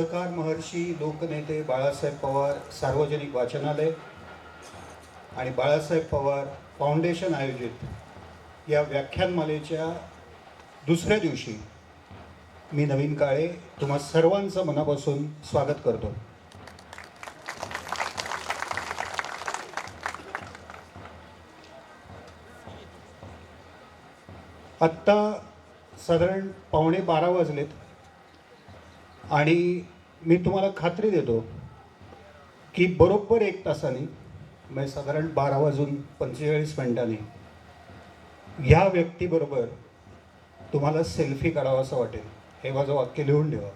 सहकार महर्षी लोकनेते बाळासाहेब पवार सार्वजनिक वाचनालय आणि बाळासाहेब पवार फाउंडेशन आयोजित या व्याख्यानमालेच्या दुसऱ्या दिवशी मी नवीन काळे तुम्हा सर्वांचं मनापासून स्वागत करतो. आत्ता साधारण 11:15 वाजलेत आणि मी तुम्हाला खात्री देतो की बरोबर 1 तासाने म्हणजे साधारण 12:45 ह्या व्यक्तीबरोबर तुम्हाला सेल्फी काढावा असं वाटेल. हे माझं वाक्य लिहून ठेवा.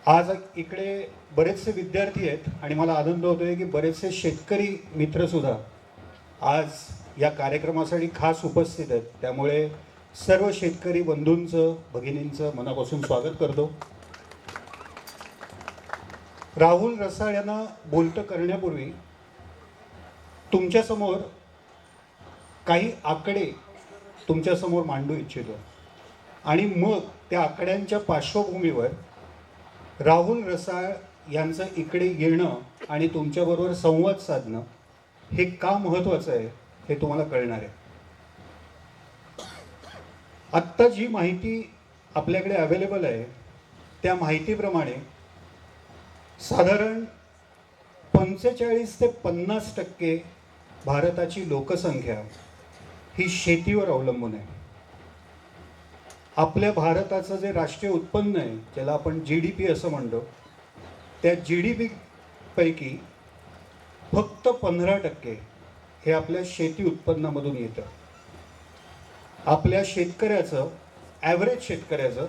आज इकडे बरेचसे विद्यार्थी आहेत आणि मला आनंद होतोय की बरेचसे शेतकरी मित्रसुद्धा आज या कार्यक्रमासाठी खास उपस्थित आहेत. त्यामुळे सर्व शेतकरी बंधूंचं भगिनींचं मनापासून स्वागत करतो. राहुल रसाळ यांना बोलतं करण्यापूर्वी तुमच्यासमोर काही आकडे तुमच्यासमोर मांडू इच्छितो आणि मग त्या आकड्यांच्या पार्श्वभूमीवर राहुल रसाळ यांचं इकडे येणं आणि तुमच्याबरोबर संवाद साधणं हे का महत्त्वाचं आहे हे तुम्हाला कळणार आहे. आत्ता जी माहिती आपल्याकडे अवेलेबल आहे त्या माहितीप्रमाणे साधारण 45 ते 50% भारताची लोकसंख्या ही शेतीवर अवलंबून आहे. आपल्या भारताचं जे राष्ट्रीय उत्पन्न आहे ज्याला आपण GDP असं म्हणतो, त्या GDP पैकी फक्त 15% हे आपल्या शेती उत्पन्नामधून येतं. आपल्या शेतकऱ्याचं ॲव्हरेज शेतकऱ्याचं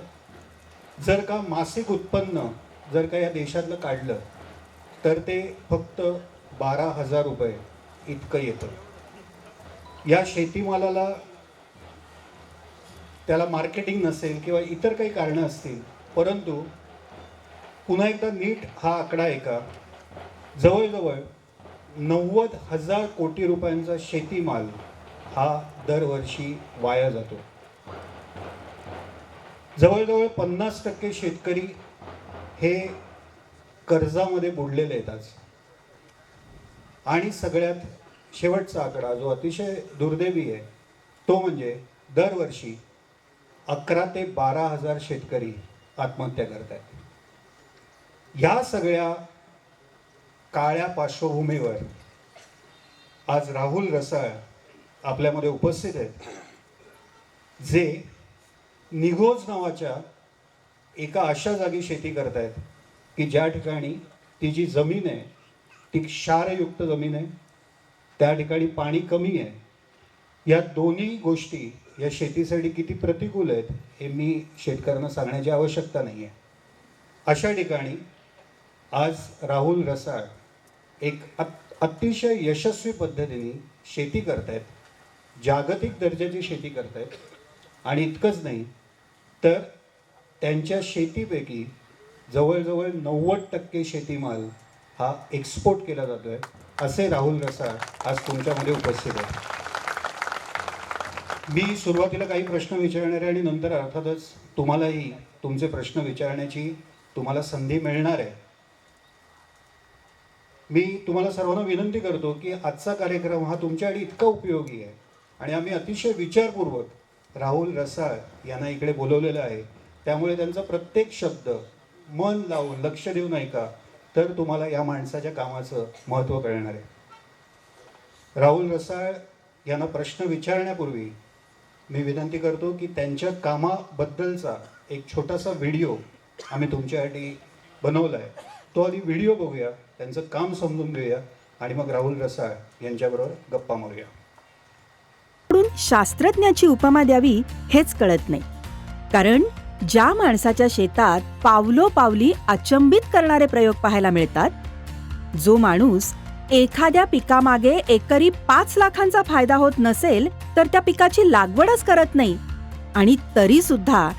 जर का मासिक उत्पन्न जर का या देशातलं काढलं तर ते फक्त 12,000 रुपये इतकं येतं. या शेतीमालाला त्याला मार्केटिंग नसेल किंवा इतर काही कारणं असतील, परंतु पुन्हा एकदा नीट हा आकडा आहे का, जवळजवळ 90,000 कोटी रुपयांचा शेतीमाल हा दरवर्षी वाया जातो. जवळजवळ 50% शेतकरी हे कर्जामध्ये बुडलेले आहेत आज. आणि सगळ्यात शेवटचा आकडा जो अतिशय दुर्दैवी आहे तो म्हणजे दरवर्षी 11 ते 12,000 शेतकरी आत्महत्या करत आहेत. ह्या सगळ्या काळ्या पार्श्वभूमीवर आज राहुल रसाळ आपल्यामध्ये उपस्थित आहेत, जे निघोज नावाच्या एका अशा जागी शेती करत आहेत की ज्या ठिकाणी ती जी जमीन आहे ती क्षारयुक्त जमीन आहे, त्या ठिकाणी पाणी कमी आहे. या दोन्ही गोष्टी या शेतीसाठी किती प्रतिकूल आहेत हे मी शेतकऱ्यांना सांगण्याची आवश्यकता नाही आहे. अशा ठिकाणी आज राहुल रसाळ एक अतिशय यशस्वी पद्धतीने शेती करत आहेत, जागतिक दर्जाची शेती करत आहेत. आणि इतकंच नाही तर त्यांच्या शेतीपैकी जवळजवळ 90% शेतीमाल हा एक्सपोर्ट केला जातो आहे. असे राहुल रसाळ आज तुमच्यामध्ये उपस्थित आहेत. मी सुरुवातीला काही प्रश्न विचारणार आहे आणि नंतर अर्थातच तुम्हालाही तुमचे प्रश्न विचारण्याची तुम्हाला संधी मिळणार आहे. मी तुम्हाला सर्वांना विनंती करतो की आजचा कार्यक्रम हा तुमच्यासाठी इतका उपयोगी आहे आणि आम्ही अतिशय विचारपूर्वक राहुल रसाळ यांना इकडे बोलवलेलं आहे. त्यामुळे त्यांचा प्रत्येक शब्द मन लावून लक्ष देऊन ऐका तर तुम्हाला या माणसाच्या कामाचं महत्त्व कळणार आहे. राहुल रसाळ यांना प्रश्न विचारण्यापूर्वी मी विनंती करतो की त्यांच्या कामाबद्दलचा एक छोटासा व्हिडिओ आम्ही तुमच्यासाठी बनवला आहे. तो आधी व्हिडिओ बघूया, त्यांचं काम समजून घेऊया आणि मग राहुल रसाळ यांच्याबरोबर गप्पा मारूया. शास्त्रज्ञाची उपमा द्यावी हेच कळत नाही. कारण ज्या माणसाच्या शेतात पावलोपावली अचंबित करणारे प्रयोग पाहायला मिळतात, जो माणूस एखाद्या पिकामागे एकरी 5 लाखांचा फायदा होत नसेल तर त्या पिकाची लागवडच करत नाही, आणि तरी सुद्धा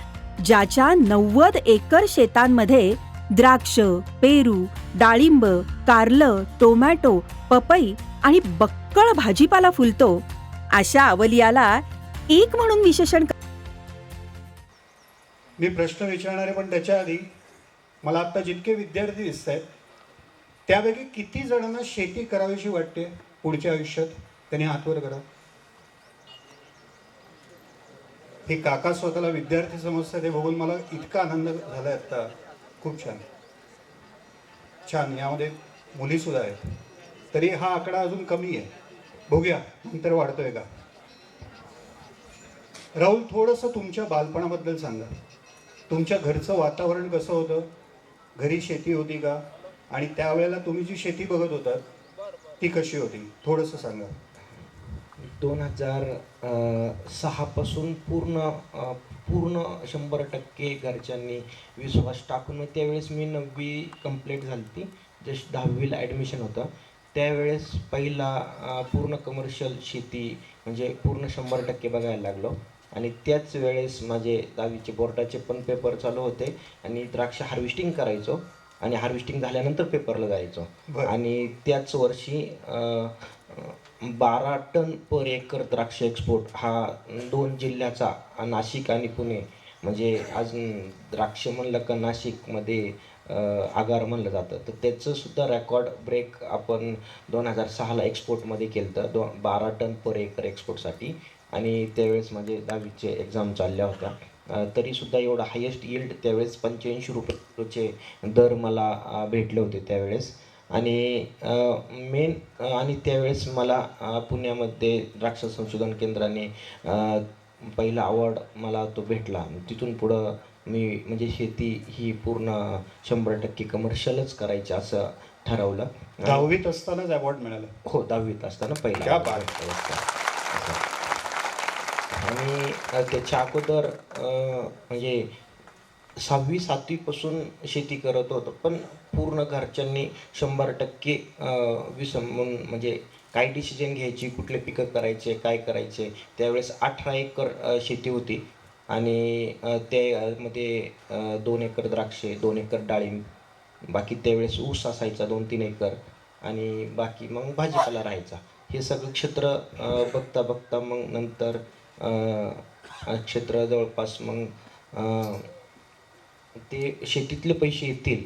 ज्याच्या 90 एकर शेतांमध्ये द्राक्ष, पेरू, डाळिंब, कारलं, टोमॅटो, पपई आणि बक्कळ भाजीपाला फुलतो, अशा अवलियाला एक म्हणून विशेषण मी प्रश्न विचारणार आहे, पण त्याच्या आधी मला आत्ता जितके विद्यार्थी दिसत आहेत त्यापैकी किती जणांना शेती करावीशी वाटते पुढच्या आयुष्यात? त्यांनी हात वर करा. हे काका स्वतःला विद्यार्थी समजतात हे बघून मला इतका आनंद झाला आहे आत्ता. खूप छान छान. यामध्ये मुलीसुद्धा आहेत, तरी हा आकडा अजून कमी आहे. बघूया नंतर वाढतोय का. राहुल, थोडंसं तुमच्या बालपणाबद्दल सांगा. तुमच्या घरचं वातावरण कसं होतं? घरी शेती होती का? आणि त्यावेळेला तुम्ही जी शेती बघत होतात ती कशी होती? थोडंसं सांगा. 2006 पासून पूर्ण 100% घरच्यांनी विश्वास टाकून, मग त्यावेळेस मी 9वी कंप्लीट झाली ती, जस्ट 10वीला ॲडमिशन होतं. त्यावेळेस पहिला पूर्ण कमर्शियल शेती म्हणजे पूर्ण 100% बघायला लागलो. आणि त्याच वेळेस माझे 10वीचे बोर्डाचे पण पेपर चालू होते आणि द्राक्ष हार्वेस्टिंग करायचो आणि हार्वेस्टिंग झाल्यानंतर पेपरला जायचो. बरं. आणि त्याच वर्षी 12 टन पर एकर द्राक्ष एक्सपोर्ट हा 2 जिल्ह्याचा, नाशिक आणि पुणे, म्हणजे आज द्राक्ष म्हणलं का नाशिकमध्ये आगार म्हणलं जातं, तर त्याचंसुद्धा रेकॉर्ड ब्रेक आपण 2006ला एक्सपोर्टमध्ये केलं होतं, 12 टन पर एकर एक्सपोर्टसाठी. आणि त्यावेळेस माझे 10वीचे एक्झाम चालल्या होत्या. तरीसुद्धा एवढा हायेस्ट यील्ड त्यावेळेस 85 रुपये किलोचे दर मला भेटले होते त्यावेळेस. आणि मेन आणि त्यावेळेस मला पुण्यामध्ये द्राक्ष संशोधन केंद्राने पहिला अवॉर्ड मला तो भेटला. तिथून पुढं मी म्हणजे शेती ही पूर्ण 100% कमर्शियलच करायची असं ठरवलं. 10वीत असतानाच अवॉर्ड मिळाला? हो, 10वीत असताना पहिला क्या award बात. भेटला होता. आणि त्याच्या अगोदर म्हणजे 6वी-7वीपासून शेती करत होतो, पण पूर्ण घरच्यांनी 100% विसंबून म्हणजे काय डिसिजन घ्यायची, कुठले पिकं करायचे, काय करायचे. त्यावेळेस 18 एकर शेती होती आणि त्यामध्ये 2 एकर द्राक्षे, 2 एकर डाळिंब, बाकी त्यावेळेस ऊस असायचा 2-3 एकर आणि बाकी मग भाजीपाला राहायचा. हे सगळं क्षेत्र बघता बघता मग नंतर क्षेत्र जवळपास मग ते शेतीतले पैसे येतील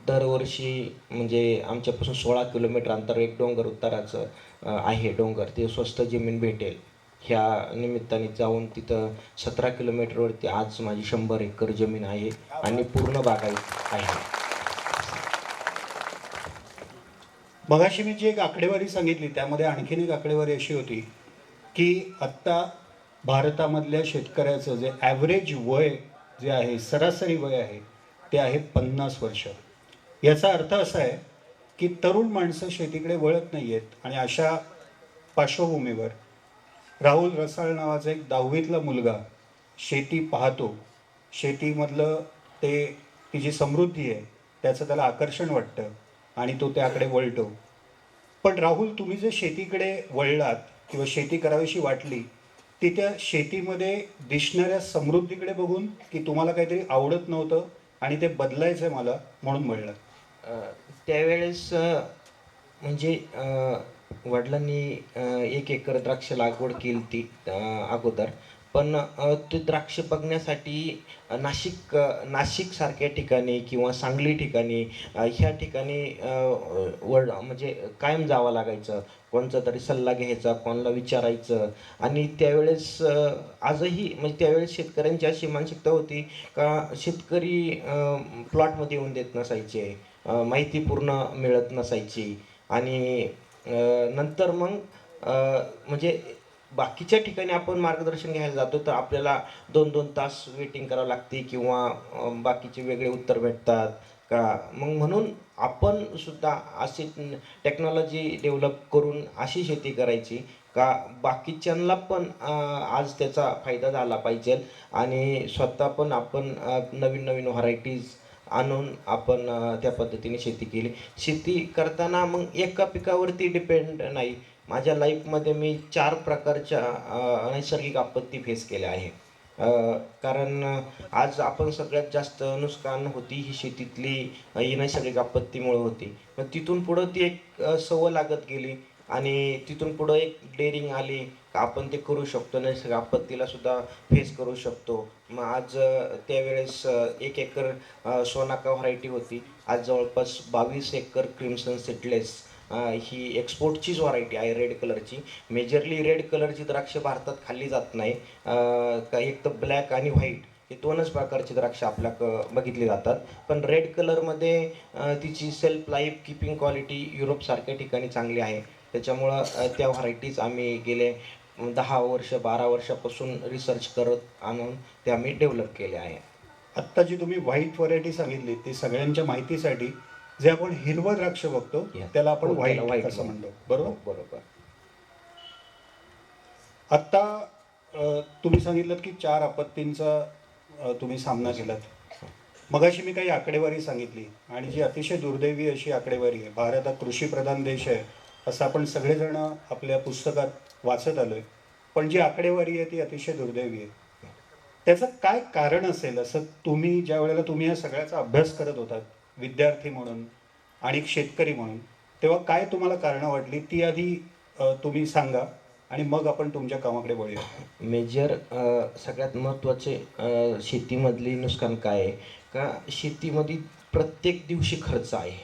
दरवर्षी. म्हणजे आमच्यापासून 16 किलोमीटर अंतर एक डोंगर उताराचं आहे डोंगर, ते स्वस्त जमीन भेटेल ह्या निमित्ताने जाऊन तिथं 17 किलोमीटरवरती आज माझी 100 एकर जमीन आहे आणि पूर्ण बागायत आहे. मगाशी मी जी एक आकडेवारी सांगितली त्यामध्ये आणखीन एक आकडेवारी अशी होती की आत्ता भारतामधल्या शेतकऱ्याचं जे ॲव्हरेज वय जे आहे, सरासरी वय आहे, ते आहे 50 वर्ष. याचा अर्थ असा आहे की तरुण माणसं शेतीकडे वळत नाही आहेत. आणि अशा पार्श्वभूमीवर राहुल रसाळ नावाचा एक 10वीतला मुलगा शेती पाहतो, शेतीमधलं ती जी समृद्धी आहे त्याचं त्याला आकर्षण वाटतं आणि तो त्याकडे वळतो. पण राहुल, तुम्ही जे शेतीकडे वळलात किंवा शेती करावीशी वाटली ती त्या शेतीमध्ये दिसणाऱ्या समृद्धीकडे बघून, की तुम्हाला काहीतरी आवडत नव्हतं आणि ते बदलायचं आहे मला म्हणून वळलात? त्यावेळेस म्हणजे वडिलांनी 1 एकर द्राक्ष लागवड केली ती अगोदर. पण ते द्राक्ष बघण्यासाठी नाशिकसारख्या ठिकाणी किंवा सांगली ठिकाणी ह्या ठिकाणी म्हणजे कायम जावं लागायचं. कोणाचा तरी सल्ला घ्यायचा, कोणाला विचारायचं. आणि त्यावेळेस आजही म्हणजे त्यावेळेस शेतकऱ्यांची अशी मानसिकता होती का शेतकरी प्लॉटमध्ये येऊन देत नसायचे, माहिती पूर्ण मिळत नसायची. आणि नंतर मग म्हणजे बाकीच्या ठिकाणी आपण मार्गदर्शन घ्यायला जातो तर आपल्याला 2-2 तास वेटिंग करावं लागते किंवा बाकीचे वेगळे उत्तर भेटतात का. मग म्हणून आपण सुद्धा अशी टेक्नॉलॉजी डेव्हलप करून अशी शेती करायची का बाकीच्यांना पण आज त्याचा फायदा झाला पाहिजे. आणि स्वतः पण आपण नवीन नवीन व्हरायटीज आणून आपण त्या पद्धतीने शेती केली. शेती करताना मग एका पिकावरती डिपेंड नाही. माझ्या लाईफमध्ये मी 4 प्रकारच्या नैसर्गिक आपत्ती फेस केल्या आहे. कारण आज आपण सगळ्यात जास्त नुकसान होती ही शेतीतली ही नैसर्गिक आपत्तीमुळे होती. मग तिथून पुढं ती एक सवय लागत गेली आणि तिथून पुढं एक डेअरिंग आली का आपण ते करू शकतो, नैसर्गिक आपत्तीला सुद्धा फेस करू शकतो. मग आज त्यावेळेस 1 एकर सोनाका व्हरायटी होती. आज जवळपास 22 एकर क्रिम्सन सीडलेस ही एक्सपोर्टचीच व्हरायटी आहे रेड कलरची. मेजरली रेड कलरची द्राक्ष भारतात खाल्ली जात नाही. एक तर ब्लॅक आणि व्हाईट हे 2च प्रकारची द्राक्ष आपल्या बघितली जातात. पण रेड कलरमध्ये तिची सेल्फ लाईफ कीपिंग क्वालिटी युरोपसारख्या ठिकाणी चांगली आहे. त्याच्यामुळं त्या व्हरायटीज आम्ही गेले 10 वर्ष 12 वर्षापासून रिसर्च करत आणून ते आम्ही डेव्हलप केले आहे. आत्ता जी तुम्ही व्हाईट व्हरायटी सांगितली ती सगळ्यांच्या माहितीसाठी, जे आपण हिरवं द्राक्ष बघतो त्याला आपण हो, त्याला व्हाईट white असं म्हणतो. म्हणतो, बरोबर? बरोबर. आत्ता तुम्ही सांगितलं की 4 आपत्तींचा तुम्ही सामना केलात. मगाशी मी काही आकडेवारी सांगितली आणि जी अतिशय दुर्दैवी अशी आकडेवारी आहे. भारत हा कृषीप्रधान देश आहे असं आपण सगळेजण आपल्या पुस्तकात वाचत आलो आहे, पण जी आकडेवारी आहे ती अतिशय दुर्दैवी आहे. त्याचं काय कारण असेल असं तुम्ही ज्या वेळेला तुम्ही या सगळ्याचा अभ्यास करत होतात विद्यार्थी म्हणून आणि एक शेतकरी म्हणून, तेव्हा काय तुम्हाला कारणं वाटली ती आधी तुम्ही सांगा आणि मग आपण तुमच्या कामाकडे वळूया. मेजर सगळ्यात महत्त्वाचे शेतीमधली नुकसान काय आहे का शेतीमध्ये प्रत्येक दिवशी खर्च आहे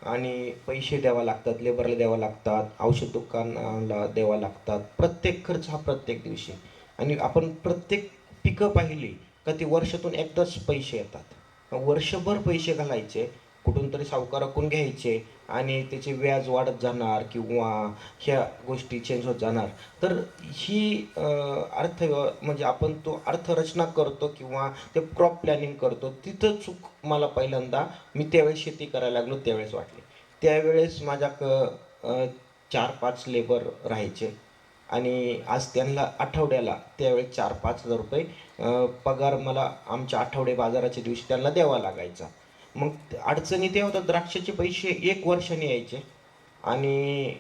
आणि पैसे द्यावा लागतात, लेबरला द्यावा लागतात, औषध दुकानाला द्यावा लागतात. प्रत्येक खर्च हा प्रत्येक दिवशी. आणि आपण प्रत्येक पिकं पाहिली का ती वर्षातून एकदाच पैसे येतात. वर्षभर पैसे घालायचे, कुठून तरी सावकाराकडून घ्यायचे आणि त्याचे व्याज वाढत जाणार किंवा ह्या गोष्टी चेंज होत जाणार. तर ही म्हणजे आपण तो अर्थरचना करतो किंवा ते क्रॉप प्लॅनिंग करतो, तिथं चूक मला पहिल्यांदा मी त्यावेळेस शेती करायला लागलो त्यावेळेस वाटली. त्यावेळेस माझ्या 4-5 लेबर राहायचे आणि आज त्यांना आठवड्याला त्यावेळेस 4-5 हजार रुपये पगार मला आमच्या आठवडे बाजाराच्या दिवशी त्यांना द्यावा लागायचा. मग अडचणी ते होतात, द्राक्षाचे पैसे 1 वर्षाने यायचे आणि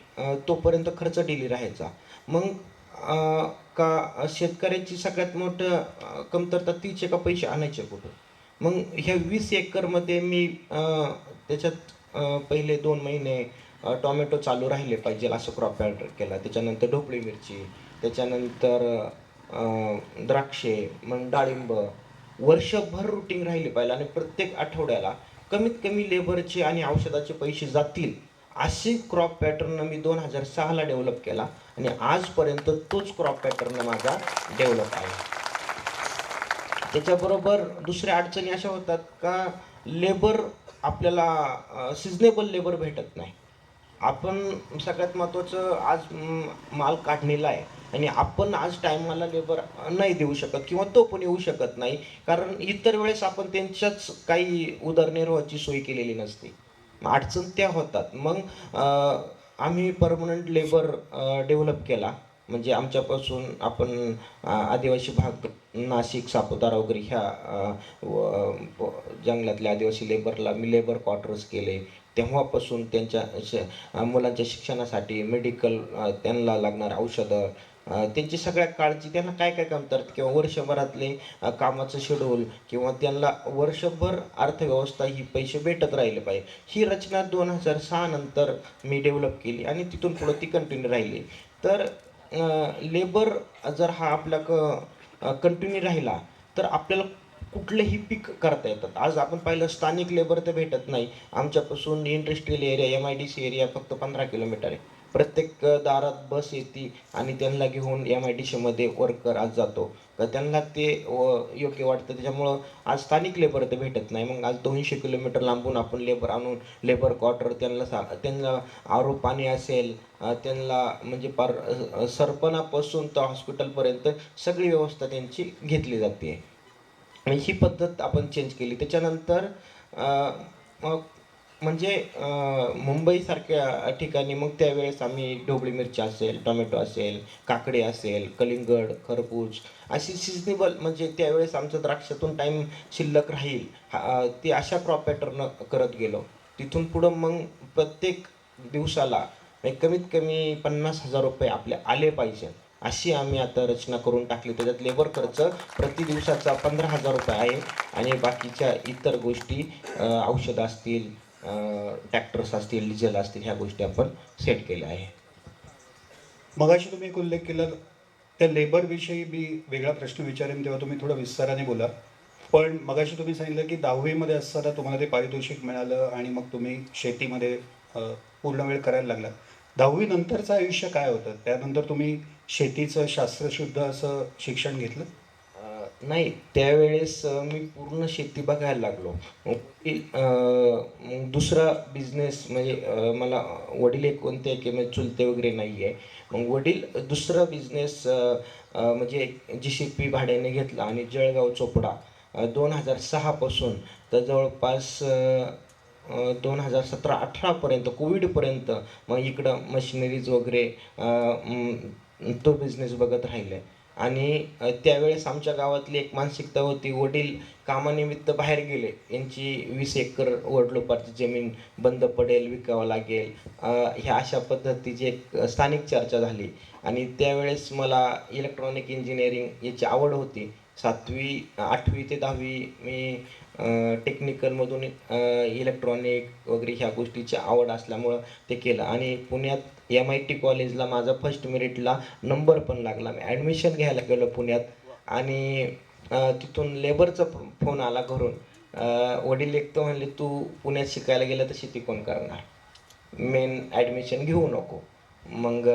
तोपर्यंत खर्च डेली राहायचा. मग का शेतकऱ्याची सगळ्यात मोठं कमतरता तीच आहे का पैसे आणायचे कुठून. मग ह्या 20 एकरमध्ये मी त्याच्यात पहिले 2 महिने टोमॅटो चालू राहिले पाहिजे असं क्रॉप पॅटर्न केला. त्याच्यानंतर ढोबळी मिरची, त्याच्यानंतर द्राक्षे, मग डाळिंब. वर्षभर रुटीन राहिले पाहिजे आणि प्रत्येक आठवड्याला कमीत कमी लेबरचे आणि औषधाचे पैसे जातील असे क्रॉप पॅटर्न मी 2006ला डेव्हलप केला आणि आजपर्यंत तोच क्रॉप पॅटर्न माझा डेव्हलप आहे. त्याच्याबरोबर दुसऱ्या अडचणी अशा होतात का लेबर आपल्याला सिजनेबल लेबर भेटत नाही. आपण सगळ्यात महत्त्वाचं आज माल काढणीला आहे आणि आपण आज टायमाला लेबर नाही देऊ शकत किंवा तो पण येऊ शकत नाही, कारण इतर वेळेस आपण त्यांच्याच काही उदरनिर्वाहाची सोय केलेली नसते. मग अडचण त्या होतात. मग आम्ही परमनंट लेबर डेव्हलप केला. म्हणजे आमच्यापासून आपण आदिवासी भाग नाशिक, सापुतारा वगैरे ह्या जंगलातल्या आदिवासी लेबरला मी लेबर क्वार्टर्स केले. तेव्हापासून त्यांच्या मुलांच्या शिक्षणासाठी मेडिकल, त्यांना लागणारं औषधं, त्यांची सगळ्या काळजी, त्यांना काय काय कमतरता किंवा वर्षभरातले कामाचं शेड्यूल किंवा त्यांना वर्षभर अर्थव्यवस्था ही पैसे भेटत राहिले पाहिजे, ही रचना 2006 नंतर मी डेव्हलप केली आणि तिथून पुढं ती कंटिन्यू राहिली. तर लेबर जर हा आपला कंटिन्यू राहिला तर आपल्याला कुठलेही पीक करता येतात. आज आपण पाहिलं स्थानिक लेबर तर भेटत नाही. आमच्यापासून इंडस्ट्रियल एरिया MIDC एरिया फक्त 15 किलोमीटर आहे. प्रत्येक दारात बस येते आणि त्यांना घेऊन MIDCमध्ये वर्कर आज जातो तर त्यांना ते योग्य वाटतं. त्याच्यामुळं आज स्थानिक लेबर तर भेटत नाही. मग आज 200 किलोमीटर लांबून आपण लेबर आणून लेबर क्वार्टर त्यांना आरो पाणी असेल, त्यांना म्हणजे सरपणापासून तर हॉस्पिटलपर्यंत सगळी व्यवस्था त्यांची घेतली जाते. ही पद्धत आपण चेंज केली. त्याच्यानंतर मग म्हणजे मुंबईसारख्या ठिकाणी मग त्यावेळेस आम्ही ढोबळी मिरची असेल, टोमॅटो असेल, काकडे असेल, कलिंगड, खरबूज अशी सिजनेबल, म्हणजे त्यावेळेस आमचं द्राक्षातून टाईम शिल्लक राहील ते अशा क्रॉप पॅटर्न करत गेलो. तिथून पुढं मग प्रत्येक दिवसाला कमीत कमी 50,000 रुपये आपले आले पाहिजे अशी आम्ही आता रचना करून टाकली. त्याच्यात लेबर खर्च प्रति दिवसाचा 15,000 रुपये आहे आणि बाकीच्या इतर गोष्टी औषधं असतील, ट्रॅक्टर्स असतील, डिझेल असतील, ह्या गोष्टी आपण सेट केल्या आहे. मगाशी तुम्ही एक उल्लेख केला त्या लेबरविषयी मी वेगळा प्रश्न विचारेन तेव्हा तुम्ही थोडं विस्ताराने बोला. पण मगाशी तुम्ही सांगितलं की 10वी असताना तुम्हाला ते पारितोषिक मिळालं आणि मग तुम्ही शेतीमध्ये अ, पूर्ण वेळ करायला लागला. 10वी नंतरचं आयुष्य काय होतं? त्यानंतर तुम्ही शेतीचं शास्त्रशुद्ध असं शिक्षण घेतलं? नाही, त्यावेळेस मी पूर्ण शेती बघायला लागलो. मग दुसरा बिझनेस म्हणजे मला वडील एक कोणते की म्हणजे चुलते वगैरे नाही आहे. मग वडील दुसरा बिझनेस म्हणजे JCP भाड्याने घेतला आणि जळगाव चोपडा 2006 पासून तर जवळपास 2017-18 कोविडपर्यंत मग इकडं मशिनरीज वगैरे तो बिझनेस बघत राहिले. आणि त्यावेळेस आमच्या गावातली एक मानसिकता होती, वडील कामानिमित्त बाहेर गेले, यांची 20 एकर वडलोपाची जमीन बंद पडेल, विकावं लागेल, ह्या अशा पद्धतीची एक स्थानिक चर्चा झाली. आणि त्यावेळेस मला इलेक्ट्रॉनिक इंजिनिअरिंग याची आवड होती. 8वी ते 10वी मी टेक्निकलमधून इलेक्ट्रॉनिक वगैरे ह्या गोष्टीची आवड असल्यामुळं ते केलं. आणि पुण्यात MIT कॉलेजला माझा फर्स्ट मेरिटला नंबर पण लागला. मी ॲडमिशन घ्यायला गेलो पुण्यात आणि तिथून लेबरचा फोन आला घरून. वडील एक तर म्हणले, "तू पुण्यात शिकायला गेलं तर शेती कोण करणार? मेन ॲडमिशन घेऊ नको." मग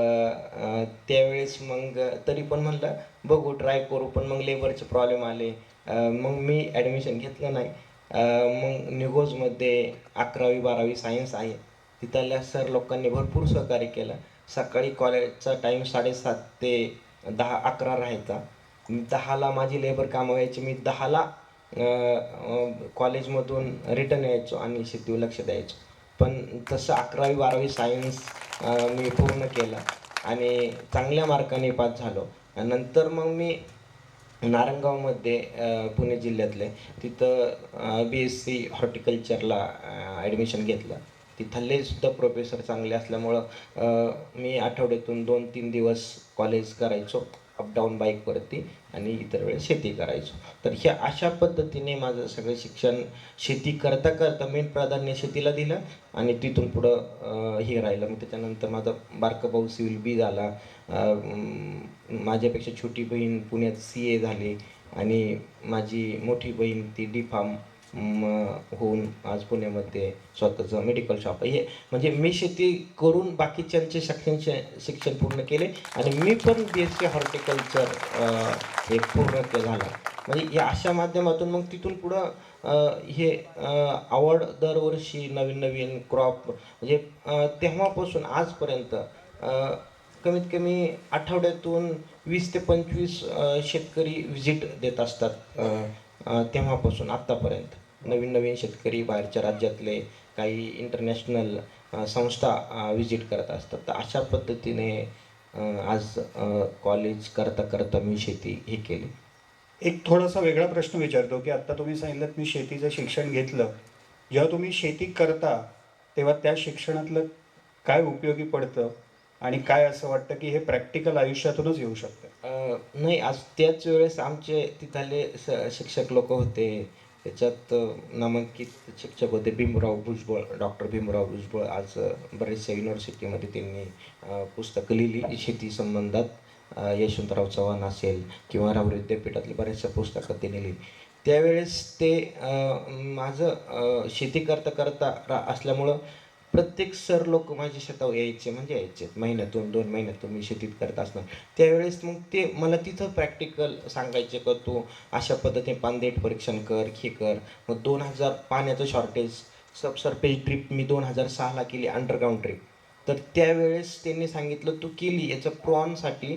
त्यावेळेस मग तरी पण म्हणलं बघू ट्राय करू, पण मग लेबरचे प्रॉब्लेम आले. मग मी ॲडमिशन घेतलं नाही. मग निगोजमध्ये 11वी-12वी सायन्स आहे. तिथल्या सर लोकांनी भरपूर सहकार्य केलं. सकाळी कॉलेजचा टाईम 7:30 ते 10-11 राहायचा. 10ला माझी लेबर कामं व्हायची. मी 10ला कॉलेजमधून रिटर्न यायचो आणि शेतीवर लक्ष द्यायचो. पण तसं 11वी-12वी सायन्स मी पूर्ण केलं आणि चांगल्या मार्काने पास झालो. नंतर मग मी नारायणगावमध्ये पुणे जिल्ह्यातले तिथं BSc हॉर्टिकल्चरला ॲडमिशन घेतलं. तिथले सुद्धा प्रोफेसर चांगले असल्यामुळं मी आठवड्यातून 2-3 दिवस कॉलेज करायचो अपडाऊन बाईकवरती आणि इतर वेळेस शेती करायचो. तर ह्या अशा पद्धतीने माझं सगळं शिक्षण शेती करता करता मेन प्राधान्य शेतीला दिलं आणि तिथून पुढं हे राहिलं. मग त्याच्यानंतर माझा बारका भाऊ सिव्हिल बी झाला. माझ्यापेक्षा छोटी बहीण पुण्यात CA झाली आणि माझी मोठी बहीण ती D.Pharm होऊन आज पुण्यामध्ये स्वतःचं मेडिकल शॉप आहे. हे म्हणजे मी शेती करून बाकीच्यांचे शिक्षण पूर्ण केले आणि मी पण BSc हॉर्टिकल्चर हे पूर्ण झालं. म्हणजे या अशा माध्यमातून मग तिथून पुढं हे आवड दरवर्षी नवीन नवीन क्रॉप म्हणजे तेव्हापासून आजपर्यंत कमीत कमी आठवड्यातून 20 ते 25 शेतकरी व्हिजिट देत असतात. तेव्हापासून आत्तापर्यंत नवीन नवीन शेतकरी बाहेरच्या राज्यातले काही इंटरनॅशनल संस्था व्हिजिट करत असतात. तर अशा पद्धतीने आज कॉलेज करता करता मी शेती हे केली. एक थोडासा वेगळा प्रश्न विचारतो की आत्ता तुम्ही सांगितलं मी शेतीचं शिक्षण घेतलं. जेव्हा तुम्ही शेती करता तेव्हा त्या शिक्षणातलं काय उपयोगी पडतं आणि काय असं वाटतं की हे प्रॅक्टिकल आयुष्यातूनच येऊ शकतं? नाही, आज त्याच वेळेस आमचे तिथले शिक्षक लोक होते. त्याच्यात नामांकित शिक्षक होते भीमराव भुजबळ, डॉक्टर भीमराव भुजबळ. आज बऱ्याचशा युनिव्हर्सिटीमध्ये त्यांनी पुस्तकं लिहिली शेती संबंधात. यशवंतराव चव्हाण असेल किंवा राहुरी विद्यापीठातली बऱ्याचशा पुस्तकं त्यांनी लिहिली. त्यावेळेस ते माझं शेती करता करता असल्यामुळं प्रत्येक सर लोक माझ्या शेतावर यायचे म्हणजे यायचे. महिन्यातून 2 महिन्यातून मी शेतीत करत असणार. त्यावेळेस मग ते मला तिथं प्रॅक्टिकल सांगायचे का तू अशा पद्धतीने पाणदेठ परीक्षण कर, हे कर. मग 2000 पाण्याचं शॉर्टेज सबसर्फेस ड्रीप मी 2006ला केली, अंडरग्राऊंड ड्रीप. तर त्यावेळेस त्यांनी सांगितलं तू केली याचं प्रॉनसाठी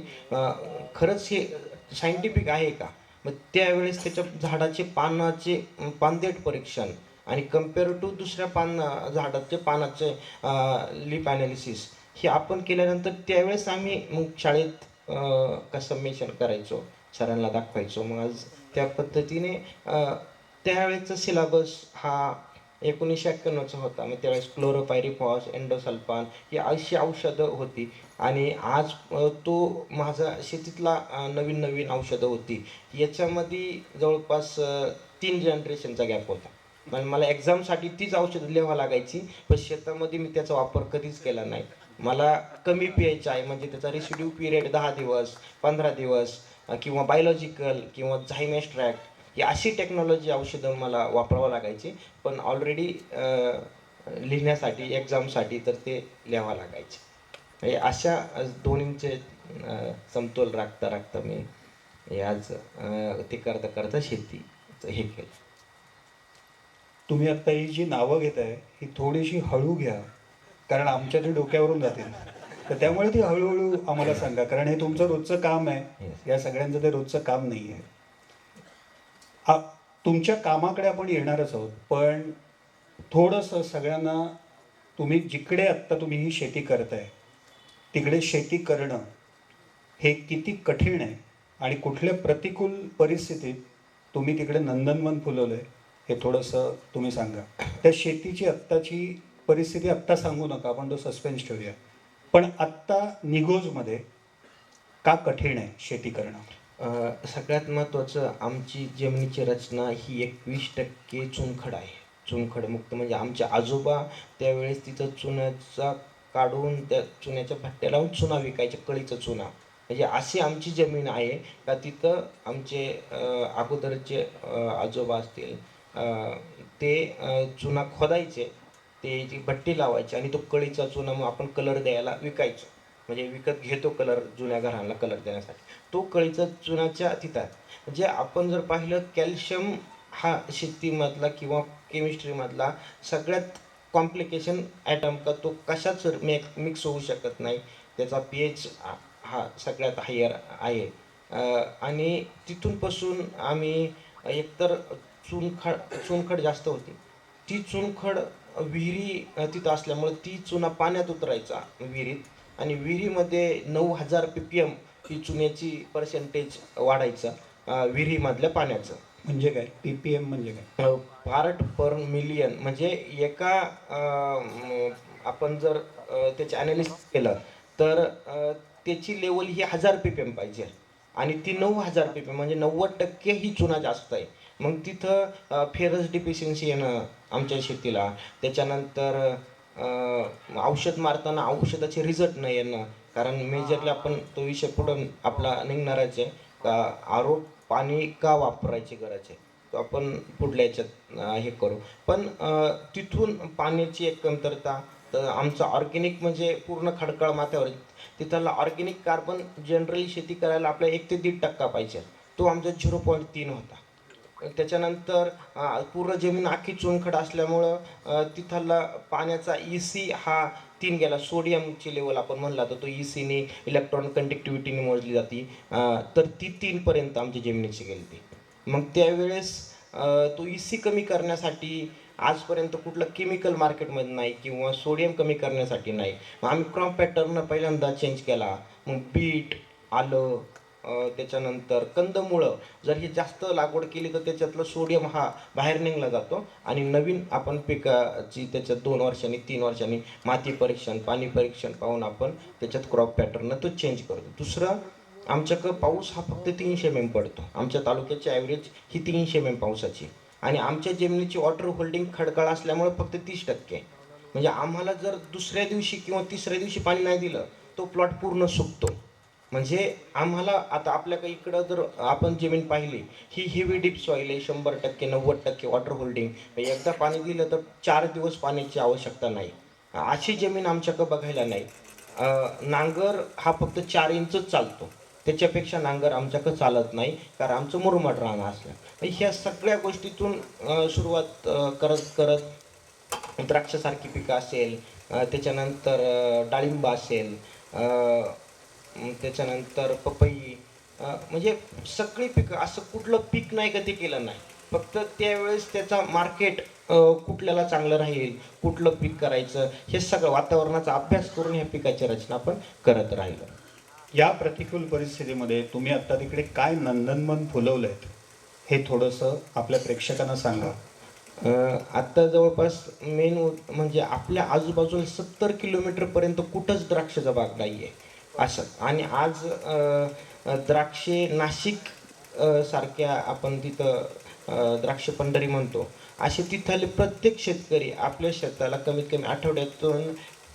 खरंच हे सायंटिफिक आहे का? मग त्यावेळेस त्याच्या झाडाचे पानाचे पानदेठ परीक्षण आणि कम्पेअर टू दुसऱ्या झाडाचे पानाचे लिप ॲनालिसिस हे आपण केल्यानंतर त्यावेळेस आम्ही मग शाळेत सबमिशन करायचो, सरांना दाखवायचो. मग आज त्या पद्धतीने त्यावेळेचा सिलेबस हा 1991चा होता. मग त्यावेळेस क्लोरोपायरिफॉस, एंडोसल्फान ही अशी औषधं होती आणि आज तो माझा शेतीतला नवीन नवीन औषधं होती. याच्यामध्ये जवळपास 3 जनरेशनचा गॅप होता. पण मला एक्झामसाठी तीच औषधं लिहावं लागायची, पण शेतामध्ये मी त्याचा वापर कधीच केला नाही. मला कमी प्यायचं आहे, म्हणजे त्याचा रेसिड्यू पिरियड 10 दिवस, 15 दिवस, किंवा बायोलॉजिकल किंवा झाईम एक्स्ट्रॅक्ट, ही अशी टेक्नॉलॉजी औषधं मला वापरावं लागायची. पण ऑलरेडी लिहिण्यासाठी एक्झामसाठी तर ते लिहावं लागायचे. म्हणजे अशा दोन्हींचे समतोल राखता राखता मी हे आज ते करता करता शेती हे केलं. तुम्ही आत्ता ही जी नावं घेताय ही थोडीशी हळू घ्या, कारण आमच्या ते डोक्यावरून जातील. तर त्यामुळे ती हळूहळू आम्हाला सांगा, कारण हे तुमचं रोजचं काम आहे. या सगळ्यांचं ते रोजचं काम नाही आहे. तुमच्या कामाकडे आपण येणारच आहोत, पण थोडंसं सगळ्यांना, तुम्ही जिकडे आत्ता तुम्ही ही शेती करताय तिकडे शेती करणं हे किती कठीण आहे आणि कुठल्या प्रतिकूल परिस्थितीत तुम्ही तिकडे नंदनवन फुलवलं आहे हे थोडंसं तुम्ही सांगा. त्या शेतीची आत्ताची परिस्थिती आत्ता सांगू नका, आपण तो सस्पेन्स ठेवूया. पण आत्ता निगोजमध्ये का कठीण आहे शेती करणं? सगळ्यात महत्त्वाचं, आमची जमिनीची रचना ही 21% चुनखड आहे. चुनखड मुक्त, म्हणजे आमचे आजोबा त्यावेळेस तिथं चुन्याचा काढून त्या चुन्याच्या भट्ट्या लावून चुना विकायचे, कळीचा चुना. म्हणजे अशी आमची जमीन आहे का तिथं आमचे अगोदरचे आजोबा असतील, ते चुना खोदायचे, ते जी भट्टी लावायची आणि तो कळीचा चुना मग आपण कलर द्यायला विकायचो. म्हणजे विकत घेतो कलर, जुन्या घरांना कलर देण्यासाठी. तो कळीचा चुनाच्या तिथं आहे. म्हणजे आपण जर पाहिलं, कॅल्शियम हा शेतीमधला किंवा केमिस्ट्रीमधला सगळ्यात कॉम्प्लिकेशन ॲटम, का तो कशाच मिक्स होऊ शकत नाही. त्याचा pH हा सगळ्यात हायर आहे. आणि तिथूनपासून आम्ही एकतर चुनखड जास्त होती. ती चुनखड विहिरी तिथं असल्यामुळे ती चुना पाण्यात उतरायचा विहिरीत, आणि विहिरीमध्ये 9,000 ppm ही चुन्याची पर्सेंटेज वाढायचं विहिरीमधल्या पाण्याचं. म्हणजे काय PPM म्हणजे काय? पार्ट पर मिलियन. म्हणजे एका आपण जर त्याचे ॲनालिसिस केलं तर त्याची लेवल ही 1000 ppm पाहिजे, आणि ती 9,000 ppm, म्हणजे 90% ही चुना जास्त आहे. मग तिथं फेरस डिफिशियन्सी येणं आमच्या शेतीला, त्याच्यानंतर औषध मारताना औषधाचे रिझल्ट न येणं, कारण मेजरली आपण तो विषय पुढं आपला निघणारच आहे का पाणी का वापरायची गरज आहे, तो आपण पुढल्या याच्यात हे करू. पण तिथून पाण्याची एक कमतरता, तर आमचं ऑर्गॅनिक म्हणजे पूर्ण खडकाळ माथ्यावर, तिथला ऑर्गॅनिक कार्बन जनरली शेती करायला आपल्या 1 ते 1.5% पाहिजे, तो आमचा 0.3 होता. त्याच्यानंतर पूर्ण जमीन अख्खी चुनखड असल्यामुळं तिथला पाण्याचा EC हा 3 गेला. सोडियमची लेवल आपण म्हणला तर तो ECने, इलेक्ट्रॉन कंडक्टिव्हिटीने मोजली जाते, तर ती 3पर्यंत आमच्या जमिनीची गेली ती. मग त्यावेळेस तो EC कमी करण्यासाठी आजपर्यंत कुठलं केमिकल मार्केटमध्ये नाही, किंवा सोडियम कमी करण्यासाठी नाही. मग आम्ही क्रॉप पॅटर्न पहिल्यांदा चेंज केला. मग बीट, आलं, त्याच्यानंतर कंदमुळं, जर ही जास्त लागवड केली तर त्याच्यातलं सोडियम हा बाहेर निघला जातो, आणि नवीन आपण पिकाची त्याच्यात 2 वर्षांनी 3 वर्षांनी माती परीक्षण, पाणी परीक्षण पाहून आपण त्याच्यात क्रॉप पॅटर्न तो चेंज करतो. दुसरं, आमच्याकडं पाऊस हा फक्त 300 mm पडतो. आमच्या तालुक्याची ॲव्हरेज ही 300 mm पावसाची, आणि आमच्या जमिनीची वॉटर होल्डिंग खडकाळ असल्यामुळे फक्त 30%. म्हणजे आम्हाला जर दुसऱ्या दिवशी किंवा तिसऱ्या दिवशी पाणी नाही दिलं, तो प्लॉट पूर्ण सुकतो. म्हणजे आम्हाला आता आपल्या काही इकडं जर आपण जमीन पाहिली, ही हेवी डीप सॉईल आहे, 100% 90% वॉटर होल्डिंग. एकदा पाणी दिलं तर 4 दिवस पाण्याची आवश्यकता नाही, अशी जमीन आमच्याकडं बघायला नाही. नांगर हा फक्त 4 इंचच चालतो, त्याच्यापेक्षा नांगर आमच्याकडं चालत नाही, कारण आमचं मुरमाड रान असलं. ह्या सगळ्या गोष्टीतून सुरुवात करत करत द्राक्षासारखी पिकं असेल, त्याच्यानंतर डाळिंब असेल, त्याच्यानंतर पपई, म्हणजे सगळी पिकं, असं कुठलं पीक नाही का ते केलं नाही. फक्त त्यावेळेस त्याचा मार्केट कुठल्याला चांगलं राहील, कुठलं पीक करायचं, हे सगळं वातावरणाचा अभ्यास करून ह्या पिकाची रचना आपण करत राहिलो. या प्रतिकूल परिस्थितीमध्ये तुम्ही आत्ता तिकडे काय नंदनवन फुलवलं आहे हे थोडंसं आपल्या प्रेक्षकांना सांगा. आत्ता जवळपास मेन म्हणजे आपल्या आजूबाजूला 70 किलोमीटरपर्यंत कुठंच द्राक्षाचा बाग नाही आहे असं. आणि आज द्राक्षे नाशिक सारख्या आपण तिथं द्राक्ष पंढरी म्हणतो, असे तिथले प्रत्येक शेतकरी आपल्या शेताला कमीत कमी आठवड्यातून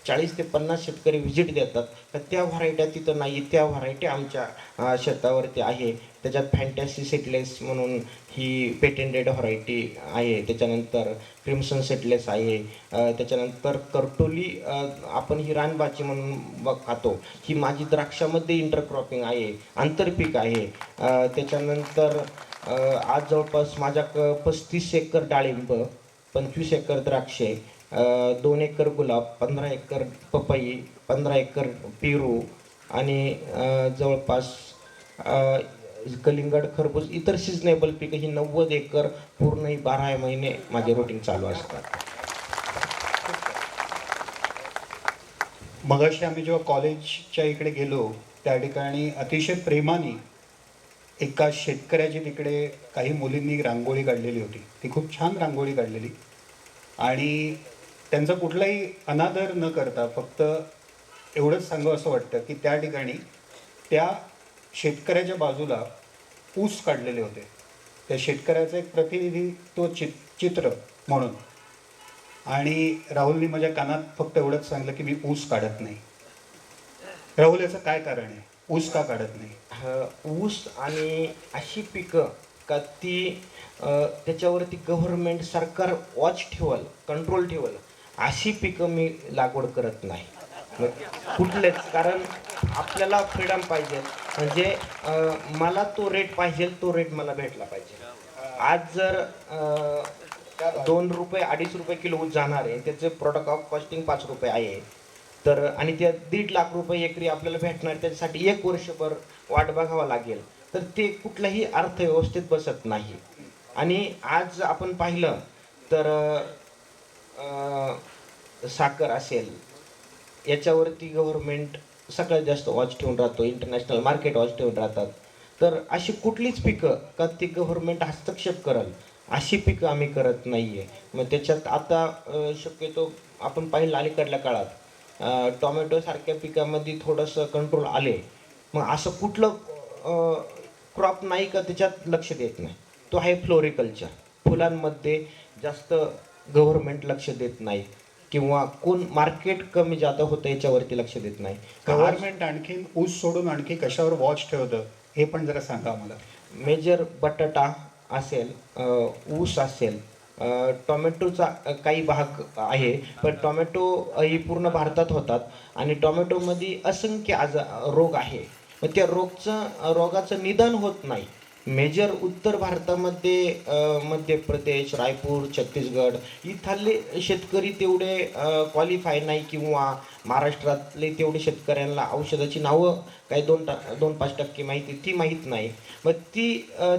40 ते 50 शेतकरी व्हिजिट देतात, तर त्या व्हरायट्या तिथं नाही, त्या व्हरायटी आमच्या शेतावरती आहे. त्याच्यात फॅन्टॅसी सीडलेस म्हणून ही पेटेंटेड व्हरायटी आहे. त्याच्यानंतर क्रिम्सन सीडलेस आहे. त्याच्यानंतर करटोली आपण ही रानबाची म्हणून खातो, ही माझी द्राक्षामध्ये इंटरक्रॉपिंग आहे, आंतरपीक आहे. त्याच्यानंतर आज जवळपास माझ्या 35 एकर डाळिंब, 25 एकर द्राक्षे, 2 एकर गुलाब, 15 एकर पपई, 15 एकर पेरू आणि जवळपास कलिंगड, खरबूज, इतर सिजनेबल पिकं ही 90 एकर पूर्ण ही 12 महिने माझे रुटीन चालू असतात. मगाशी आम्ही जेव्हा कॉलेजच्या इकडे गेलो त्या ठिकाणी अतिशय प्रेमाने एका शेतकऱ्याची तिकडे काही मुलींनी रांगोळी काढलेली होती. ती खूप छान रांगोळी काढलेली आणि त्यांचा कुठलाही अनादर न करता फक्त एवढंच सांगावं असं वाटतं की त्या ठिकाणी त्या शेतकऱ्याच्या बाजूला ऊस काढलेले होते. त्या शेतकऱ्याचं एक प्रतिनिधित्व चित्र म्हणून. आणि राहुलनी माझ्या कानात फक्त एवढंच सांगितलं की मी ऊस काढत नाही. राहुल, याचं काय कारण आहे? ऊस का काढत नाही? ऊस आणि अशी पिकं का ती त्याच्यावरती गव्हर्नमेंट सरकार वॉच ठेवल, कंट्रोल ठेवल, अशी पिकं मी लागवड करत नाही कुठलेच. कारण आपल्याला फ्रीडम पाहिजे, म्हणजे मला तो रेट पाहिजे, तो रेट मला भेटला पाहिजे. आज जर 2 रुपये 2.5 रुपये किलो ऊस जाणार आहे, त्याचे प्रोडक्ट ऑफ कॉस्टिंग 5 रुपये आहे, तर आणि त्या 1.5 लाख रुपये एकरी आपल्याला भेटणार, त्याच्यासाठी 1 वर्षभर वाट बघावं लागेल, तर ते कुठल्याही अर्थव्यवस्थेत बसत नाही. आणि आज आपण पाहिलं तर साखर असेल, याच्यावरती गव्हर्नमेंट सगळ्यात जास्त वॉच ठेवून राहतो, इंटरनॅशनल मार्केट वॉच ठेवून राहतात. तर अशी कुठलीच पिकं का ती गव्हर्नमेंट हस्तक्षेप करेल अशी पिकं आम्ही करत नाही आहे. मग त्याच्यात आता शक्यतो आपण पाहिलं अलीकडल्या काळात टोमॅटोसारख्या पिकामध्ये थोडंसं कंट्रोल आले. मग असं कुठलं क्रॉप नाही का त्याच्यात लक्ष देत नाही, तो आहे फ्लोरिकल्चर. फुलांमध्ये जास्त गव्हर्नमेंट लक्ष देत नाही किंवा कोण मार्केट कमी जादा होतं याच्यावरती लक्ष देत नाही. गव्हर्नमेंट आणखीन ऊस सोडून आणखी कशावर वॉच ठेवतं हे पण जरा सांगा आम्हाला. मेजर बटाटा असेल, ऊस असेल, टोमॅटोचा काही भाग आहे, पण टोमॅटो ही पूर्ण भारतात होतात आणि टोमॅटोमध्ये असंख्य रोग आहे. मग त्या रोगाचं निदान होत नाही. मेजर उत्तर भारतामध्ये मध्य प्रदेश, रायपूर, छत्तीसगड इथले शेतकरी तेवढे क्वालिफाय नाही किंवा महाराष्ट्रातले तेवढे शेतकऱ्यांना औषधाची नावं काही 2-5% माहिती, ती माहीत नाही. मग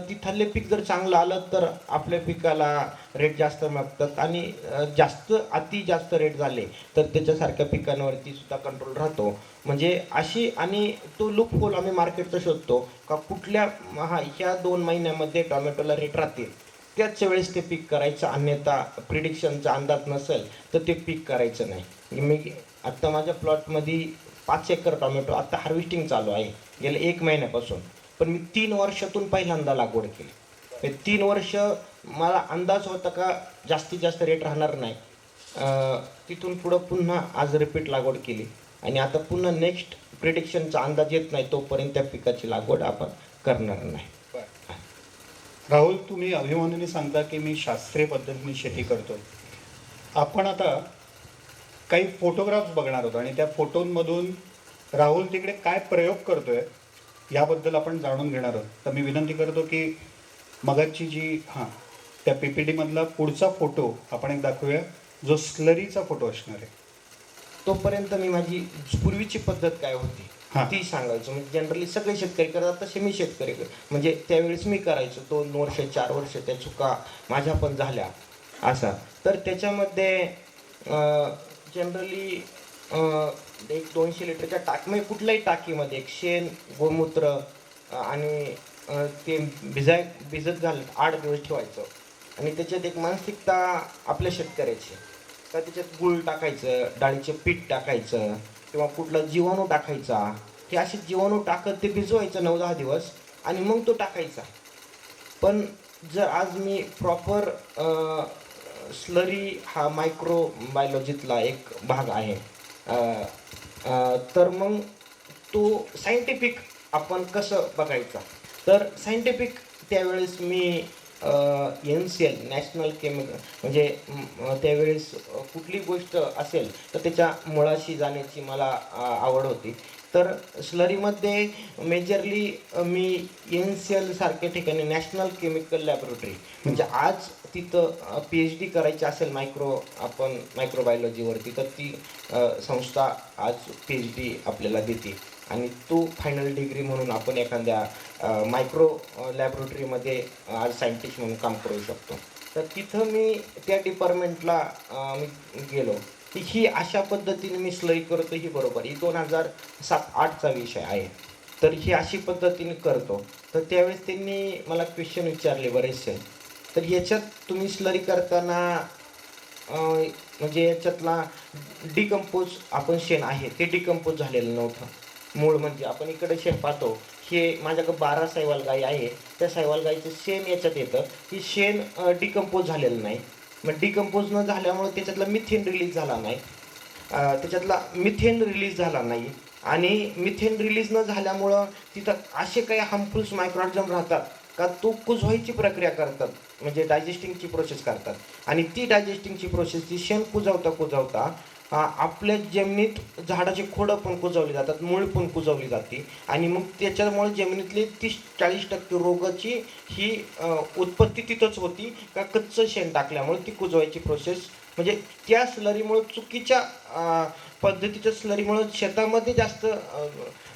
तिथले पीक जर चांगलं आलं तर आपल्या पिकाला रेट जास्त मागतात आणि जास्त रेट झाले तर त्याच्यासारख्या पिकांवरती सुद्धा कंट्रोल राहतो. म्हणजे अशी, आणि तो लूप होल आम्ही मार्केटचा शोधतो का कुठल्या ह्या 2 महिन्यामध्ये टोमॅटोला रेट राहतील त्याच वेळेस ते पीक करायचं, अन्यथा प्रिडिक्शनचा अंदाज नसेल तर ते पीक करायचं नाही. मी आत्ता माझ्या प्लॉटमध्ये 5 एकर टोमॅटो आत्ता हार्वेस्टिंग चालू आहे गेल्या 1 महिन्यापासून, पण मी 3 वर्षातून पहिल्यांदा लागवड केली. 3 वर्ष मला अंदाज होता का जास्तीत जास्त रेट राहणार नाही. तिथून पुढं पुन्हा आज रिपीट लागवड केली आणि आता पुन्हा नेक्स्ट प्रिडिक्शनचा अंदाज येत नाही तोपर्यंत त्या पिकाची लागवड आपण करणार नाही. राहुल, तुम्ही अभिमानाने सांगता की मी शास्त्रीय पद्धतीने शेती करतो. आपण आता काही फोटोग्राफ्स बघणार होतो आणि त्या फोटोंमधून राहुल तिकडे काय प्रयोग करतोय याबद्दल आपण जाणून घेणार आहोत. तर मी विनंती करतो की मगाची जी त्या PPT-मधला पुढचा फोटो आपण एक दाखवूया, जो स्लरीचा फोटो असणार आहे. तोपर्यंत मी माझी पूर्वीची पद्धत काय होती ती सांगायचं. म्हणजे जनरली सगळे शेतकरी करतात तसे मी शेतकरी म्हणजे त्यावेळेस मी करायचो. 2 वर्ष 4 वर्ष त्या चुका माझ्या पण झाल्या असा. तर त्याच्यामध्ये जनरली 1-200 लिटरच्या म्हणजे कुठल्याही टाकीमध्ये एक शेण, गोमूत्र आणि ते भिजत घालत 8 दिवस ठेवायचं. आणि त्याच्यात एक मानसिकता आपल्या शेतकऱ्याची का त्याच्यात गूळ टाकायचं, डाळीचं पीठ टाकायचं किंवा कुठला जीवाणू टाकायचा. हे असे जीवाणू टाकत ते भिजवायचं 9-10 दिवस आणि मग तो टाकायचा. पण जर आज मी प्रॉपर स्लरी हा मायक्रोबायोलॉजीतला एक भाग आहे. तर मग तो सायंटिफिक आपण कसं बघायचा, तर सायंटिफिक त्यावेळेस मी NCL नॅशनल केमिकल म्हणजे त्यावेळेस कुठली गोष्ट असेल तर त्याच्या मुळाशी जाण्याची मला आवड होती. तर स्लरीमध्ये मेजरली मी NCL सारख्या ठिकाणी नॅशनल केमिकल लॅबोरेटरी म्हणजे आज तिथं PhD करायची असेल आपण मायक्रोबायोलॉजीवरती तर ती संस्था आज PhD आपल्याला देते आणि तो फायनल डिग्री म्हणून आपण एखाद्या मायक्रो लॅबोरेटरीमध्ये आज सायंटिस्ट म्हणून काम करू शकतो. तर तिथं मी त्या डिपार्टमेंटला मी गेलो की ही अशा पद्धतीने मी स्लरी करतो ही बरोबर ही 2007-08चा विषय आहे. तर ही अशी पद्धतीने करतो. तर त्यावेळेस त्यांनी मला क्वेश्चन विचारले बरेचसे. तर याच्यात तुम्ही स्लरी करताना म्हणजे याच्यातला डिकम्पोज आपण शेण आहे ते डिकम्पोज झालेलं नव्हतं. मूळ म्हणजे आपण इकडे शेण पाहतो, हे माझ्याकडे 12 सायवाल गाई आहे, त्या सायवाल गाईचं शेण याच्यात येतं, की शेण डिकम्पोज झालेलं नाही. मग डिकम्पोज न झाल्यामुळे त्याच्यातला मिथेन रिलीज झाला नाही, आणि मिथेन रिलीज न झाल्यामुळं तिथं असे काही हार्मफुल्स मायक्रोऑर्गॅनिझम राहतात का तो कुजवायची प्रक्रिया करतात, म्हणजे डायजेस्टिंगची प्रोसेस करतात. आणि ती डायजेस्टिंगची प्रोसेस ती शेण कुजवता आपल्या जमिनीत झाडाची खोडं पण कुजवली जातात, मूळ पण कुजवली जाते आणि मग त्याच्यामुळे जमिनीतली 30-40% रोगाची ही उत्पत्ती तिथंच होती का कच्चं शेण टाकल्यामुळे ती कुजवायची प्रोसेस म्हणजे त्या स्लरीमुळे चुकीच्या पद्धतीच्या स्लरीमुळे शेतामध्ये जास्त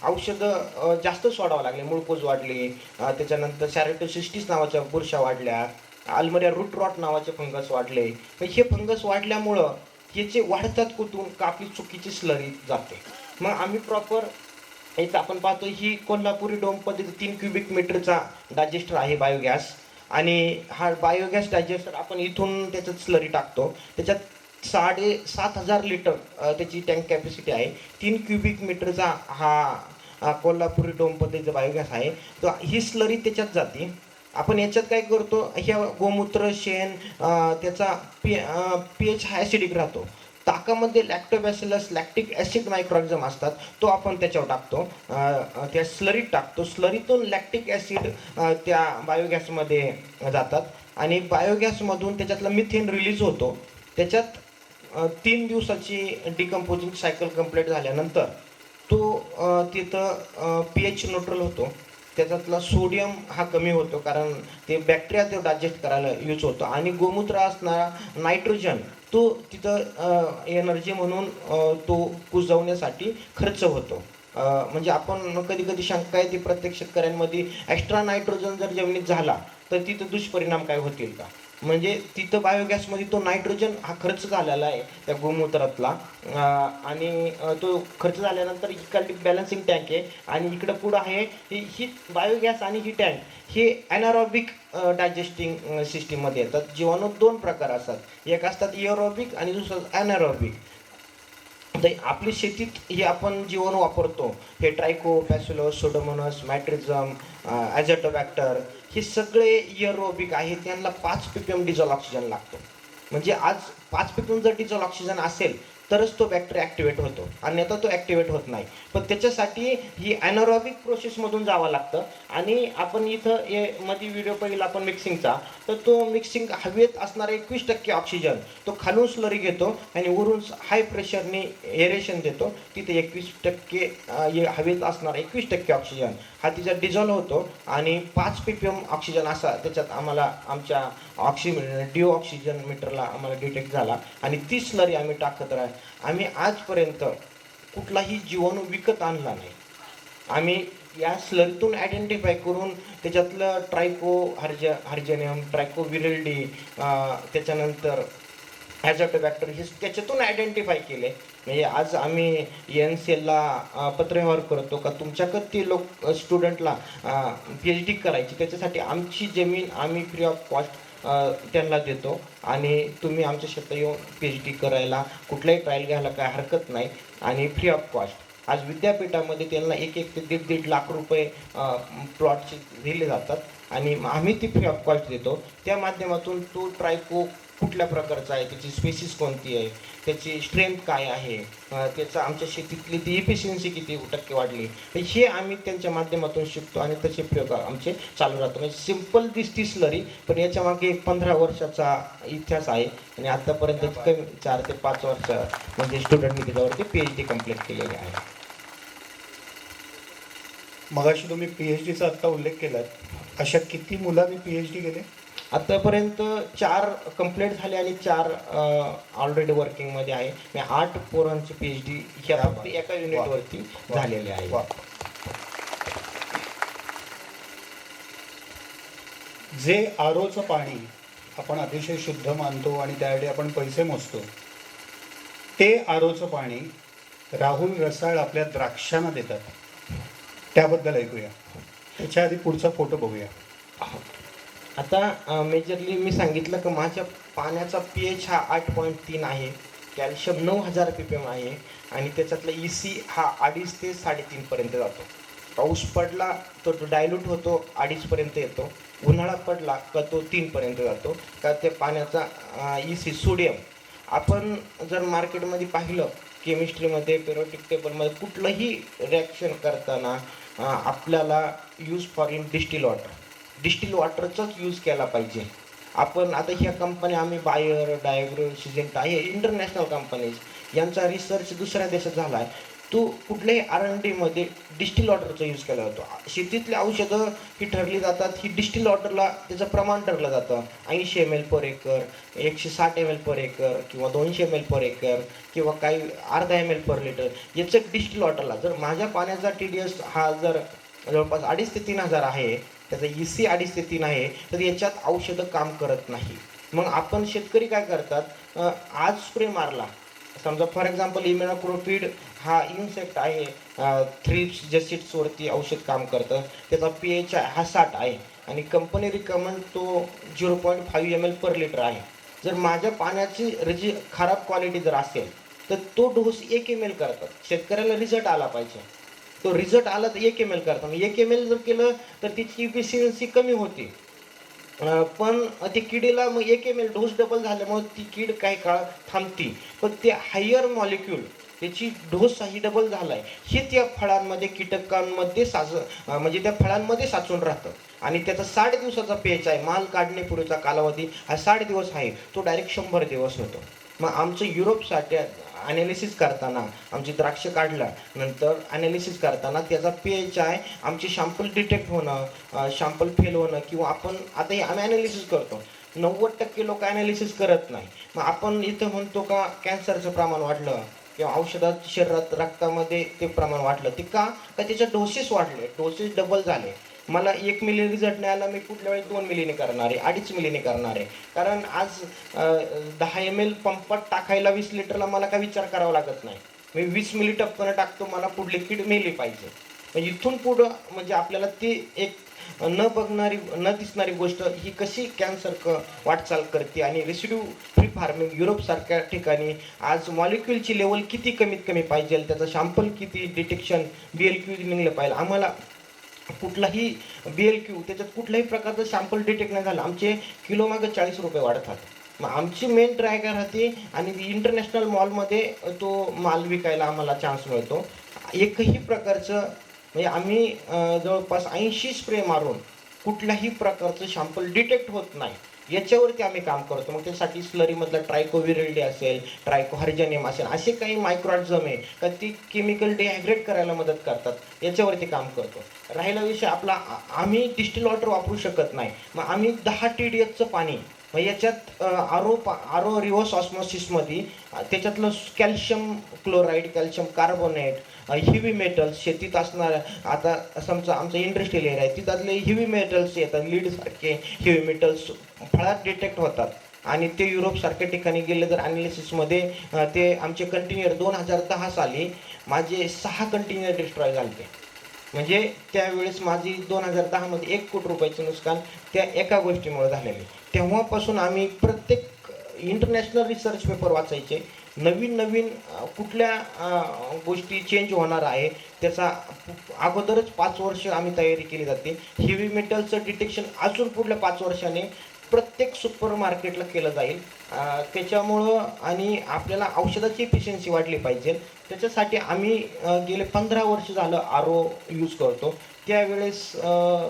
औषधं जास्त सोडावं लागले, मुळकुज वाढली, त्याच्यानंतर सॅरेटोसिस्टिस नावाच्या बुरशा वाढल्या, अल्मरिया रूट रॉट नावाचे फंगस वाढले. तर हे फंगस वाढल्यामुळं याचे वाढतात कुठून का आपली चुकीची स्लरी जाते. मग आम्ही प्रॉपर इथं आपण पाहतो ही कोल्हापुरी डोम पद्धती 3 क्युबिक मीटरचा डायजेस्टर आहे बायोगॅस, आणि हा बायोगॅस डायजेस्टर आपण इथून त्याच्यात स्लरी टाकतो. त्याच्यात 7,500 लिटर त्याची टँक कॅपॅसिटी आहे. 3 क्युबिक मीटरचा हा कोल्हापुरी डोम पद्धतीचा बायोगॅस आहे. तर ही स्लरी त्याच्यात जाते. आपण याच्यात काय करतो, ह्या गोमूत्र शेण त्याचा pH हा ॲसिडिक राहतो. ताकामध्ये लॅक्टोबॅसिलस लॅक्टिक ॲसिड मायक्रोऑर्गॅनिझम असतात, तो आपण त्याच्यावर टाकतो, त्या स्लरीत टाकतो. स्लरीतून लॅक्टिक ॲसिड त्या बायोगॅसमध्ये जातात आणि बायोगॅसमधून त्याच्यातला मिथेन रिलीज होतो. त्याच्यात 3 दिवसाची डिकम्पोजिंग सायकल कंप्लीट झाल्यानंतर तो तिथं pH न्यूट्रल होतो. त्याच्यातला सोडियम हा कमी होतो कारण ते बॅक्टेरिया तो डायजेस्ट करायला यूज होतो, आणि गोमूत्र असणारा नायट्रोजन तो तिथं एनर्जी म्हणून तो कुजवण्यासाठी खर्च होतो. म्हणजे आपण कधी शंका येते प्रत्येक शेतकऱ्यांमध्ये, एक्स्ट्रा नायट्रोजन जर जमिनीत झाला तर तिथं दुष्परिणाम काय होतील का, म्हणजे तिथं बायोगॅसमध्ये तो नायट्रोजन हा खर्च झालेला आहे त्या गोमूत्रातला, आणि तो खर्च झाल्यानंतर इकडली बॅलन्सिंग टँक आहे आणि इकडं पुढं आहे ही बायोगॅस आणि ही टँक हे ॲनारॉबिक डायजेस्टिंग सिस्टीममध्ये येतात. जीवाणू 2 प्रकार असतात, एक असतात एरोबिक आणि दुसरं ॲनारॉबिक. तर आपली शेतीत हे आपण जीवाणू वापरतो, हे ट्रायकोबॅसिलस, सुडोमोनास, मॅट्रिझम, ॲझोटोबॅक्टर, हे सगळे एरोबिक आहे. त्यांना 5 ppm डिझॉल्व ऑक्सिजन लागतो. म्हणजे आज 5 ppm जर डिझॉल्व ऑक्सिजन असेल तरच तो बॅक्टेरिया ॲक्टिवेट होतो, अन्यथा तो ॲक्टिवेट होत नाही. पण त्याच्यासाठी ही ॲनारॉबिक प्रोसेसमधून जावं लागतं. आणि आपण इथं मध्ये व्हिडिओ पाहिला आपण मिक्सिंगचा, तर तो मिक्सिंग हवेत असणारा 21% ऑक्सिजन तो खालून स्लरी घेतो आणि वरून हाय प्रेशरने एरेशन देतो. तिथे 21% हवेत असणारा 21% ऑक्सिजन हा तिचा डिझॉल्व होतो आणि 5 ppm ऑक्सिजन असा त्याच्यात आम्हाला आमच्या डिओ ऑक्सिजन मीटरला आम्हाला डिटेक्ट झाला, आणि ती स्लरी आम्ही टाकत आम्ही आजपर्यंत कुठलाही जीवाणू विकत आणला नाही. आम्ही या स्लरीतून आयडेंटिफाय करून त्याच्यातलं हर्जेनियम, ट्रायकोविरिल्डी, त्याच्यानंतर ॲझोटोबॅक्टर हे त्याच्यातून आयडेंटिफाय केले. म्हणजे आज आम्ही NCLला पत्रव्यवहार करतो का तुमच्याकडे ते लोक स्टुडंटला PhD करायची, त्याच्यासाठी आमची जमीन आम्ही फ्री ऑफ कॉस्ट त्यांना देतो, आणि तुम्ही आमच्या शेतात येऊन PhD करायला कुठलाही ट्रायल घ्यायला काय हरकत नाही, आणि फ्री ऑफ कॉस्ट. आज विद्यापीठामध्ये त्यांना 1 ते 1.5 लाख रुपये प्लॉटचे दिले जातात, आणि आम्ही ती फ्री ऑफ कॉस्ट देतो. त्या माध्यमातून तो कुठल्या प्रकारचं आहे, त्याची स्पेसिस कोणती आहे, त्याची स्ट्रेंथ काय आहे, त्याचं आमच्या शेतीतली ती इफिशियन्सी किती टक्के वाढली, तर हे आम्ही त्यांच्या माध्यमातून शिकतो आणि तसे प्रयोग आमचे चालू राहतो. म्हणजे सिम्पल दिसती स्लरी, पण याच्या मागे एक 15 वर्षाचा इतिहास आहे आणि आतापर्यंत कमी 4 ते 5 वर्ष म्हणजे स्टुडंटनी त्याच्यावरती PhD कंप्लीट केलेली आहे. मगाशी तुम्ही PhDचा आत्ता उल्लेख केलात, अशा किती मुलांनी PhD केले? आतापर्यंत 4 कंप्लीट झाले आणि 4 ऑलरेडी वर्किंगमध्ये आहे. मी 8 पोरांची PhD ह्या फक्त एका युनिटवरती झालेले आहे. वा. जे आरोचं पाणी आपण अतिशय शुद्ध मानतो आणि त्यासाठी आपण पैसे मोजतो, ते आरोचं पाणी राहुल रसाळ आपल्या द्राक्षांना देतात. त्याबद्दल ऐकूया. त्याच्या आधी पुढचा फोटो बघूया. आता मेजरली मी सांगितलं की माझ्या पाण्याचा pH हा 8.3 आहे, कॅल्शियम 9000 ppm आहे आणि त्याच्यातला EC हा 2.5 ते 3.5 पर्यंत जातो. पाऊस पडला तर तो डायल्यूट होतो, 2.5 पर्यंत येतो. उन्हाळा पडला का तो 3 पर्यंत जातो. का त्या पाण्याचा EC सोडियम आपण जर मार्केटमध्ये पाहिलं, केमिस्ट्रीमध्ये पेरियोडिक टेबलमध्ये कुठलंही रिॲक्शन करताना आपल्याला यूज फॉर इन डिस्टिल वॉटरचाच यूज केला पाहिजे. आपण आता ह्या कंपन्या आम्ही बायर, डायग्रो, सिजेंटा हे इंटरनॅशनल कंपनीज, यांचा रिसर्च दुसऱ्या देशात झाला आहे. तो कुठल्याही R&Dमध्ये डिस्टिल वॉटरचा यूज केला जातो. शेतीतली औषधं ही ठरली जातात, ही डिस्टिल वॉटरला त्याचं प्रमाण ठरलं जातं. 80 ml पर एकर, 160 ml पर एकर किंवा 200 ml पर एकर किंवा काही अर्धा ml पर लिटर याचं डिस्टिल वॉटरला. जर माझ्या पाण्याचा TDS हा जर जवळपास 2.5 ते 3,000 आहे, त्याचा EC 2.5 ते 3 आहे, तर याच्यात औषधं काम करत नाही. मग आपण शेतकरी काय करतात, आज स्प्रे मारला, समजा फॉर एक्झाम्पल इमिडाक्लोप्रिड हा इन्सेक्ट आहे, थ्रिप्स जसिड्सवरती औषध काम करतं, त्याचा pH हा 60 आहे आणि कंपनी रिकमेंड तो 0.5 ml पर लिटर आहे. जर माझ्या पाण्याची खराब क्वालिटी जर असेल तर तो डोस 1 ml करतात. शेतकऱ्याला रिझल्ट आला पाहिजे, तो रिझल्ट आला तर 1 ml करतात. 1 ml जर केलं तर तिची इफिशियन्सी कमी होती, पण ते किडीला मग 1 ml डोस डबल झाल्यामुळे ती कीड काही काळ थांबती, पण ते हायर मॉलिक्यूल त्याची डोस ही डबल झालाय हे त्या फळांमध्ये कीटकांमध्ये म्हणजे त्या फळांमध्ये साचून राहतं आणि त्याचा 60 दिवसाचा pH आहे. माल काढण्यापूर्वीचा कालावधी हा 60 दिवस आहे, तो डायरेक्ट 100 दिवस होतो. मग आमचं युरोपसाठी ॲनालिसिस करताना आमची द्राक्ष काढल्यानंतर ॲनालिसिस करताना त्याचा pH आहे, आमची शॅम्पल डिटेक्ट होणं, शॅम्पल फेल होणं किंवा आपण आता आम्ही ॲनालिसिस करतो, 90% लोक ॲनालिसिस करत नाही. मग आपण इथं म्हणतो का कॅन्सरचं प्रमाण वाढलं किंवा औषधात शरीरात रक्तामध्ये ते प्रमाण वाढलं, ते का त्याचे डोसेस वाढले, डोसेस डबल झाले. मला 1 मिली रिझल्ट नाही आला, मी पुढल्या वेळेस 2 मिलीने करणार आहे, 2.5 मिलीने करणार आहे. कारण आज 10 ml पंपात टाकायला 20 लिटरला मला काय विचार करावा लागत नाही. मी 20 मिली टप्प्यानं टाकतो, मला पुढली कीड मेली पाहिजे. मग इथून पुढं म्हणजे आपल्याला ती एक न बघणारी न दिसणारी गोष्ट ही कशी कॅन्सर वाटचाल करते. आणि रेसिड्यू फ्री फार्मिंग युरोपसारख्या ठिकाणी आज मॉलिक्युलची लेवल किती कमीत कमी पाहिजे, त्याचं शॅम्पल किती डिटेक्शन BLQ निघलं पाहिजे. आम्हाला कुठलाही BLQ त्याच्यात कुठल्याही प्रकारचं सॅम्पल डिटेक्ट नाही झालं, आमचे किलो मागे 40 रुपये वाढतात. मग आमची मेन ट्राय काय राहते आणि इंटरनॅशनल मॉलमध्ये तो माल विकायला आम्हाला चान्स मिळतो. एकही प्रकारचं म्हणजे आम्ही जवळपास 80 स्प्रे मारून कुठल्याही प्रकारचं सॅम्पल डिटेक्ट होत नाही, याच्यावरती आम्ही काम करतो. मग त्यासाठी स्लरीमधला ट्रायकोविरिल्डी असेल, ट्रायकोहर्जनियम असेल, असे काही मायक्रोऑर्गॅनिझम आहे का ती केमिकल डिहायड्रेट करायला मदत करतात, याच्यावरती काम करतो. राहिला विषय आपला, आम्ही डिस्टिल वॉटर वापरू शकत नाही, मग आम्ही 10 TDSचं पाणी मग याच्यात आरो रिव्हर्स ऑस्मॉसिसमध्ये त्याच्यातलं calcium chloride, calcium carbonate, heavy metals शेतीत असणाऱ्या, आता समजा आमचा इंडस्ट्रियल एरिया आहे तिथले हेवी मेटल्स येतात, लीडसारखे हेवी मेटल्स फळात डिटेक्ट होतात आणि ते युरोपसारख्या ठिकाणी गेले तर ॲनालिसिसमध्ये ते आमचे कंटेनर 2010 साली माझे 6 कंटेनर डिस्ट्रॉय झाले. म्हणजे त्यावेळेस माझी 2010मध्ये 1 कोटी रुपयाचं नुकसान त्या एका गोष्टीमुळे झालेले. तेव्हापासून आम्ही प्रत्येक इंटरनॅशनल रिसर्च पेपर वाचायचे, नवीन कुठल्या गोष्टी चेंज होणार आहे त्याचा अगोदरच 5 वर्ष आम्ही तयारी केली जाते. हेवी मेटलचं डिटेक्शन अजून पुढल्या 5 वर्षाने प्रत्येक सुपर मार्केटला केलं जाईल. त्याच्यामुळं आणि आपल्याला औषधाची इफिशियन्सी वाढली पाहिजे. त्याच्यासाठी आम्ही गेले 15 वर्ष झालं RO यूज करतो. त्यावेळेस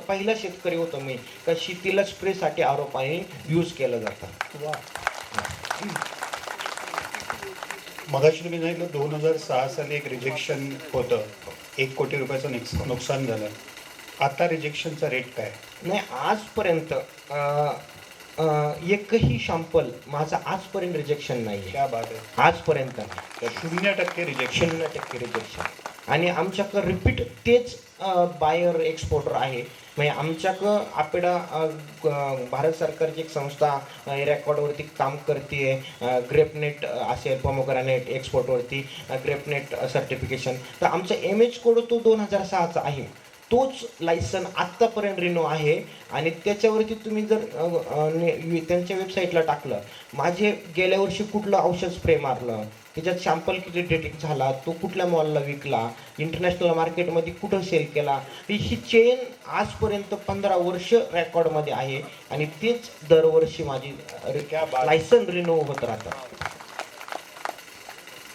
पहिला शेतकरी होतो मी का शेतीला स्प्रेसाठी RO पाणी यूज केलं जातं. मगाशी तुम्ही सांगितलं 2006 साली एक रिजेक्शन होतं, 1 कोटी रुपयाचं नुकसान झालं. आता रिजेक्शनचा रेट काय? नाही, आजपर्यंत एकही शॅम्पल माझा आजपर्यंत रिजेक्शन नाही आहे. क्या बात आहे. आजपर्यंत 0% रिजेक्शन. 0% रिजेक्शन. आणि आमच्याकडं रिपीट तेच बायर एक्सपोर्टर आहे. म्हणजे आमच्याकडं आपल्या भारत सरकारची एक संस्था रेकॉर्डवरती काम करते, ग्रेपनेट असेल, पोमोग्रानेट एक्सपोर्टवरती ग्रेपनेट सर्टिफिकेशन. तर आमचा MH कोड तो 2006चा आहे. तोच लायसन आत्तापर्यंत रिनो आहे. आणि त्याच्यावरती तुम्ही जर त्यांच्या वेबसाईटला टाकलं, माझे गेल्या वर्षी कुठलं औषध स्प्रे मारलं, त्याच्यात सॅम्पल किती डिटेक्ट झाला, तो कुठल्या मॉलला विकला, इंटरनॅशनल मार्केटमध्ये कुठं सेल केला, ही चेन आजपर्यंत 15 वर्ष रेकॉर्डमध्ये आहे. आणि तेच दरवर्षी माझी लायसन रिनो होत राहतं.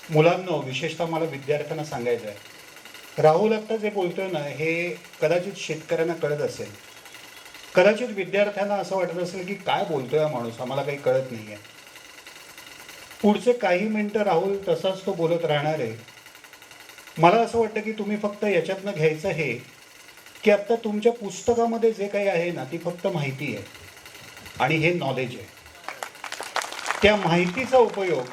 मुलांनो, विशेषतः मला विद्यार्थ्यांना सांगायचं आहे, राहुल आत्ता जे बोलतोय ना, हे कदाचित शेतकऱ्यांना कळत असेल, कदाचित विद्यार्थ्यांना असं वाटत असेल की काय बोलतोय हा माणूस, आम्हाला काही कळत नाही आहे. पुढचे काही मिनटं राहुल तसाच तो बोलत राहणार आहे. मला असं वाटतं की तुम्ही फक्त याच्यातनं घ्यायचं हे की आत्ता तुमच्या पुस्तकामध्ये जे काही आहे ना, ती फक्त माहिती आहे आणि हे नॉलेज आहे. त्या माहितीचा उपयोग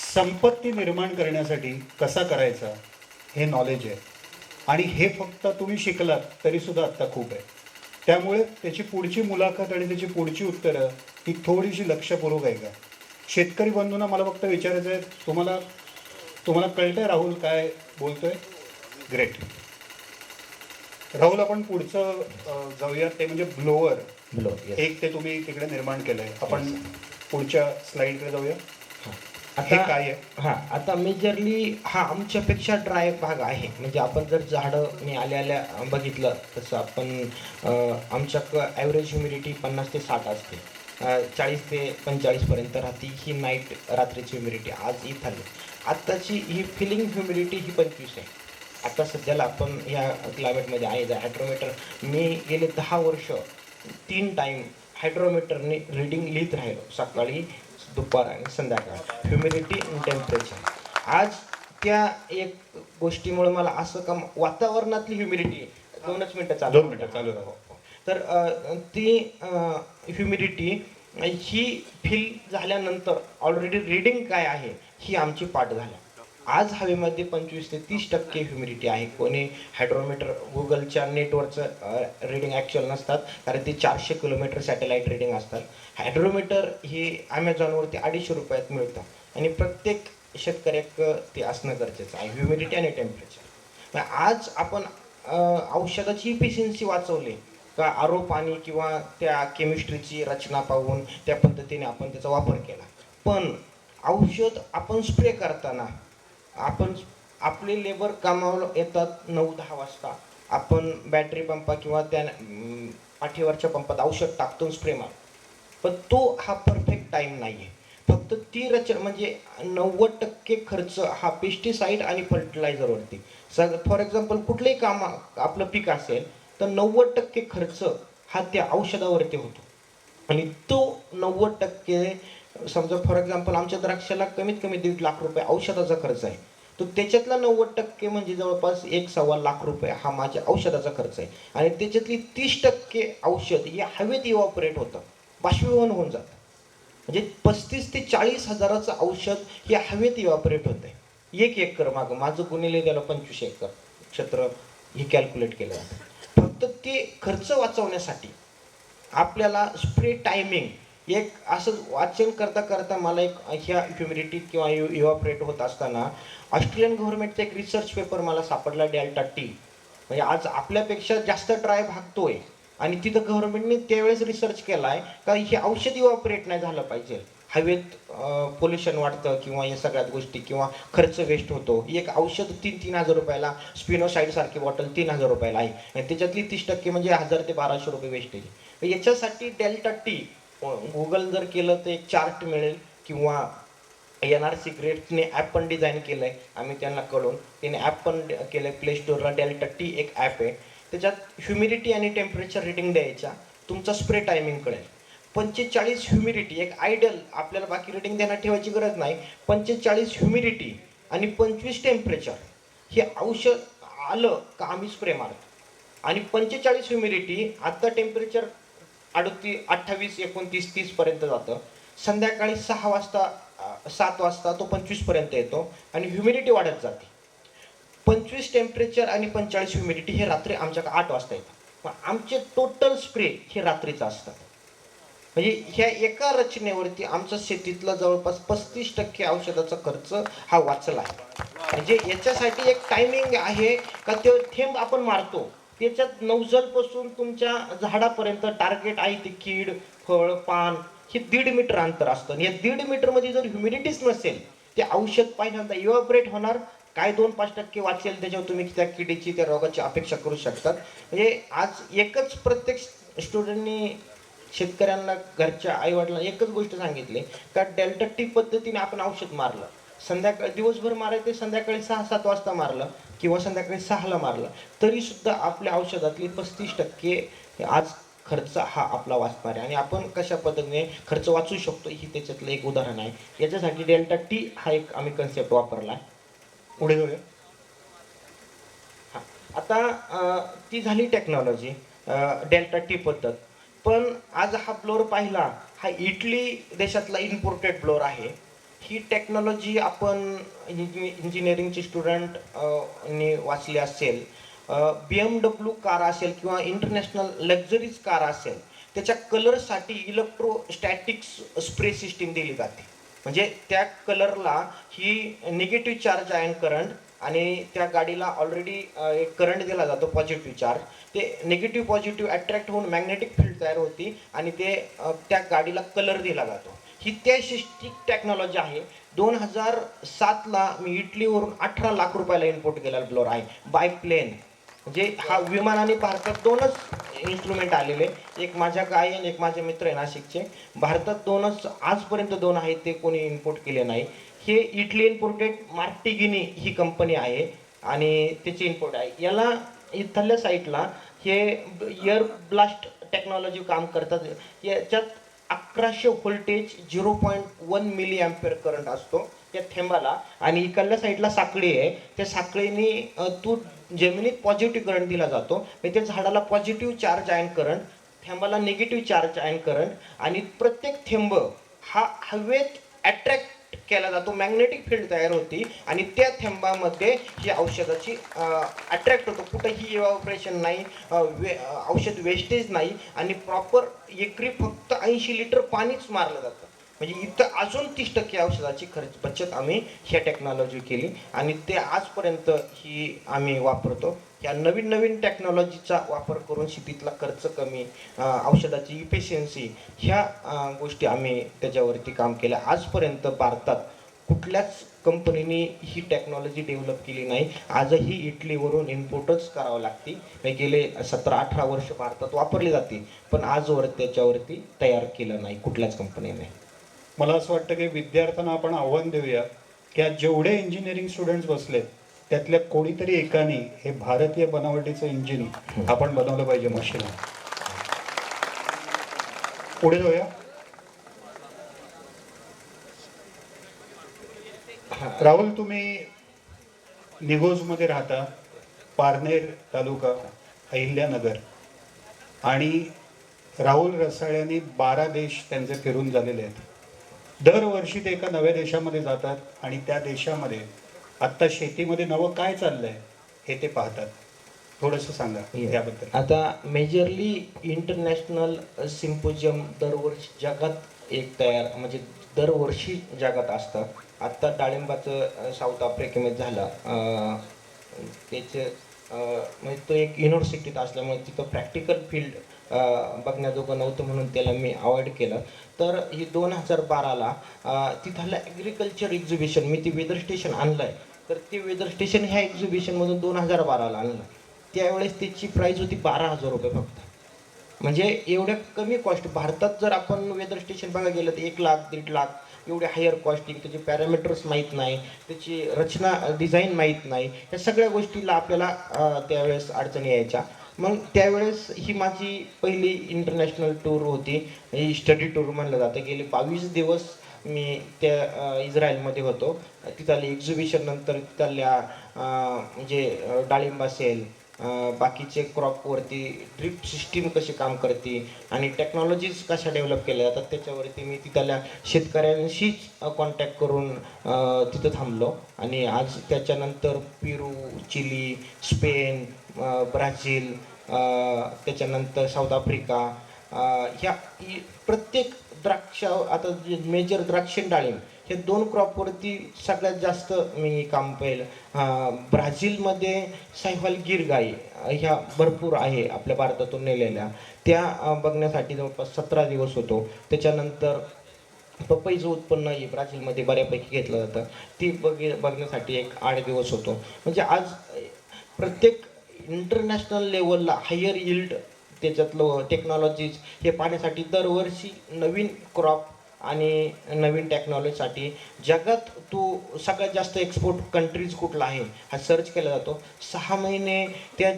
संपत्ती निर्माण करण्यासाठी कसा करायचा हे नॉलेज आहे. आणि हे फक्त तुम्ही शिकलात तरीसुद्धा आत्ता खूप आहे. त्यामुळे त्याची पुढची मुलाखत आणि त्याची पुढची उत्तरं ही थोडीशी लक्षपूर्वक आहे का. शेतकरी बंधूंना मला फक्त विचारायचं आहे, तुम्हाला कळतंय राहुल काय बोलतोय? ग्रेट. राहुल, आपण पुढचं जाऊया, ते म्हणजे ब्लोअर. एक ते तुम्ही तिकडे निर्माण केलं आहे. आपण पुढच्या स्लाईडकडे जाऊया. आता काय आहे? हां, आता मेजरली हा आमच्यापेक्षा ड्राय भाग आहे. म्हणजे आपण जर झाडं मी आल्या बघितलं तसं आपण आमच्याकडं ॲव्हरेज ह्युमिडिटी 50 ते 60 असते. 40 ते 45पर्यंत राहते ही नाईट, रात्रीची ह्युमिडिटी. आज इथं आली आत्ताची ही फिलिंग ह्युमिडिटी ही 25 आहे. आता सध्याला आपण ह्या क्लायमेटमध्ये आहे. हायड्रोमीटर मी गेले 10 वर्ष 3 टाईम हायड्रोमीटरने रीडिंग लिहित राहिलो, सकाळी, दुपार आणि संध्याकाळ, ह्युमिडिटी आणि टेम्परेचर. आज त्या एक गोष्टीमुळे मला असं का वातावरणातली ह्युमिडिटी 2 मिनटं चालू राहो. तर ती ह्युमिडिटी ही फिल झाल्यानंतर ऑलरेडी रीडिंग काय आहे ही आमची पाठ झाल्या. आज हवेमध्ये 25 ते 30% ह्युमिडिटी आहे. कोणी हायड्रोमीटर गुगलच्या नेटवरचं रीडिंग ॲक्च्युअल नसतात, कारण ते 400 किलोमीटर सॅटेलाईट रीडिंग असतात. हायड्रोमीटर हे ॲमेझॉनवरती 250 रुपयात मिळतं आणि प्रत्येक शेतकऱ्याक ते असणं गरजेचं आहे, ह्युमिडिटी आणि टेम्परेचर. आज आपण औषधाची इफिशियन्सी वाचवली का RO पाणी किंवा त्या केमिस्ट्रीची रचना पाहून त्या पद्धतीने आपण त्याचा वापर केला. पण औषध आपण स्प्रे करताना आपण आपले लेबर कामावर येतात 9-10 वाजता. आपण बॅटरी पंपा किंवा त्या पाठीवरच्या पंपात औषध टाकतो, स्प्रे मार. पण तो हा परफेक्ट टाईम नाही आहे. फक्त ती रचना म्हणजे 90% खर्च हा पेस्टिसाईड आणि फर्टिलायझरवरती. फॉर एक्झाम्पल कुठलंही काम आपलं पीक असेल तर 90% खर्च हा त्या औषधावरती होतो. आणि तो 90%, समजा फॉर एक्झाम्पल आमच्या द्राक्षाला कमीत कमी 1.5 लाख रुपये औषधाचा खर्च आहे, तर त्याच्यातला 90% म्हणजे जवळपास 1-1.25 लाख रुपये हा माझ्या औषधाचा खर्च आहे. आणि त्याच्यातली 30% औषध हे हवेत इव्हॉपरेट होतं, बाष्पीभवन होऊन जातं. म्हणजे 35 ते 40 हजाराचं औषध हे हवेत इव्हॉपरेट होतं आहे. 1 एकर मागं माझं गुणिले त्याला 25 एकर क्षेत्र हे कॅल्क्युलेट केलं जातं. फक्त ते खर्च वाचवण्यासाठी आपल्याला स्प्रे टायमिंग एक असं वाचन करता करता मला एक ह्या ह्युमिडिटी किंवा इव्हॉपरेट होत असताना ऑस्ट्रेलियन गव्हर्नमेंटचा एक रिसर्च पेपर मला सापडला, डेल्टा टी. म्हणजे आज आपल्यापेक्षा जास्त ड्राय भागतोय आणि तिथं गव्हर्नमेंटने त्यावेळेस रिसर्च केला आहे का हे औषध इव्हॉपरेट नाही झालं पाहिजे. हवेत पोल्युशन वाढतं किंवा या सगळ्याच गोष्टी किंवा खर्च वेस्ट होतो. एक औषध 3-3 हजार रुपयाला, स्पिनोसाईड सारखी बॉटल 3 हजार रुपयाला आहे आणि त्याच्यातली 30% म्हणजे 1000 ते 1200 रुपये वेस्टेज. याच्यासाठी डेल्टा टी गुगल जर केलं तर एक चार्ट मिळेल, किंवा NRC ग्रेट्सने ॲप पण डिझाईन केलं आहे, आम्ही त्यांना कळून त्याने ॲप पण केलं आहे. प्ले स्टोअरला डेल्टा टी एक ॲप आहे, त्याच्यात ह्युमिडिटी आणि टेम्परेचर रिडिंग द्यायच्या, तुमचा स्प्रे टायमिंग कळेल. 45 ह्युमिडिटी एक आयडल, आपल्याला बाकी रिडिंग देण्यात ठेवायची गरज नाही. 45 ह्युमिडिटी आणि 25 टेम्परेचर, हे औषध आलं का आम्ही स्प्रे मारतो. आणि 45 ह्युमिडिटी, आत्ता टेम्परेचर 28, 29, 30 पर्यंत जातं. संध्याकाळी 6 वाजता 7 वाजता तो 25 पर्यंत येतो आणि ह्युमिडिटी वाढत जाते. 25 टेम्परेचर आणि 45 ह्युमिडिटी हे रात्री आमच्याकडे 8 वाजता येतं. पण आमचे टोटल स्प्रे हे रात्रीचं असतात. म्हणजे ह्या एका रचनेवरती आमचा शेतीतला जवळपास 35% औषधाचा खर्च हा वाचला आहे. म्हणजे याच्यासाठी एक टायमिंग आहे का, ते थेंब आपण मारतो त्याच्यात नौजलपासून तुमच्या झाडापर्यंत टार्गेट आहे ते कीड, फळ, पान, हे 1.5 मीटर अंतर असतं. आणि या 1.5 मीटरमध्ये जर ह्युमिडिटीच नसेल, ते औषध पहिल्यांदा इव्हॅपोरेट होणार, काय 2-5% वाचेल, त्याच्यावर तुम्ही त्या किडीची, त्या रोगाची अपेक्षा करू शकतात. म्हणजे आज एकच प्रत्येक स्टुडंटनी, शेतकऱ्यांना, घरच्या आईवडिलांना एकच गोष्ट सांगितली का, डेल्टा टी पद्धतीने आपण औषध मारलं, संध्याकाळी दिवसभर मारायचं, संध्याकाळी 6-7 वाजता मारलं किंवा संध्याकाळी 6ला मारलं, तरी सुद्धा आपल्या औषधातली 35% आज खर्च हा आपला वाचणार आहे. आणि आपण कशा पद्धतीने खर्च वाचू शकतो, ही त्याच्यातलं एक उदाहरण आहे. याच्यासाठी डेल्टा टी हा एक आम्ही कन्सेप्ट वापरला आहे. पुढे जाऊया. आता ती झाली टेक्नॉलॉजी, डेल्टा टी पद्धत. पण आज हा ब्लोअर पाहिला, हा इटली देशातला इम्पोर्टेड ब्लोअर आहे. ही टेक्नॉलॉजी आपण इंजिनिअरिंगचे स्टुडंट नी वाचली असेल. BMW कार असेल किंवा इंटरनॅशनल लक्झरीज कार असेल, त्याच्या कलरसाठी इलेक्ट्रोस्टॅटिक्स स्प्रे सिस्टीम दिली जाते. म्हणजे त्या कलरला ही निगेटिव्ह चार्ज आयन करंट, आणि त्या गाडीला ऑलरेडी एक करंट दिला जातो पॉझिटिव्ह चार्ज, ते निगेटिव्ह पॉझिटिव्ह अट्रॅक्ट होऊन मॅग्नेटिक फील्ड तयार होती आणि ते त्या गाडीला कलर दिला जातो. ही त्याची टेक्नॉलॉजी आहे. 2007ला मी इटलीवरून 18 लाख रुपयाला इम्पोर्ट केलेला ब्लोअर आहे, बाय प्लेन. म्हणजे हा विमानाने भारतात 2च इन्स्ट्रुमेंट आलेले, एक माझ्या आई आणि एक माझे मित्र आहे नाशिकचे. भारतात 2च आजपर्यंत 2 आहेत, ते कोणी इम्पोर्ट केले नाही. हे इटली इम्पोर्टेड मार्टिगिनी ही कंपनी आहे आणि त्याची इम्पोर्ट आहे. याला इथल्या साईटला हे एअर ब्लास्ट टेक्नॉलॉजी काम करतात. याच्यात 1100 व्होल्टेज 0.1 मिली अँपिअर करंट असतो त्या थेंबाला. आणि इकडल्या साईडला साखळी आहे, त्या साखळीने तू जमिनीत पॉझिटिव्ह करंट दिला जातो, म्हणजे त्या झाडाला पॉझिटिव्ह चार्ज आयन करंट, थेंबाला निगेटिव्ह चार्ज आयन करंट. आणि प्रत्येक थेंब हा हवेत अट्रॅक्ट केला जातो, मॅग्नेटिक फील्ड तयार होती आणि त्या थेंबामध्ये ही औषधाची अट्रॅक्ट होतो. कुठंही इव्हॅपोरेशन नाही, औषध वेस्टेज नाही, आणि प्रॉपर एकरी फक्त 80 लिटर पाणीच मारलं जातं. म्हणजे इथं अजून 30% औषधाची खर्च बचत आम्ही ह्या टेक्नॉलॉजी केली आणि ते आजपर्यंत ही आम्ही वापरतो. ह्या नवीन नवीन टेक्नॉलॉजीचा वापर करून शेतीतला खर्च कमी, औषधाची इफिशियन्सी, ह्या गोष्टी आम्ही त्याच्यावरती काम केलं. आजपर्यंत भारतात कुठल्याच कंपनीने ही टेक्नॉलॉजी डेव्हलप केली नाही. आजही इटलीवरून इम्पोर्टच करावं लागते. गेले 17-18 वर्ष भारतात वापरली जाते, पण आजवर त्याच्यावरती तयार केलं नाही कुठल्याच कंपनीने. मला असं वाटतं की विद्यार्थ्यांना आपण आव्हान देऊया की आज जेवढे इंजिनिअरिंग स्टुडंट्स बसलेत, त्यातल्या कोणीतरी एकाने हे भारतीय बनावटीचं इंजिन आपण बनवलं पाहिजे मशीन. पुढे जाऊया. राहुल, तुम्ही निघोजमध्ये राहता, पारनेर तालुका, अहिल्यानगर. आणि राहुल रसाळ्यांनी 12 देश त्यांचे फिरून झालेले आहेत. दरवर्षी ते एका नव्या देशामध्ये जातात आणि त्या देशामध्ये आत्ता शेतीमध्ये नवं काय चाललंय हे ते पाहतात. थोडंसं सांगा याबद्दल. आता मेजरली इंटरनॅशनल सिम्पोजियम दरवर्षी जगात एक तयार, म्हणजे दरवर्षी जगात असतात. आत्ता डाळिंबाचं साऊथ आफ्रिकेमध्ये झालं, त्याचे म्हणजे तो एक युनिव्हर्सिटीत असल्यामुळे तिथं प्रॅक्टिकल फील्ड बघण्याजोगं नव्हतं, म्हणून त्याला मी अवॉइड केलं. तर ही 2012ला तिथलं ॲग्रिकल्चर एक्झिबिशन, मी ती वेदर स्टेशन आणलं आहे, तर ते वेदर स्टेशन ह्या एक्झिबिशनमधून 2012ला आणलं. त्यावेळेस त्याची प्राईज होती 12,000 रुपये फक्त. म्हणजे एवढ्या कमी कॉस्ट भारतात जर आपण वेदर स्टेशन बघायला गेलं तर 1 लाख 1.5 लाख एवढे हायर कॉस्टिंग, त्याचे पॅरामीटर्स माहीत नाही, त्याची रचना डिझाईन माहीत नाही, या सगळ्या गोष्टीला आपल्याला त्यावेळेस अडचणी यायच्या. मग त्यावेळेस ही माझी पहिली इंटरनॅशनल टूर होती. ही स्टडी टूर म्हणलं जातं. गेले 22 दिवस मी त्या इस्रायलमध्ये होतो. तिथली एक्झिबिशन नंतर तिथल्या म्हणजे डाळिंब असेल, बाकीचे क्रॉपवरती ड्रिप सिस्टीम कशी काम करते आणि टेक्नॉलॉजीज कशा डेव्हलप केल्या जातात त्याच्यावरती मी तिथल्या शेतकऱ्यांशीच कॉन्टॅक्ट करून तिथं थांबलो. आणि आज त्याच्यानंतर पेरू, चिली, स्पेन, ब्राझील, त्याच्यानंतर साऊथ आफ्रिका, ह्या प्रत्येक द्राक्ष, आता जे मेजर द्राक्ष आणि डाळिंब हे 2 क्रॉपवरती सगळ्यात जास्त मी काम पाहिलं. ब्राझीलमध्ये साहिवाल गिर गाई ह्या भरपूर आहे आपल्या भारतातून नेलेल्या, त्या बघण्यासाठी जवळपास 17 दिवस होतो. त्याच्यानंतर पपईचं उत्पन्न हे ब्राझीलमध्ये बऱ्यापैकी घेतलं जातं, ती बघण्यासाठी एक 8 दिवस होतो. म्हणजे आज प्रत्येक इंटरनॅशनल लेवलला हायर यील्ड त्याच्यातलं टेक्नॉलॉजीज हे पाहण्यासाठी दरवर्षी नवीन क्रॉप आणि नवीन टेक्नॉलॉजीसाठी जगात तो सगळ्यात जास्त एक्सपोर्ट कंट्रीज कुठला आहे हा सर्च केला जातो. 6 महिने त्या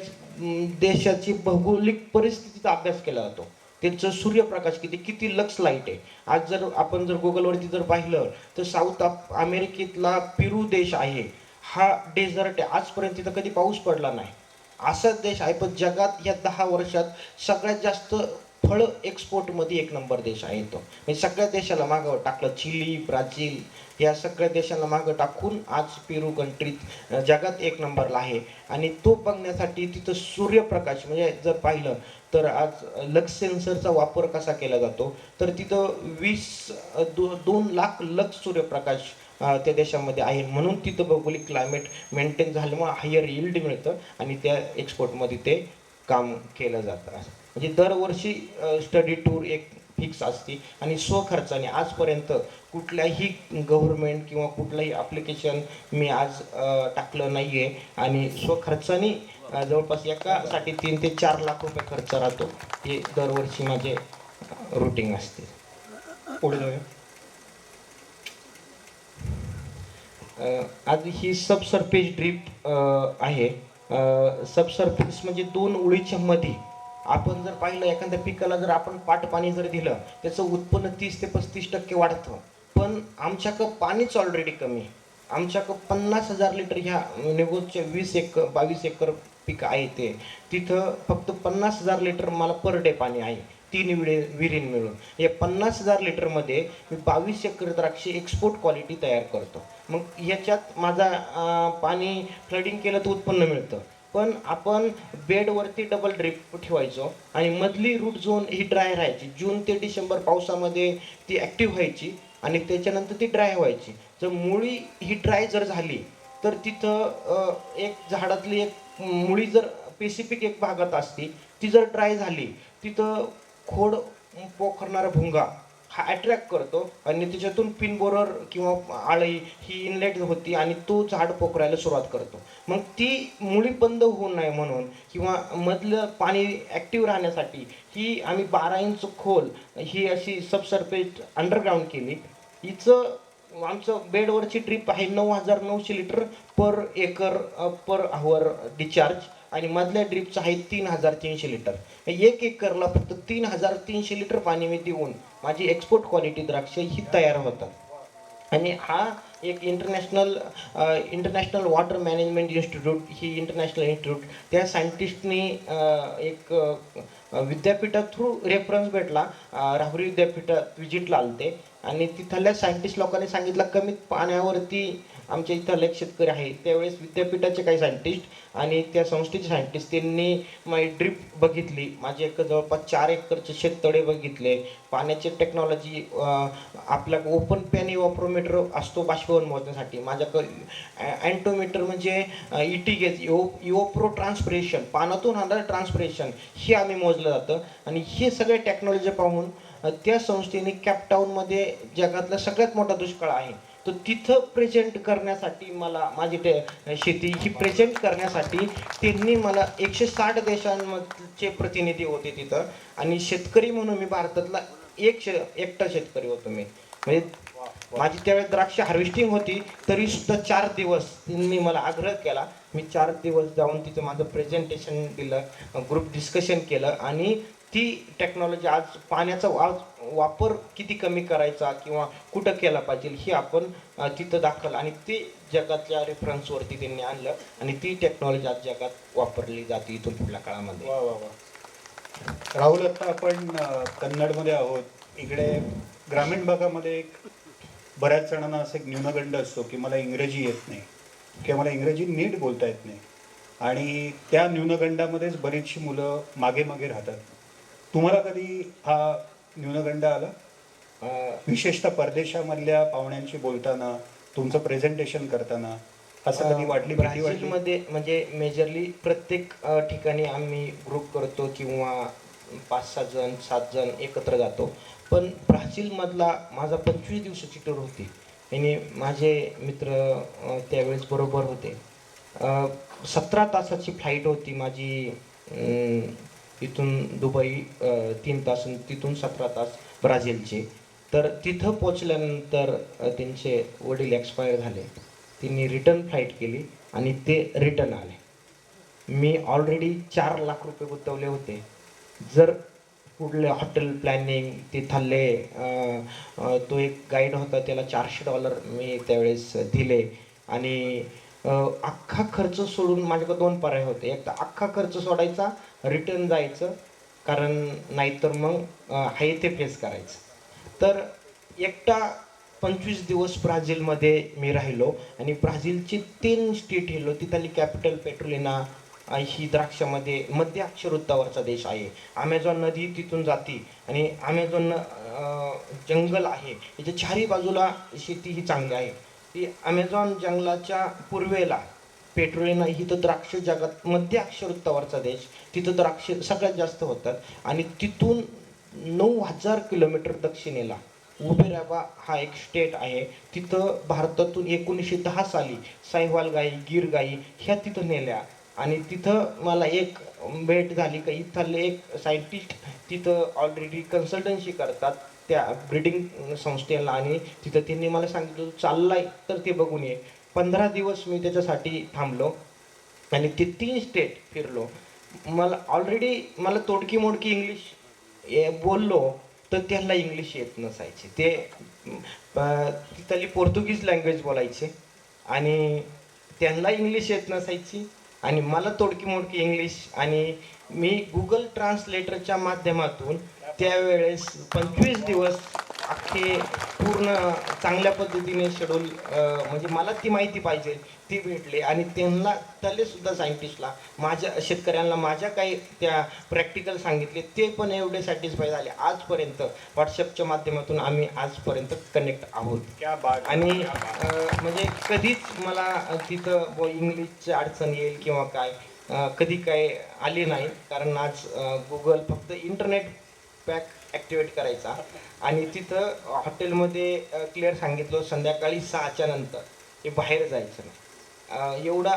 देशाची भौगोलिक परिस्थितीचा अभ्यास केला जातो. त्यांचं सूर्यप्रकाश किती किती लक्स लाईट आहे. आज जर आपण गुगलवरती जर पाहिलं तर साऊथ अमेरिकेतला पेरू देश आहे, हा डेझर्ट आहे, आजपर्यंत तिथं कधी पाऊस पडला नाही असाच देश आहे. पण जगात या 10 वर्षात सगळ्यात जास्त फळ एक्सपोर्टमध्ये 1 नंबर देश आहे तो. म्हणजे सगळ्या देशाला मागं टाकलं, चिली, ब्राझील या सगळ्या देशांना मागं टाकून आज पेरू कंट्रीत जगात 1 नंबरला आहे. आणि तो बघण्यासाठी तिथं सूर्यप्रकाश म्हणजे जर पाहिलं तर आज लक्स सेन्सरचा वापर कसा केला जातो, तर तिथं 2 लाख लक्स सूर्यप्रकाश त्या देशामध्ये आहे. म्हणून तिथं भौगोलिक क्लायमेट मेंटेन झाल्यामुळे हायर यील्ड मिळतं आणि त्या एक्सपोर्टमध्ये ते काम केलं जातं. म्हणजे दरवर्षी स्टडी टूर एक फिक्स असते आणि स्वखर्चाने आजपर्यंत कुठल्याही गव्हर्मेंट किंवा कुठलंही ॲप्लिकेशन मी आज टाकलं नाही आहे. आणि स्वखर्चाने जवळपास एकासाठी 3 ते 4 लाख रुपये खर्च राहतो. हे दरवर्षी माझे रुटीन असते. पुढे जाऊया. आज ही सबसर्फेस ड्रीप आहे. सबसर्फेस म्हणजे 2 ओळीच्या मध्ये आपण जर पाहिलं एखाद्या पिकाला जर आपण पाणी जर दिलं त्याचं उत्पन्न 30 ते 35% वाढतं. पण आमच्याकडं पाणीच ऑलरेडी कमी आहे. आमच्याकडं 50,000 लिटर ह्या निगोजच्या 22 एकर पीक आहे ते, तिथं फक्त 50,000 लिटर मला पर डे पाणी आहे 3 विहिरीन मिळून. या 50,000 लिटरमध्ये मी 22 एकर द्राक्षे एक्सपोर्ट क्वालिटी तयार करतो. मग ह्याच्यात माझा पाणी फ्लडिंग केलं तर उत्पन्न मिळतं. पण आपण बेडवरती डबल ड्रिप ठेवायचो आणि मधली रूट झोन ही ड्राय राहायची. जून ते डिसेंबर पावसामध्ये ती ॲक्टिव्ह व्हायची आणि त्याच्यानंतर ती ड्राय व्हायची. जर मुळी ही ड्राय जर झाली तर तिथं एक झाडातली एक मुळी जर स्पेसिफिक एक भागात असती, ती जर ड्राय झाली तिथं खोड पोखरणारा भुंगा हा अट्रॅक्ट करतो आणि त्याच्यातून पिनबोरर किंवा आळी ही इनलेट होती आणि तो झाड पोखरायला सुरुवात करतो. मग ती मुळी बंद होऊ नये म्हणून किंवा मधलं पाणी ॲक्टिव्ह राहण्यासाठी ही आम्ही 12 इंच खोल ही अशी सबसर्फेस अंडरग्राऊंड केली. हिचं आमचं बेडवरची ड्रीप आहे 9,900 litre per acre per hour discharge आणि मधल्या ड्रीपचं आहे 3,300 लिटर. 1 एकरला फक्त 3,300 लिटर पाणी मी देऊन माझी एक्सपोर्ट क्वालिटी द्राक्ष ही तयार होतात. आणि हा एक इंटरनॅशनल वॉटर मॅनेजमेंट इन्स्टिट्यूट ही इंटरनॅशनल इन्स्टिट्यूट त्या सायंटिस्टनी एक विद्यापीठात थ्रू रेफरन्स भेटला. राहुरी विद्यापीठात व्हिजिटला आलते आणि तिथल्या सायंटिस्ट लोकांनी सांगितलं कमीत पाण्यावरती आमच्या इथं एक शेतकरी आहे. त्यावेळेस विद्यापीठाचे काही सायंटिस्ट आणि त्या संस्थेचे सायंटिस्ट त्यांनी माझी ड्रीप बघितली, माझे जवळपास 4 एकरचे शेततळे बघितले, पाण्याची टेक्नॉलॉजी, आपल्या ओपन पॅन इव्हॅपोरोमीटर असतो बाष्पीभवन मोजण्यासाठी, माझ्याकडं अँटोमीटर म्हणजे इटी गेज इव्हॅपोरो ट्रान्सपिरेशन पाण्यातून होणारं ट्रान्सपिरेशन हे आम्ही मोजलं जातं. आणि हे सगळे टेक्नॉलॉजी पाहून त्या संस्थेने कॅपटाऊनमध्ये जगातला सगळ्यात मोठा दुष्काळ आहे तो तर तिथं प्रेझेंट करण्यासाठी मला माझी शेती ही प्रेझेंट करण्यासाठी त्यांनी मला 160 देशांमधचे प्रतिनिधी होते तिथं, आणि शेतकरी म्हणून मी भारतातला एकटा शेतकरी होतो मी. म्हणजे माझी त्यावेळेस द्राक्ष हार्वेस्टिंग होती, तरी सुद्धा 4 दिवस त्यांनी मला आग्रह केला. मी 4 दिवस जाऊन तिथं माझं प्रेझेंटेशन दिलं, ग्रुप डिस्कशन केलं, आणि ती टेक्नॉलॉजी आज पाण्याचा वापर किती कमी करायचा किंवा कुठं केला पाहिजे हे आपण तिथं दाखल, आणि ते जगातल्या रेफरन्सवरती त्यांनी आणलं, आणि ती टेक्नॉलॉजी आज जगात वापरली जाते इथून पुढल्या काळामध्ये. वा वा वा. राहुल, आता आपण कन्नडमध्ये आहोत. इकडे ग्रामीण भागामध्ये एक बऱ्याच जणांना असं एक न्यूनगंड असतो की मला इंग्रजी येत नाही किंवा मला इंग्रजी नीट बोलता येत नाही, आणि त्या न्यूनगंडामध्येच बरीचशी मुलं मागे मागे राहतात. तुम्हाला कधी हा न्यूनगंड आला? विशेषतः परदेशामधल्या पाहुण्यांशी बोलताना, तुमचं प्रेझेंटेशन करताना असं कधी वाटली, भीती वाटली? ब्राझीलमध्ये म्हणजे मेजरली प्रत्येक ठिकाणी आम्ही ग्रुप करतो किंवा 5-6 जण 7 जण एकत्र जातो. पण ब्राझीलमधला माझा 25 दिवसाची टूर होती, आणि माझे मित्र त्यावेळेस बरोबर होते. 17 तासाची फ्लाईट होती माझी. इथून दुबई 3 तास, तिथून 17 तास ब्राझीलचे. तर तिथं पोचल्यानंतर त्यांचे वडील एक्सपायर झाले. त्यांनी रिटर्न फ्लाईट केली आणि ते रिटर्न आले. मी ऑलरेडी 4 लाख रुपये गुंतवले होते. जर कुठले हॉटेल प्लॅनिंग, तिथले तो एक गाईड होता, त्याला $400 मी त्यावेळेस दिले, आणि अख्खा खर्च सोडून माझ्याकडे 2 पर्याय होते. एक तर अख्खा खर्च सोडायचा, रिटर्न जायचं, कारण नाहीतर मग आहे ते फेस करायचं. तर एकटा 25 दिवस ब्राझीलमध्ये मी राहिलो, आणि ब्राझीलचे 3 स्टेट हिलो. तिथली कॅपिटल पेट्रोलिना ही द्राक्षामध्ये मध्य अक्षरवृत्तावरचा देश आहे. ॲमेझॉन नदी तिथून जाते, आणि ॲमेझॉन जंगल आहे, याच्या चारी बाजूला शेती ही चांगली आहे. ती ॲमेझॉन जंगलाच्या पूर्वेला पेट्रोलिना ही तर द्राक्ष जगात मध्य अक्षरवृत्तावरचा देश, तिथं द्राक्ष सगळ्यात जास्त होतात. आणि तिथून 9,000 किलोमीटर दक्षिणेला उबेराबा हा एक स्टेट आहे. तिथं भारतातून 1910 साली साहिवाल गाई, गीर गाई ह्या तिथं नेल्या, आणि तिथं मला एक भेट झाली का इथले एक सायंटिस्ट तिथं ऑलरेडी कन्सल्टन्सी करतात त्या ब्रीडिंग संस्थेला, आणि तिथं त्यांनी मला सांगितलं चाललाय तर ते बघून ये. 15 दिवस मी त्याच्यासाठी थांबलो, आणि ते 3 स्टेट फिरलो. मला तोडकी मोडकी इंग्लिश बोललो तर त्यांना इंग्लिश येत नसायचे. ते तिथली पोर्तुगीज लँग्वेज बोलायचे, आणि त्यांना इंग्लिश येत नसायची, आणि मला तोडकी मोडकी इंग्लिश. आणि मी गुगल ट्रान्सलेटरच्या माध्यमातून त्यावेळेस 25 दिवस अख्खे पूर्ण चांगल्या पद्धतीने शेड्यूल, म्हणजे मला ती माहिती पाहिजे ती भेटले, आणि त्यांना सुद्धा सायंटिस्टला माझ्या शेतकऱ्यांना माझ्या काही त्या प्रॅक्टिकल सांगितले, ते पण एवढे सॅटिस्फाय झाले. आजपर्यंत व्हॉट्सअपच्या माध्यमातून आम्ही आजपर्यंत कनेक्ट आहोत. क्या बात. आणि म्हणजे कधीच मला तिथं इंग्लिशची अडचण येईल किंवा काय कधी काय आली नाही, कारण आज गुगल फक्त इंटरनेट पॅक ॲक्टिवेट करायचा, आणि तिथं हॉटेलमध्ये क्लिअर सांगितलं संध्याकाळी 6च्या नंतर हे बाहेर जायचं नाही. एवढा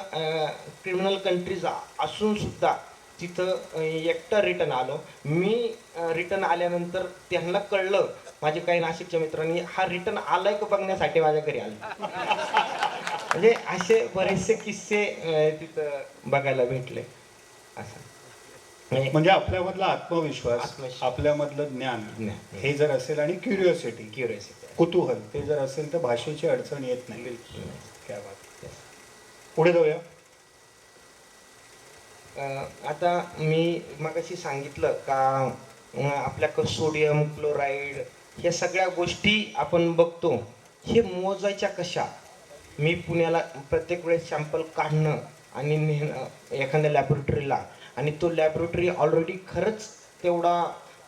क्रिमिनल कंट्रीज असून सुद्धा तिथं एकटा रिटर्न आलो. मी रिटर्न आल्यानंतर त्यांना कळलं, माझे काही नाशिकच्या मित्रांनी, हा रिटर्न आलाय का बघण्यासाठी माझ्या घरी आला. म्हणजे असे बरेचसे किस्से तिथं बघायला भेटले. असं म्हणजे आपल्यामधला आत्मविश्वास, आपल्यामधलं ज्ञान हे जर असेल, आणि क्युरिओसिटी, कुतूहल ते जर असेल, तर भाषेची अडचण येत नाही. क्या बात. पुढे जाऊया. आता मी मगाशी सांगितलं का आपल्याकडं सोडियम क्लोराईड ह्या सगळ्या गोष्टी आपण बघतो, हे मोजायच्या कशा? मी पुण्याला प्रत्येक वेळेस सॅम्पल काढणं आणि नेणं एखाद्या लॅबोरेटरीला, आणि तो लॅबोरेटरी ऑलरेडी खरंच तेवढा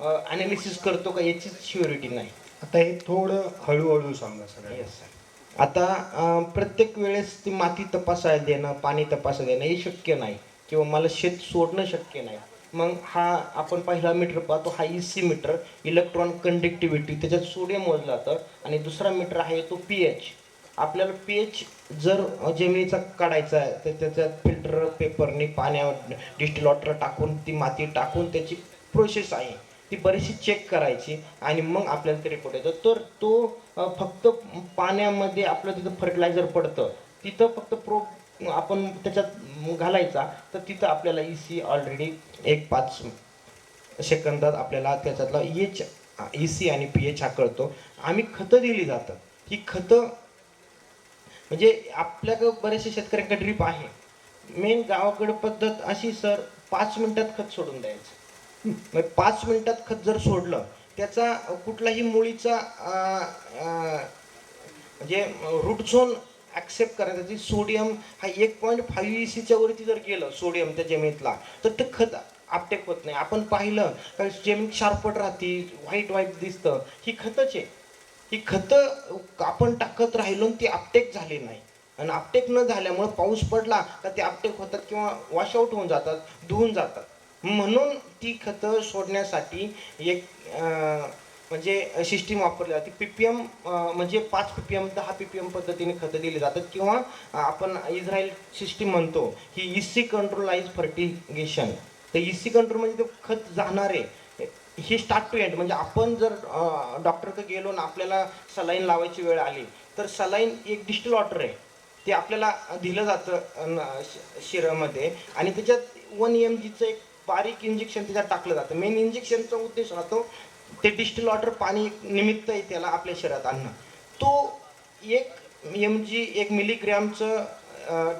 ॲनालिसिस करतो का याचीच श्युरिटी नाही. आता हे थोडं हळूहळू सांगा सगळं. Yes sir. आता प्रत्येक वेळेस ती माती तपासायला देणं, पाणी तपासायला देणं हे शक्य नाही, किंवा मला शेत सोडणं शक्य नाही. मग हा आपण पहिला मीटर पाहतो, हा EC मीटर, इलेक्ट्रॉन कंडक्टिव्हिटी, त्याच्यात सोडियम मोजला जातं, आणि दुसरा मीटर आहे तो pH. आपल्याला pH जर जमिनीचा काढायचा आहे तर त्याच्यात फिल्टर पेपरने पाण्यावर डिस्टिल वॉटर टाकून ती माती टाकून त्याची प्रोसेस आहे ती बरीचशी चेक करायची आणि मग आपल्याला ते रिपोर्ट येतो. तर तो फक्त पाण्यामध्ये आपलं तिथं फर्टिलायझर पडतं तिथं फक्त प्रोब आपण त्याच्यात घालायचा तर तिथं आपल्याला EC ऑलरेडी 1-5 सेकंदात आपल्याला त्याच्यातला EC आणि pH हा कळतो. आम्ही खतं दिली जातात. ही खतं म्हणजे आपल्याकडं बरेचसे शेतकऱ्यांकडे ड्रीप आहे. मेन गावाकडे पद्धत अशी सर 5 मिनिटात खत सोडून द्यायचं. मग 5 मिनिटात खत जर सोडलं त्याचा कुठलाही मुळीचा म्हणजे रूट झोन ॲक्सेप्ट करायचा ती सोडियम हा 1.5 ECच्या वरती जर गेलं सोडियम त्या जमिनीतला तर ते खत आपटेक होत नाही. आपण पाहिलं तर जमीन शार्पट राहते व्हाईट दिसतं ही खतच आहे. ही खतं आपण टाकत राहिलो आणि ती आपटेक झाली नाही आणि आपटेक न झाल्यामुळे पाऊस पडला तर ते आपटेक होतात किंवा वॉशआउट होऊन जातात धुवून जातात. म्हणून ती खतं सोडण्यासाठी एक म्हणजे सिस्टीम वापरली जाते. PPM म्हणजे 5 PPM 10 PPM पद्धतीने खतं दिली जातात किंवा आपण इस्रायल सिस्टीम म्हणतो ही EC कंट्रोलाइज फर्टिगेशन. तर EC कंट्रोल म्हणजे ते खत जाणारे हे स्टार्ट टू एंड म्हणजे आपण जर डॉक्टरकडे गेलो ना आपल्याला सलाईन लावायची वेळ आली तर सलाईन एक डिस्टिल वॉटर आहे ते आपल्याला दिलं जातं शिरामध्ये आणि त्याच्यात 1 mgचं एक बारीक इंजेक्शन त्याच्यात टाकलं जातं. मेन इंजेक्शनचा उद्देश राहतो ते डिस्टिल वॉटर पाणी निमित्त आहे त्याला आपल्या शरीरात आणणं. तो 1 mg 1 मिलीग्रॅमचं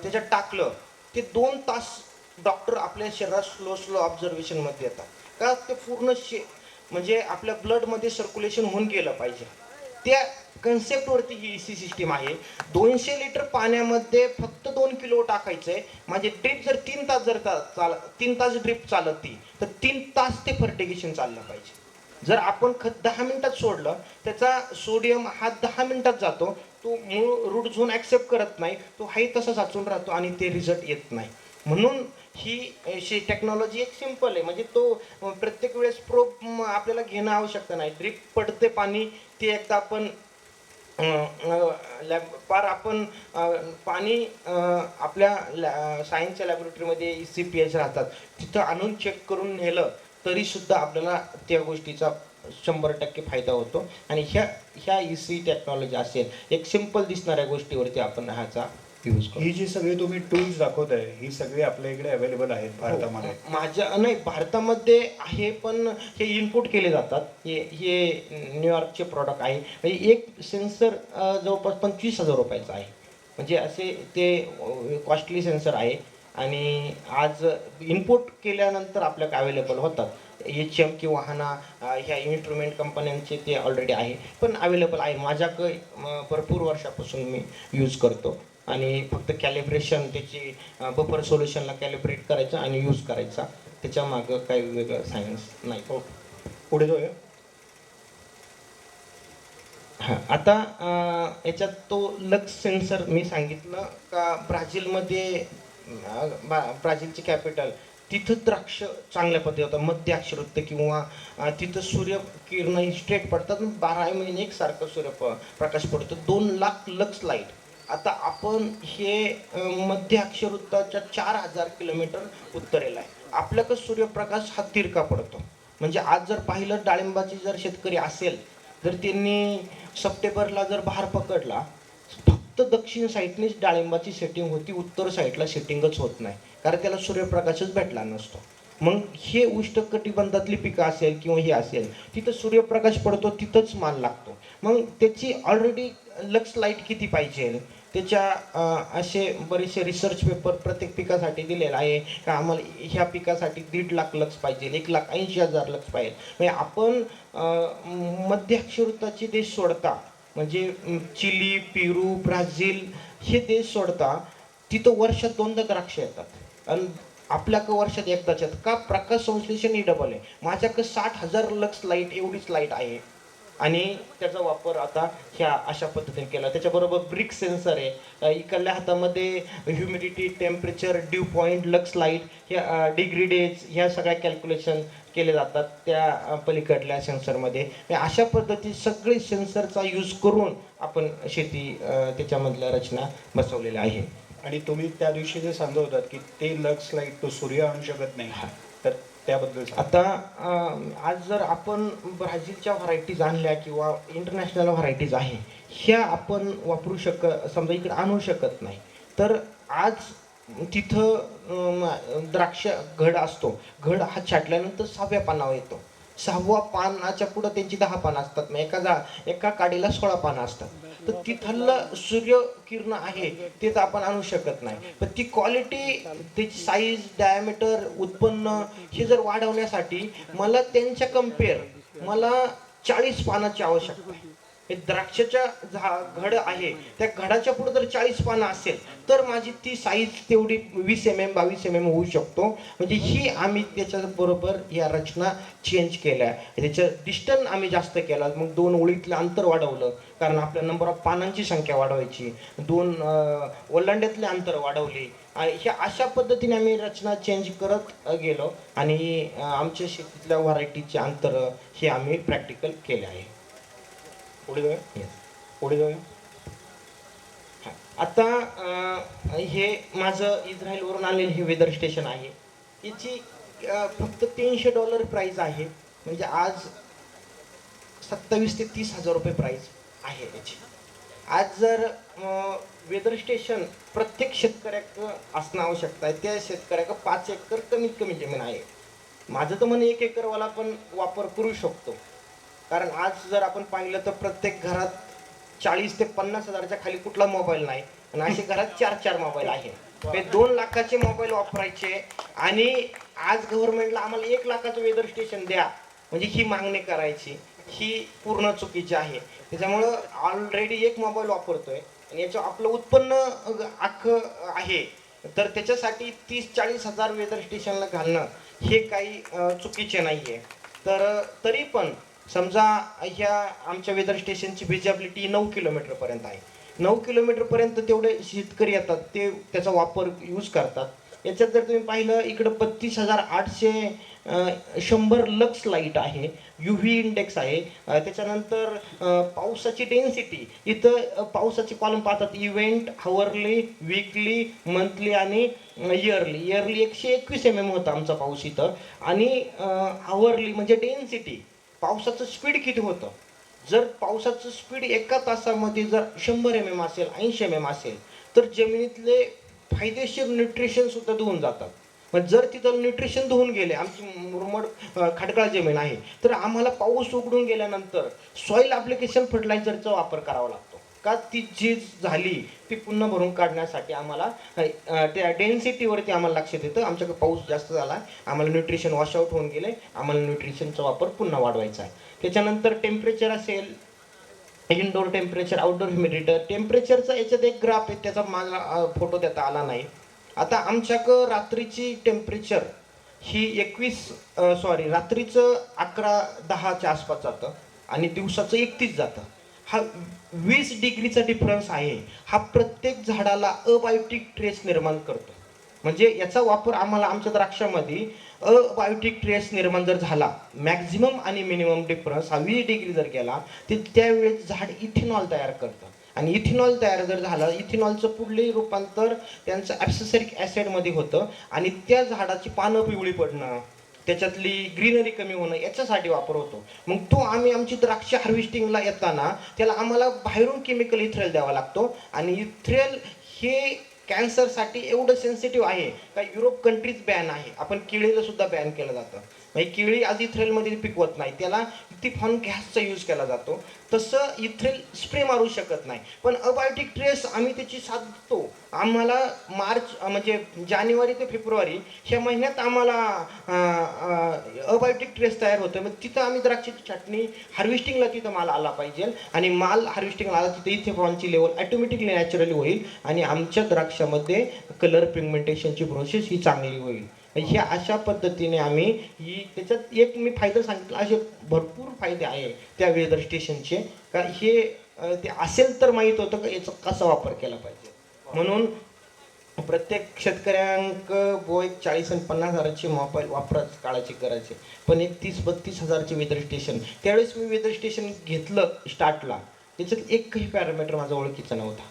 त्याच्यात टाकलं ते 2 तास डॉक्टर आपल्या शरीरात स्लो ऑब्झर्वेशनमध्ये येतात का ते पूर्ण म्हणजे आपल्या ब्लडमध्ये सर्क्युलेशन होऊन गेलं पाहिजे. त्या कन्सेप्टवरती ही EC सिस्टीम आहे. 200 लिटर पाण्यामध्ये फक्त 2 किलो टाकायचं आहे. माझे ड्रीप जर 3 तास जर 3 तास ड्रीप चालती तर 3 तास ते फर्टिगेशन चाललं पाहिजे. जर आपण खत 10 मिनिटात सोडलं त्याचा सोडियम हा 10 मिनिटात जातो तो मूळ रूट झोन ॲक्सेप्ट करत नाही तो हाही तसा साचून राहतो आणि ते रिझल्ट येत नाही. म्हणून ही टेक्नॉलॉजी एक सिंपल आहे म्हणजे तो प्रत्येक वेळेस प्रोब आपल्याला घेणं आवश्यकता नाही. ड्रीप पडते पाणी ते एकदा आपण आपण पाणी आपल्या सायन्सच्या लॅबोरेटरीमध्ये EC pH राहतात तिथं आणून चेक करून नेलं तरीसुद्धा आपल्याला त्या गोष्टीचा 100% फायदा होतो. आणि ह्या EC टेक्नॉलॉजी असेल एक सिंपल दिसणाऱ्या गोष्टीवरती आपण ह्याचा यूज करू. ही जी सगळी तुम्ही टूल्स दाखवताय ही सगळी आपल्या इकडे अवेलेबल आहेत भारतामध्ये? नाही भारतामध्ये आहे पण हे इम्पोर्ट केले जातात. हे न्यूयॉर्कचे प्रॉडक्ट आहे. म्हणजे एक सेन्सर जवळपास 25,000 रुपयाचा आहे. म्हणजे असे ते कॉस्टली सेन्सर आहे आणि आज इम्पोर्ट केल्यानंतर आपल्याकडे अवेलेबल होतात. HM किंवा हाना ह्या इन्स्ट्रुमेंट कंपन्यांचे ते ऑलरेडी आहे पण अवेलेबल आहे. माझ्याकडे भरपूर वर्षापासून मी यूज करतो आणि फक्त कॅलिब्रेशन त्याची बफर सोल्युशनला कॅलिब्रेट करायचं आणि यूज करायचा त्याच्या मागं काही वेगळं सायन्स नाही. पुढे जाऊया. हां आता याच्यात तो लक्स सेन्सर मी सांगितलं का ब्राझीलमध्ये ब्राझीलची कॅपिटल तिथं द्राक्ष चांगल्या पद्धती होतं मध्य अक्षरवृत्त किंवा तिथं सूर्यकिरण स्ट्रेट पडतात 12 महिने एकसारखं सूर्यप्रकाश पडतो 2 लाख लक्स लाईट. आता आपण हे मध्य अक्षरवृत्ताच्या 4000 किलोमीटर उत्तरेला आहे. आपल्याकडं सूर्यप्रकाश हा तिरका पडतो. म्हणजे आज जर पाहिलं डाळिंबाची जर शेतकरी असेल जर त्यांनी सप्टेंबरला जर बहार पकडला फक्त दक्षिण साईडनेच डाळिंबाची सेटिंग होती उत्तर साईडला सेटिंगच होत नाही कारण त्याला सूर्यप्रकाशच भेटला नसतो. मग हे उष्णकटिबंधातली पिकं असेल किंवा हे असेल तिथं सूर्यप्रकाश पडतो तिथंच माल लागतो. मग त्याची ऑलरेडी लक्स लाईट किती पाहिजे त्याच्या असे बरेचसे रिसर्च पेपर प्रत्येक पिकासाठी दिलेला आहे का आम्हाला ह्या पिकासाठी 1.5 लाख लक्स पाहिजे 1,80,000 लक्स पाहिजे. म्हणजे आपण मध्य अक्षरवृत्ताचे देश सोडता म्हणजे चिली पेरू ब्राझील हे देश सोडता तिथं वर्षात 2दा द्राक्ष येतात आणि आपल्याकडं वर्षात एकदाच येतात का प्रकाश संश्लेषण ही डबल आहे. माझ्याकडं 60,000 लक्स लाईट एवढीच लाईट आहे आणि त्याचा वापर आता ह्या अशा पद्धतीने केला. त्याच्याबरोबर ब्रिक सेन्सर आहे. इकडल्या हातामध्ये humidity temperature due point lux light ह्या डिग्री डेज ह्या सगळ्या कॅल्क्युलेशन केले जातात त्या पलीकडल्या सेन्सरमध्ये. अशा पद्धती सगळे सेन्सरचा यूज करून आपण शेती त्याच्यामधल्या रचना बसवलेल्या आहे. आणि तुम्ही त्या दिवशी जे सांगत होतात की ते लक्स लाईट तो सूर्य आणू शकत नाही, तर त्याबद्दल सांगा. आता आज जर आपण ब्राझीलच्या व्हरायटीज आणल्या किंवा इंटरनॅशनल व्हरायटीज आहे ह्या आपण वापरू समजा इकडे आणू शकत नाही, तर आज तिथं द्राक्ष घड असतो, घड हा छाटल्यानंतर 6व्या पानावर येतो. 6व्या पानाच्या पुढं त्यांची 10 पानं असतात, मग एका काडीला 16 पानं असतात. तर तिथलं सूर्यकिरण आहे ते तर आपण आणू शकत नाही, पण ती क्वालिटी, त्याची साईज, डायमीटर, उत्पन्न हे जर वाढवण्यासाठी मला त्यांच्या मला 40 पानाची आवश्यकता आहे. हे द्राक्षाच्या घड आहे त्या घडाच्या पुढे जर 40 पानं असेल तर माझी ती साईज तेवढी 20 mm 22 mm होऊ शकतो. म्हणजे ही आम्ही त्याच्याबरोबर या रचना चेंज केल्या, त्याचं डिस्टन्स आम्ही जास्त केला, मग 2 ओळीतलं अंतर वाढवलं, कारण आपल्या नंबर ऑफ पानांची संख्या वाढवायची, 2 ओलांड्यातले अंतर वाढवले. ह्या अशा पद्धतीने आम्ही रचना चेंज करत गेलो आणि आमच्या शेतीतल्या व्हरायटीचे अंतर हे आम्ही प्रॅक्टिकल केले आहे. पुढे जाऊया. पुढे जाऊया. आता हे माझं इस्रायलवरून आलेलं हे वेदर स्टेशन आहे. याची फक्त $300 प्राईस आहे, म्हणजे आज 27 ते 30 हजार रुपये प्राईस आहे याची. आज जर वेदर स्टेशन प्रत्येक शेतकऱ्याचं असणं आवश्यकता आहे. त्या शेतकऱ्याकडं 5 एकर कमीत कमी जमीन आहे. माझं तर म्हणे 1 एकरवाला पण वापर करू शकतो, कारण आज जर आपण पाहिलं तर प्रत्येक घरात 40 ते 50 हजाराच्या खाली कुठला मोबाईल नाही, आणि असे घरात 4 मोबाईल आहे. हे 2 लाखाचे मोबाईल वापरायचे आणि आज गव्हर्नमेंटला आम्हाला 1 लाखाचं वेदर स्टेशन द्या म्हणजे ही मागणी करायची, ही पूर्ण चुकीची आहे. त्याच्यामुळं ऑलरेडी 1 मोबाईल वापरतोय आणि याचं आपलं उत्पन्न अख्खं आहे, तर त्याच्यासाठी 30-40 हजार वेदर स्टेशनला घालणं हे काही चुकीचे नाही आहे. तर तरी पण समजा ह्या आमच्या वेदर स्टेशनची विजिबिलिटी 9 किलोमीटरपर्यंत आहे. 9 किलोमीटरपर्यंत तेवढे शेतकरी येतात, ते त्याचा वापर यूज करतात. याच्यात जर तुम्ही पाहिलं इकडं 32,800 लक्स लाईट आहे, UV इंडेक्स आहे. त्याच्यानंतर पावसाची डेन्सिटी, इथं पावसाचे कॉलम पाहतात, इव्हेंट, हवरली, वीकली, मंथली आणि इयरली. 121 mm होता आमचा पाऊस इथं, आणि हवरली म्हणजे डेन्सिटी, पावसाचं स्पीड किती होतं. जर पावसाचं स्पीड एका तासामध्ये जर 100 mm असेल, 80 mm असेल, तर जमिनीतले फायदेशीर न्यूट्रिशन सुद्धा धुवून जातात. पण जर तिथं न्यूट्रिशन धुवून गेले, आमची मुरमड खडकाळ जमीन आहे, तर आम्हाला पाऊस उघडून गेल्यानंतर सॉईल ॲप्लिकेशन फर्टिलायझरचा वापर करावा लागतो, का ती जी झाली ती पुन्हा भरून काढण्यासाठी आम्हाला त्या डेन्सिटीवरती आम्हाला लक्षात येतं, आमच्याकडे पाऊस जास्त झाला, आम्हाला न्यूट्रिशन वॉशआउट होऊन गेले, आम्हाला न्यूट्रिशनचा वापर पुन्हा वाढवायचा आहे. त्याच्यानंतर टेम्परेचर असेल, इनडोअर टेम्परेचर, आउटडोअर ह्युमिडिटी. टेम्परेचरचा याच्यात एक ग्राफ आहे, त्याचा माझा फोटो त्यात आला नाही. आता आमच्याकडं रात्रीची टेम्परेचर ही रात्रीचं 11-10च्या आसपास जातं आणि दिवसाचं 31 जातं. हा 20 डिग्रीचा डिफरन्स आहे. हा प्रत्येक झाडाला अबायोटिक ट्रेस निर्माण करतो. म्हणजे याचा वापर आम्हाला आमच्या द्राक्षामध्ये अबायोटिक ट्रेस निर्माण जर झाला, मॅक्झिमम आणि मिनिमम डिफरन्स हा 20 डिग्री जर गेला, तर त्यावेळेस झाड इथेनॉल तयार करतं, आणि इथेनॉल तयार जर झालं, इथेनॉलचं पुढले रूपांतर त्यांचं ॲब्सिसरिक ॲसिडमध्ये होतं आणि त्या झाडाची पानं पिवळी पडणं, त्याच्यातली ग्रीनरी कमी होणं याच्यासाठी वापर होतो. मग तो आम्ही आमची द्राक्ष हार्वेस्टिंगला येताना त्याला आम्हाला बाहेरून केमिकल इथ्रेल द्यावा लागतो, आणि इथ्रेल हे कॅन्सरसाठी एवढं सेन्सिटिव्ह आहे का युरोप कंट्रीज बॅन आहे. आपण केळीला सुद्धा बॅन केलं जातं, म्हणजे केळी आज इथ्रेलमध्ये पिकवत नाही, त्याला इथिफॉन गॅसचा यूज केला जातो. तसं इथ्रेल स्प्रे मारू शकत नाही, पण अबायोटिक ट्रेस आम्ही त्याची साधतो. आम्हाला म्हणजे जानेवारी ते फेब्रुवारी ह्या महिन्यात आम्हाला अबायोटिक ट्रेस तयार होतं. मग तिथं आम्ही द्राक्षाची छाटणी हार्वेस्टिंगला तिथं माल आला पाहिजे, आणि माल हार्वेस्टिंगला आला तिथं इथेफॉनची लेवल ॲटोमॅटिकली नॅचरली होईल, आणि आमच्या द्राक्षामध्ये कलर पिगमेंटेशनची प्रोसेस ही चांगली होईल. ह्या अशा पद्धतीने आम्ही त्याच्यात एक मी फायदा सांगितला, असे भरपूर फायदे आहे त्या वेदर स्टेशनचे, का हे ते असेल तर माहीत होतं का याचा कसा वापर केला पाहिजे. म्हणून प्रत्येक शेतकऱ्यांक बो एक 40 आणि 50 हजाराची मोबाईल वापराच काळाची करायचे, पण एक 30-32 हजारचे वेदर स्टेशन. त्यावेळेस मी वेदर स्टेशन घेतलं स्टार्टला, त्याच्यात एकही पॅरामीटर माझा ओळखीचा नव्हता.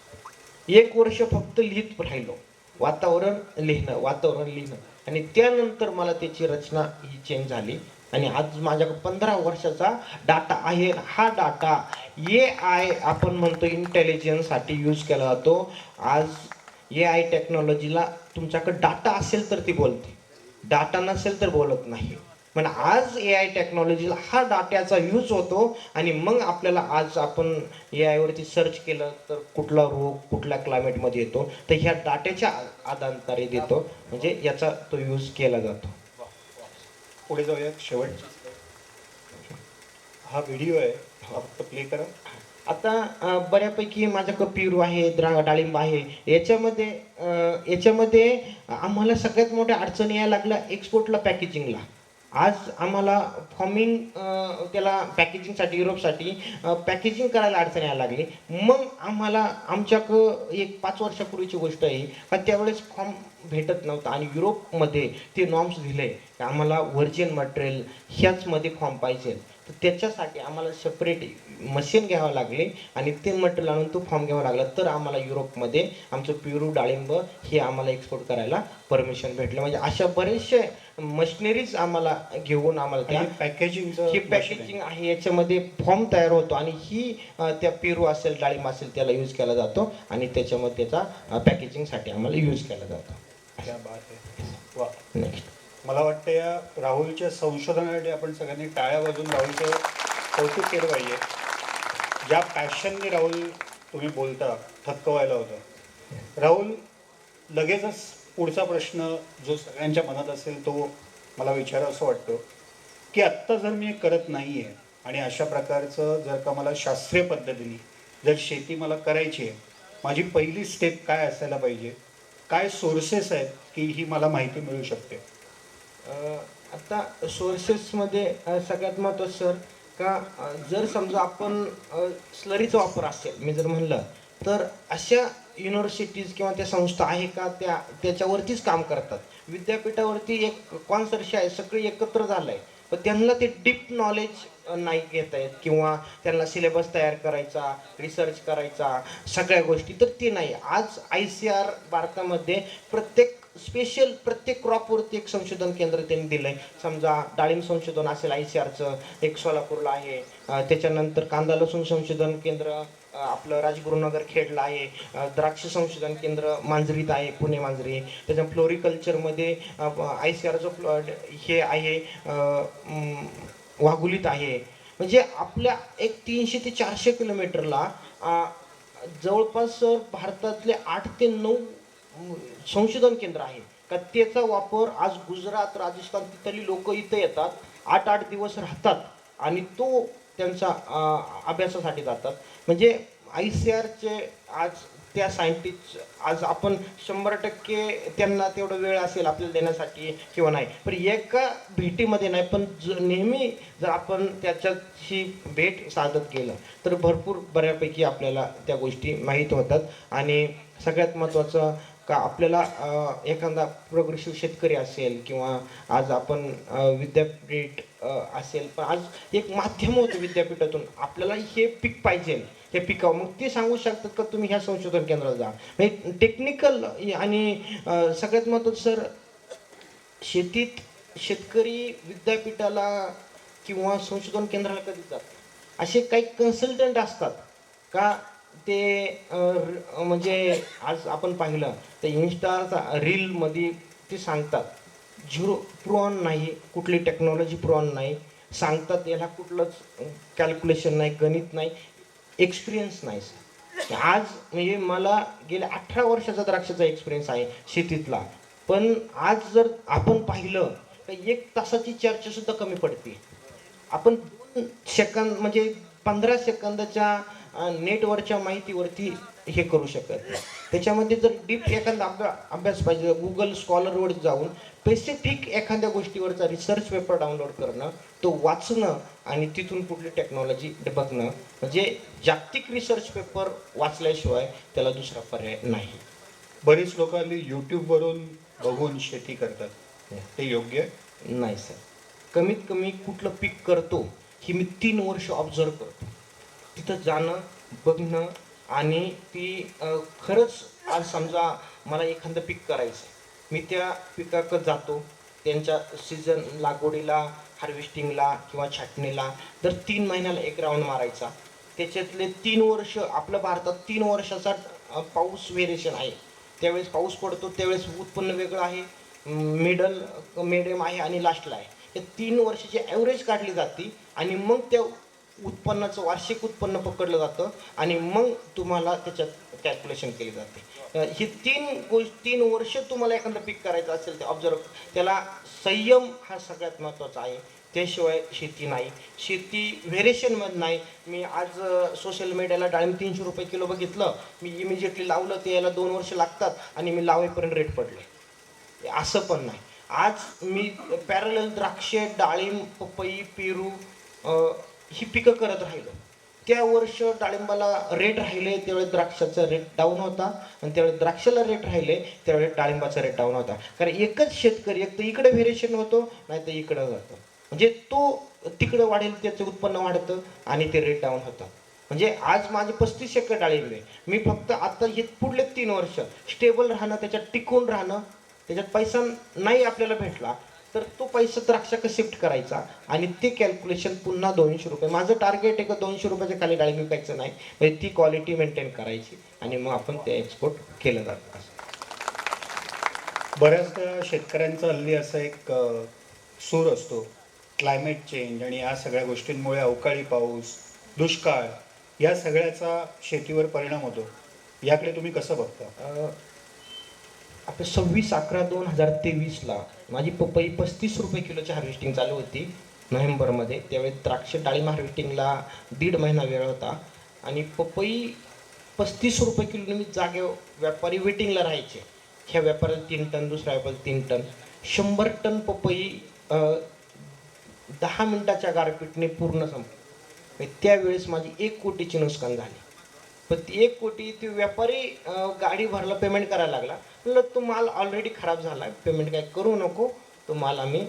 1 वर्ष फक्त लिहित राहिलो, वातावरण लिहिणं, आणि त्यानंतर मला त्याची रचना ही चेंज झाली. आणि आज माझ्याकडे 15 वर्षाचा डाटा आहे. हा डाटा AI आपण म्हणतो इंटेलिजन्ससाठी यूज केला जातो. आज AI टेक्नॉलॉजीला तुमच्याकडे डाटा असेल तर ती बोलते, डाटा नसेल तर बोलत नाही. पण आज AI टेक्नॉलॉजीला हा डाट्याचा यूज होतो, आणि मग आपल्याला आज आपण AI वरती सर्च केलं तर कुठला रोग कुठल्या क्लायमेटमध्ये येतो, तर ह्या डाट्याच्या आधारे देतो, म्हणजे याचा तो यूज केला जातो. पुढे जाऊया. शेवटचा हा व्हिडिओ आहे, हा फक्त प्ले करा. आता बऱ्यापैकी माझ्याकडे पेरू आहे, डाळिंब आहे. याच्यामध्ये आम्हाला सगळ्यात मोठ्या अडचणी यायला लागल्या एक्सपोर्टला, पॅकेजिंगला. आज आम्हाला फॉर्मिंग त्याला पॅकेजिंगसाठी, युरोपसाठी पॅकेजिंग करायला अडचण यायला लागली. मग आम्हाला आमच्याकडं एक 5 वर्षापूर्वीची गोष्ट आहे का, त्यावेळेस फॉर्म भेटत नव्हता, आणि युरोपमध्ये ते नॉर्म्स दिले की आम्हाला व्हर्जिन मटेरियल ह्याचमध्ये फॉर्म पाहिजे. तर त्याच्यासाठी आम्हाला सेपरेट मशीन घ्यावं लागले, आणि ते मटेरियल आणून तो फॉर्म घ्यावा लागला. तर आम्हाला युरोपमध्ये आमचं पेरू, डाळिंब हे आम्हाला एक्सपोर्ट करायला परमिशन भेटलं. म्हणजे अशा बरेचसे मशिनरीज आम्हाला घेऊन आम्हाला त्या पॅकेजिंगचं ही पॅकेजिंग आहे, याच्यामध्ये फॉर्म तयार होतो, आणि ही त्या पेरू असेल, डाळिंब असेल त्याला यूज केला जातो, आणि त्याच्यामध्ये त्याचा पॅकेजिंगसाठी आम्हाला यूज केला जातो. क्या बात आहे. वा. नेक्स्ट. मला वाटतं या राहुलच्या संशोधनासाठी आपण सगळ्यांनी टाळ्या वाजून राहुलचं कौतुक केलं पाहिजे. ज्या पॅशनने राहुल तुम्ही बोलता, थक्क व्हायला होतं. राहुल, लगेचच पुढचा प्रश्न जो सगळ्यांच्या मनात असेल तो मला विचारावं असं वाटतं की आत्ता जर मी हे करत नाही आहे, आणि अशा प्रकारचं जर का मला शास्त्रीय पद्धतीने जर शेती मला करायची आहे, माझी पहिली स्टेप काय असायला पाहिजे? काय सोर्सेस आहेत की ही मला माहिती मिळू शकते? आता सोर्सेसमध्ये सगळ्यात महत्त्वाचं सर का, जर समजा आपण स्लरीचा वापर असेल, मी जर म्हणलं, तर अशा युनिव्हर्सिटीज किंवा त्या संस्था आहे का त्याच्यावरतीच काम करतात. विद्यापीठावरती एक कॉन्सर्शी आहे, सगळे एकत्र झालं आहे, पण त्यांना ते डीप नॉलेज नाही घेता येत, किंवा त्यांना सिलेबस तयार करायचा, रिसर्च करायचा, सगळ्या गोष्टी, तर ते नाही. आज ICR भारतामध्ये प्रत्येक क्रॉपवरती एक संशोधन केंद्र त्यांनी दिलं आहे. समजा डाळिंब संशोधन असेल ICRचं, एक सोलापूरला आहे. त्याच्यानंतर कांदा लसूण संशोधन केंद्र आपलं राजगुरुनगर खेडला आहे. द्राक्ष संशोधन केंद्र मांजरीत आहे, पुणे मांजरी. त्याच्या फ्लोरिकल्चरमध्ये ICRचं हे आहे, वाघुलीत आहे. म्हणजे आपल्या एक 300 ते 400 किलोमीटरला जवळपास भारतातले 8 ते 9 संशोधन केंद्र आहे का, त्याचा वापर आज गुजरात, राजस्थान, तिथली लोक इथं येतात, 8-8 दिवस राहतात, आणि तो त्यांचा अभ्यासासाठी जातात. म्हणजे ICRचे आज त्या सायंटिस्ट, आज आपण 100% त्यांना तेवढा वेळ असेल आपल्याला देण्यासाठी किंवा नाही, पण एका भेटीमध्ये नाही, पण नेहमी जर आपण त्याच्याशी भेट साधत गेलं तर भरपूर बऱ्यापैकी आपल्याला त्या गोष्टी माहीत होतात. आणि सगळ्यात महत्त्वाचं का, आपल्याला एखादा प्रोग्रेसिव्ह शेतकरी असेल, किंवा आज आपण विद्यापीठ असेल, पण आज एक माध्यम होतं विद्यापीठातून आपल्याला हे पीक पाहिजे, हे पिकावं, मग ते सांगू शकतात का तुम्ही ह्या संशोधन केंद्राला जा. म्हणजे टेक्निकल, आणि सगळ्यात महत्त्वाचं सर, शेतीत शेतकरी विद्यापीठाला किंवा संशोधन केंद्राला कधी जातात, असे काही कन्सल्टंट असतात का, ते म्हणजे आज आपण पाहिलं तर इन्स्टाचा रीलमध्ये ते सांगतात, झिरो प्रोन नाही, कुठली टेक्नॉलॉजी प्रोन नाही, सांगतात याला कुठलंच कॅल्क्युलेशन नाही, गणित नाही, एक्सपिरियन्स नाही. आज म्हणजे मला गेल्या 18 वर्षाचा द्राक्षाचा एक्सपिरियन्स आहे शेतीतला, पण आज जर आपण पाहिलं तर 1 तासाची चर्चासुद्धा कमी पडते. आपण 2 सेकंद म्हणजे 15 सेकंदाच्या नेटवरच्या माहितीवरती हे करू शकत. त्याच्यामध्ये जर डीप एखादा अभ्यास पाहिजे, गुगल स्कॉलरवर जाऊन स्पेसिफिक एखाद्या गोष्टीवरचा रिसर्च पेपर डाउनलोड करणं, तो वाचणं, आणि तिथून कुठली टेक्नॉलॉजी बघणं, म्हणजे जागतिक रिसर्च पेपर वाचल्याशिवाय त्याला दुसरा पर्याय नाही. बरीच लोक हल्ली यूट्यूबवरून बघून शेती करतात, ते योग्य आहे? नाही सर, कमीत कमी कुठलं पीक करतो ही मी 3 वर्ष ऑब्झर्व करतो. तिथं जाणं, बघणं आणि ती खरंच आज समजा मला एखादं पीक करायचं आहे, मी त्या पिकाकडं जातो, त्यांच्या सीझन लागवडीला, हार्वेस्टिंगला किंवा छाटणीला दर 3 महिन्याला एक राऊंड मारायचा. त्याच्यातले 3 वर्ष आपल्या भारतात 3 वर्षाचा पाऊस व्हेरिएशन आहे. त्यावेळेस पाऊस पडतो, त्यावेळेस उत्पन्न वेगळं आहे, मिडियम आहे आणि लास्टला आहे. या 3 वर्षाची ॲव्हरेज काढली जाते आणि मग त्या उत्पन्नाचं वार्षिक उत्पन्न पकडलं जातं आणि मग तुम्हाला त्याच्यात कॅल्क्युलेशन केली जाते. ही 3 वर्ष तुम्हाला एखादं पीक करायचं असेल ते ऑब्झर्व, त्याला संयम हा सगळ्यात महत्त्वाचा आहे. त्याशिवाय शेती नाही. शेती व्हेरिएशनमध्ये नाही. मी आज सोशल मीडियाला डाळिंब 300 रुपये किलो बघितलं, मी इमिजिएटली लावलं, ते याला 2 वर्ष लागतात आणि मी लावेपर्यंत रेट पडले. असं पण नाही. आज मी पॅरलल द्राक्षे, डाळिंब, पपई, पेरू ही पिकं करत राहिलो. त्या वर्ष डाळिंबाला रेट राहिले त्यावेळेस द्राक्षाचा रेट डाऊन होता आणि त्यावेळेस द्राक्षाला रेट राहिले त्यावेळेस डाळिंबाचा रेट डाऊन होता. कारण एकच शेतकरी एक तर इकडे व्हेरिएशन होतो, नाही तर इकडं जातो. म्हणजे तो तिकडं वाढेल त्याचं उत्पन्न वाढतं आणि ते रेट डाऊन होतं. म्हणजे आज माझे 35 एकर डाळिंब आहे. मी फक्त आता हे पुढले 3 वर्ष स्टेबल राहणं, त्याच्यात टिकून राहणं, त्याच्यात पैसा नाही आपल्याला भेटला तर तो पैसा द्राक्षाकडे शिफ्ट करायचा आणि ते कॅल्क्युलेशन पुन्हा 200 रुपये. माझं टार्गेट आहे का 200 रुपयाच्या खाली डाळिंब विकायचं नाही. म्हणजे ती क्वालिटी मेंटेन करायची आणि मग आपण ते एक्सपोर्ट केलं जातं. बऱ्याचदा शेतकऱ्यांचा हल्ली असा एक सूर असतो, क्लायमेट चेंज आणि या सगळ्या गोष्टींमुळे अवकाळी पाऊस, दुष्काळ या सगळ्याचा शेतीवर परिणाम होतो. याकडे तुम्ही कसं बघता? आपलं 26/11/2023ला माझी पपई 35 रुपये किलोची हार्वेस्टिंग चालू होती नोव्हेंबरमध्ये. त्यावेळेस द्राक्ष डाळिंब हार्वेस्टिंगला 1.5 महिना वेळ होता आणि पपई 35 रुपये किलोने मी जागेवर व्यापारी वेटिंगला राहायचे. ह्या व्यापाऱ्याला 3 टन, दुसऱ्या व्यापाऱ्याला 3 टन, 100 टन पपई 10 मिनिटाच्या गारपीटने पूर्ण संपली. त्यावेळेस माझी 1 कोटीची नुकसान झाली. पण ती 1 कोटी ती व्यापारी गाडी भरला, पेमेंट करायला लागला. म्हणलं तो माल ऑलरेडी खराब झाला, पेमेंट काय करू नको. तो माल आम्ही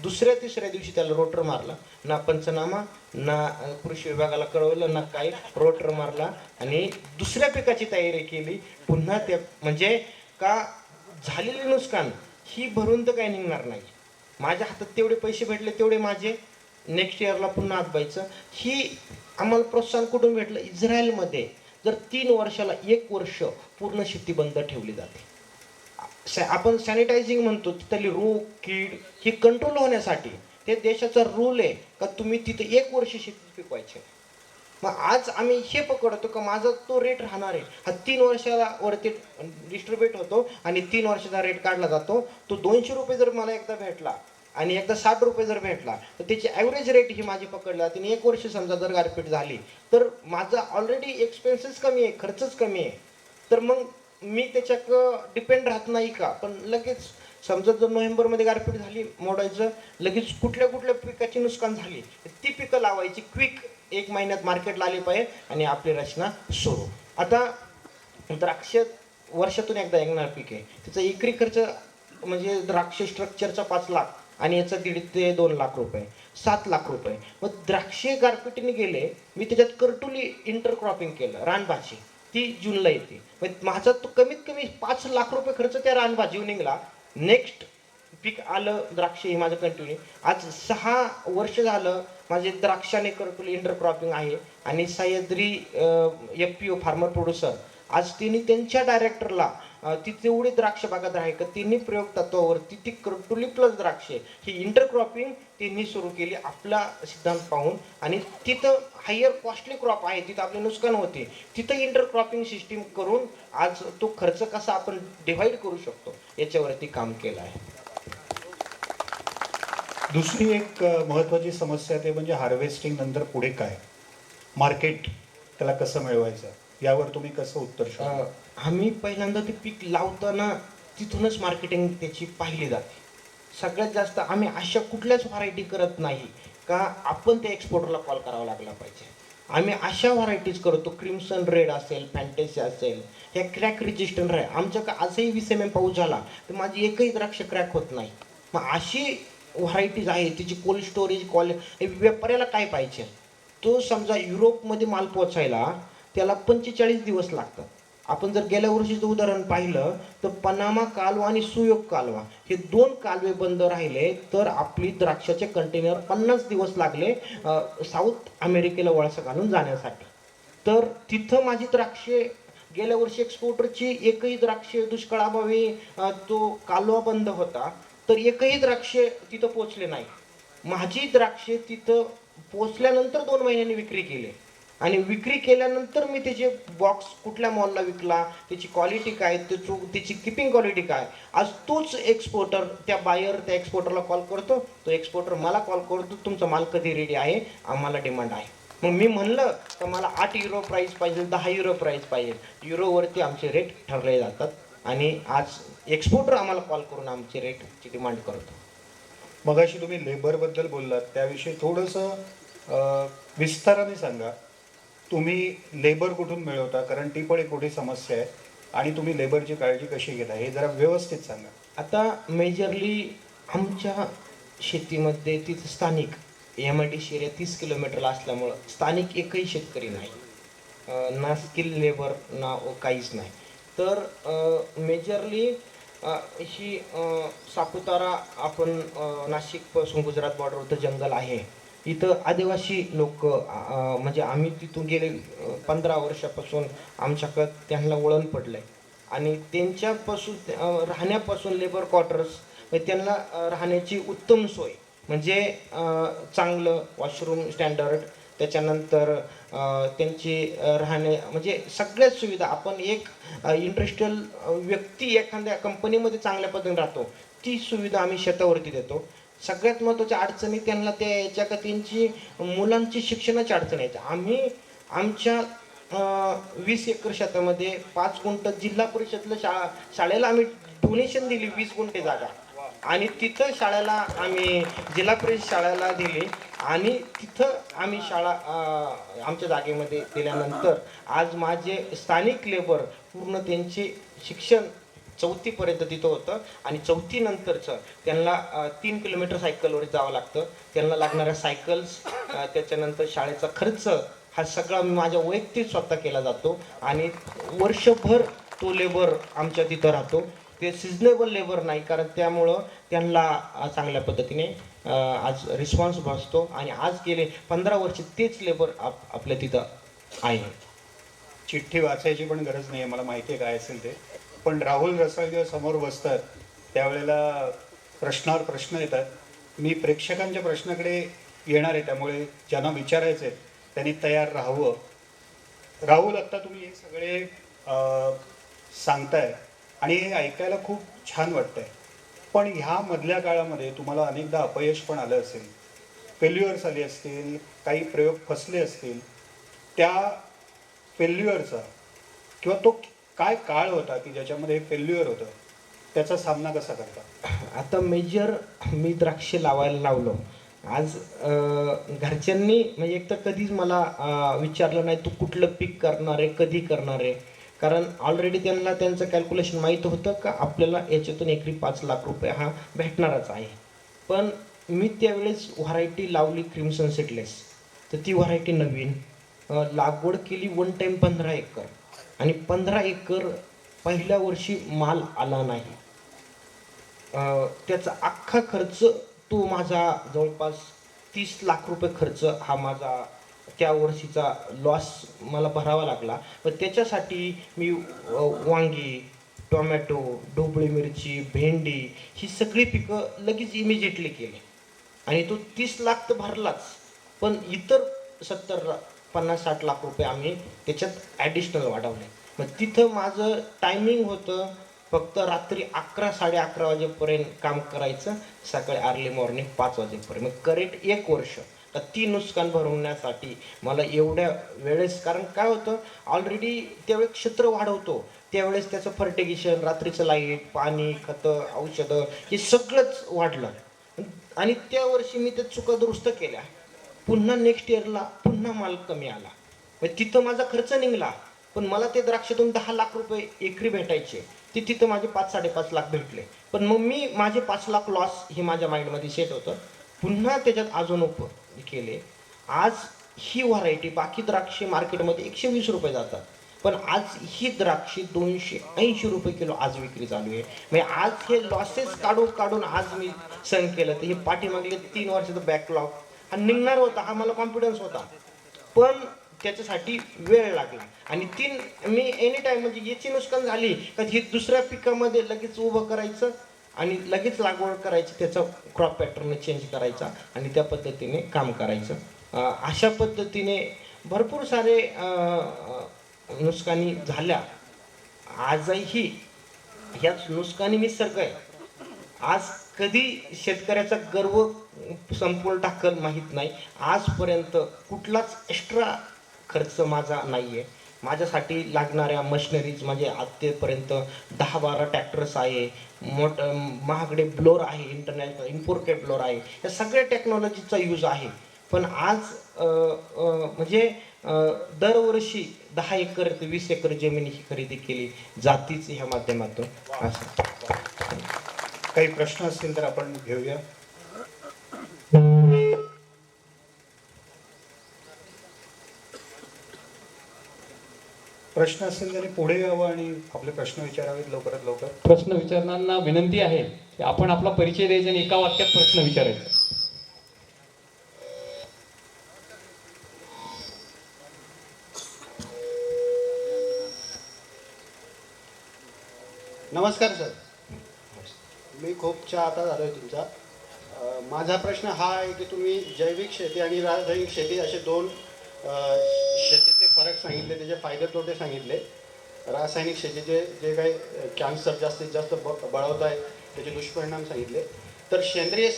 दुसऱ्या तिसऱ्या दिवशी त्याला रोटर मारला, ना पंचनामा, ना कृषी विभागाला कळवलं, ना काही, रोटर मारला आणि दुसऱ्या पिकाची तयारी केली. पुन्हा ते म्हणजे का झालेले नुकसान ही भरून तर काही निघणार नाही. माझ्या हातात तेवढे पैसे भेटले तेवढे माझे नेक्स्ट इयरला पुन्हा आजबायचं. ही आम्हाला प्रोत्साहन कुठून भेटलं? इस्रायलमध्ये जर 3 वर्षाला 1 वर्ष पूर्ण शेती बंद ठेवली जाते. आपण सॅनिटायझिंग म्हणतो, तिथली रोग कीड ही कंट्रोल होण्यासाठी ते देशाचा रूल आहे का तुम्ही तिथे 1 वर्ष शेती पिकवायची. मग आज आम्ही हे पकडतो का माझा तो रेट राहणार आहे, हा 3 वर्षाला वरती डिस्ट्रीब्यूट होतो आणि 3 वर्षाचा रेट काढला जातो. तो 200 रुपये जर मला एकदा भेटला आणि एकदा 60 रुपये जर भेटला तर त्याची ॲव्हरेज रेट ही माझी पकडली जाते. आणि 1 वर्ष समजा जर गारपीट झाली तर माझा ऑलरेडी एक्सपेन्सेस कमी आहे, खर्चच कमी आहे. तर मग मी त्याच्याकडं डिपेंड राहत नाही का. पण लगेच समजा जर नोव्हेंबरमध्ये गारपीट झाली, मोडायचं, लगेच कुठल्या कुठल्या पिकाची नुकसान झाली ती पिकं लावायची, क्विक 1 महिन्यात मार्केटला आली पाहिजे आणि आपली रचना सुरू. आता द्राक्ष वर्षातून एकदा येणार पीक आहे, त्याचा एकरी खर्च म्हणजे द्राक्ष स्ट्रक्चरचा 5 लाख आणि याचा 1.5 ते 2 लाख रुपये, 7 लाख रुपये. मग द्राक्षे गारपिटीने गेले, मी त्याच्यात करटुली इंटरक्रॉपिंग केलं, रानभाजी, ती जूनला येते. मग माझा तो कमीत कमी 5 लाख रुपये खर्च त्या रानभाजीवर निघाला. नेक्स्ट पीक आलं द्राक्ष, हे माझं कंटिन्यू आज 6 वर्ष झालं माझे द्राक्षाने करटुली इंटरक्रॉपिंग आहे. आणि सह्याद्री FPO फार्मर प्रोड्युसर आज त्यांनी त्यांच्या डायरेक्टरला ती तेवढी द्राक्ष बागात आहे का त्यांनी प्रयोग तत्वावरती ती करटुली प्लस द्राक्षे ही इंटरक्रॉपिंग त्यांनी सुरू केली आपला सिद्धांत पाहून. आणि तिथं हायर कॉस्टली क्रॉप आहे, तिथं आपले नुकसान होते, तिथं इंटरक्रॉपिंग सिस्टीम करून आज तो खर्च कसा आपण डिव्हाइड करू शकतो याच्यावरती काम केलं आहे. दुसरी एक महत्त्वाची समस्या ते म्हणजे हार्वेस्टिंग नंतर पुढे काय, मार्केट त्याला कसं मिळवायचं, यावर तुम्ही कसं उत्तर शोधा? आम्ही पहिल्यांदा ते पीक लावताना तिथूनच मार्केटिंग त्याची पाहिली जाते. सगळ्यात जास्त आम्ही अशा कुठल्याच व्हरायटी करत नाही का आपण त्या एक्सपोर्टरला कॉल करावा लागला पाहिजे. आम्ही अशा व्हरायटीज करतो, क्रिम्सन रेड असेल, फॅन्टेसी असेल, ह्या क्रॅक रेजिस्टंट आहे. आमच्याकडे आजही 20 mm पाऊस झाला तर माझी एकही द्राक्ष क्रॅक होत नाही. मग अशी व्हरायटीज आहे, तिची कोल्ड स्टोरेज व्यापाऱ्याला काय पाहिजे, तो समजा युरोपमध्ये माल पोचायला त्याला 45 दिवस लागतात. आपण जर गेल्या वर्षीचं उदाहरण पाहिलं तर पनामा कालवा आणि सुयोग कालवा हे 2 कालवे बंद राहिले तर आपली द्राक्षाचे कंटेनर 50 दिवस लागले साऊथ अमेरिकेला वळसा घालून जाण्यासाठी. तर तिथं माझी द्राक्षे गेल्या वर्षी एक्सपोर्टरची एकही द्राक्षे दुष्काळाभावी तो कालवा बंद होता तर एकही द्राक्षे तिथं पोचले नाही. माझी द्राक्षे तिथं पोचल्यानंतर 2 महिन्यांनी विक्री केली आणि विक्री केल्यानंतर मी त्याचे बॉक्स कुठल्या मॉलला विकला, त्याची क्वालिटी काय, त्याची किपिंग क्वालिटी काय, आज तोच एक्सपोर्टर त्या एक्सपोर्टरला कॉल करतो, तो एक्सपोर्टर मला कॉल करतो, तुमचा माल कधी रेडी आहे, आम्हाला डिमांड आहे. मग मी म्हणलं तर मला 8 युरो प्राईस पाहिजे, 10 युरो प्राईस पाहिजे, युरोवरती आमचे रेट ठरले जातात आणि आज एक्सपोर्टर आम्हाला कॉल करून आमचे रेटची डिमांड करतो. मगाशी तुम्ही लेबरबद्दल बोललात, त्याविषयी थोडंसं विस्ताराने सांगा. तुम्ही लेबर कुठून मिळवता, कारण ती पण एक मोठी समस्या आहे, आणि तुम्ही लेबरची काळजी कशी घेता हे जरा व्यवस्थित सांगा. आता मेजरली आमच्या शेतीमध्ये तिथं स्थानिक MIDC एरिया 30 किलोमीटरला असल्यामुळं स्थानिक एकही शेतकरी नाही, ना स्किल लेबर ना काहीच नाही. तर मेजरली ही सापुतारा आपण नाशिकपासून गुजरात बॉर्डरवर जंगल आहे, इथं आदिवासी लोक म्हणजे आम्ही तिथून गेले 15 वर्षापासून आमच्याकडं त्यांना वळण पडलं आहे आणि त्यांच्यापासून राहण्यापासून लेबर क्वार्टर्स त्यांना राहण्याची उत्तम सोय म्हणजे चांगलं वॉशरूम स्टँडर्ड, त्याच्यानंतर त्यांची राहणे म्हणजे सगळ्याच सुविधा. आपण एक इंडस्ट्रियल व्यक्ती एखाद्या कंपनीमध्ये चांगल्या पद्धतीने राहतो ती सुविधा आम्ही शेतावरती देतो. सगळ्यात महत्त्वाच्या अडचणी त्यांना त्या याच्या का त्यांची मुलांची शिक्षणाची अडचण यायच्या. आम्ही आमच्या 20 एकर शेतामध्ये 5 गुंठ जिल्हा परिषदला शाळेला आम्ही डोनेशन दिली, 20 गुंठे जागा, आणि तिथं शाळेला आम्ही जिल्हा परिषद शाळेला दिली आणि तिथं आम्ही शाळा आमच्या जागेमध्ये दिल्यानंतर आज माझे स्थानिक लेबर पूर्ण त्यांचे शिक्षण 4थी पर्यंत तिथं होतं आणि 4थी नंतरचं त्यांना 3 किलोमीटर सायकलवर जावं लागतं. त्यांना लागणाऱ्या सायकल्स, त्याच्यानंतर शाळेचा खर्च हा सगळा मी माझ्या वैयक्तिक स्वतः केला जातो आणि वर्षभर तो लेबर आमच्या तिथं राहतो. ते सिजनेबल लेबर नाही, कारण त्यामुळं त्यांना चांगल्या पद्धतीने आज रिस्पॉन्स बसतो आणि आज गेले 15 वर्ष तेच लेबर आपल्या तिथं आहे. चिठ्ठी वाचायची पण गरज नाही आहे, मला माहिती आहे काय असेल ते. पण राहुल रसाळ जेव्हा समोर बसतात त्यावेळेला प्रश्नावर प्रश्न येतात. मी प्रेक्षकांच्या प्रश्नाकडे येणार आहे, त्यामुळे ज्यांना विचारायचं आहे त्यांनी तयार राहावं. राहुल, आत्ता तुम्ही हे सगळे सांगताय आणि हे ऐकायला खूप छान वाटतंय, पण ह्या मधल्या काळामध्ये तुम्हाला अनेकदा अपयश पण आलं असेल, फेल्युअर्स आले असतील, काही प्रयोग फसले असतील. त्या फेल्युअरचा किंवा तो काय काळ होता की ज्याच्यामध्ये फेल्युअर होतं, त्याचा सामना कसा करता? आता मेजर मी द्राक्ष लावायला लावलो, आज घरच्यांनी म्हणजे एक तर कधीच मला विचारलं नाही तू कुठलं पीक करणार आहे, कधी करणार आहे, कारण ऑलरेडी त्यांना त्यांचं कॅल्क्युलेशन माहीत होतं का आपल्याला याच्यातून एकरी 5 लाख रुपये हा भेटणारच आहे. पण मी त्यावेळेस व्हरायटी लावली क्रिम्सन सीडलेस, तर ती व्हरायटी नवीन लागवड केली, 1 टाईम 15 एकर आणि 15 एकर पहिल्या वर्षी माल आला नाही. त्याचा अख्खा खर्च तो माझा जवळपास 30 लाख रुपये खर्च हा माझा त्या वर्षीचा लॉस मला भरावा लागला. पण त्याच्यासाठी मी वांगी, टोमॅटो, ढोबळी मिरची, भेंडी ही सगळी पिकं लगेच इमिजिएटली केली आणि तो 30 लाख तर भरलाच, पण इतर 50-60 लाख रुपये आम्ही त्याच्यात ॲडिशनल वाढवले. मग तिथं माझं टायमिंग होतं फक्त रात्री 11-11:30 वाजेपर्यंत काम करायचं, सकाळी अर्ली मॉर्निंग 5 वाजेपर्यंत. मग करेक्ट 1 वर्ष. तर ती नुकसान भरवण्यासाठी मला एवढ्या वेळेस, कारण काय होतं ऑलरेडी त्यावेळेस क्षेत्र वाढवतो त्यावेळेस त्याचं फर्टिगेशन, रात्रीचं लाईट, पाणी, खतं, औषधं हे सगळंच वाढलं आणि त्या वर्षी मी त्या चुका दुरुस्त केल्या. पुन्हा नेक्स्ट इयरला पुन्हा माल कमी आला. म्हणजे तिथं माझा खर्च निघाला, पण मला ते द्राक्षातून 10 लाख रुपये एकरी भेटायचे, ते तिथं माझे 5-5.5 लाख भेटले. पण मग मी माझे 5 लाख लॉस हे माझ्या माइंडमध्ये सेट होतं. पुन्हा त्याच्यात अजून केले. आज ही व्हरायटी, बाकी द्राक्षे मार्केटमध्ये 120 रुपये जातात, पण आज ही द्राक्षे 280 रुपये किलो आज विक्री चालू आहे. म्हणजे आज हे लॉसेस काढून काढून आज मी सहन केलं. तर हे पाठीमागले 3 वर्षाचा बॅकलॉग हा निघणार होता, हा मला कॉन्फिडन्स होता, पण त्याच्यासाठी वेळ लागला. आणि मी एनी टाईम म्हणजे याची नुकसान झाली का ही दुसऱ्या पिकामध्ये लगेच उभं करायचं आणि लगेच लागवड करायची, त्याचा क्रॉप पॅटर्न चेंज करायचा आणि त्या पद्धतीने काम करायचं. अशा पद्धतीने भरपूर सारे नुकसानी झाल्या. आजही ह्याच नुकसानी निसर्ग आहे. आज कधी शेतकऱ्याचा गर्व संपवून टाकल माहीत नाही. आजपर्यंत कुठलाच एक्स्ट्रा खर्च माझा नाही आहे. माझ्यासाठी लागणाऱ्या मशिनरीज म्हणजे आत्तापर्यंत 10-12 ट्रॅक्टर्स आहे, महागडे ब्लोअर आहे, इंटरनॅशनल इम्पोर्टेड ब्लोअर आहे, या सगळ्या टेक्नॉलॉजीचा यूज आहे. पण आज म्हणजे दरवर्षी 10 एकर ते 20 एकर जमीन ही खरेदी केली जातीच ह्या माध्यमातून. असं काही प्रश्न असतील तर आपण घेऊया. प्रश्न असतील तरी पुढे यावं आणि आपले प्रश्न विचारावेत लवकरात लवकर. प्रश्न विचारणाऱ्यांना विनंती आहे की आपण आपला परिचय द्यायचा आणि एका वाक्यात प्रश्न विचारायचा. नमस्कार सर, मी खूप चाहता झालो आहे तुमचा. माझा प्रश्न हा आहे की तुम्ही जैविक शेती आणि रासायनिक शेती असे दोन शेतीतले फरक सांगितले, त्याचे फायदे तोटे सांगितले. रासायनिक शेतीचे जे काही कॅन्सर जास्तीत जास्त बळवत आहे त्याचे दुष्परिणाम सांगितले. तर सेंद्रिय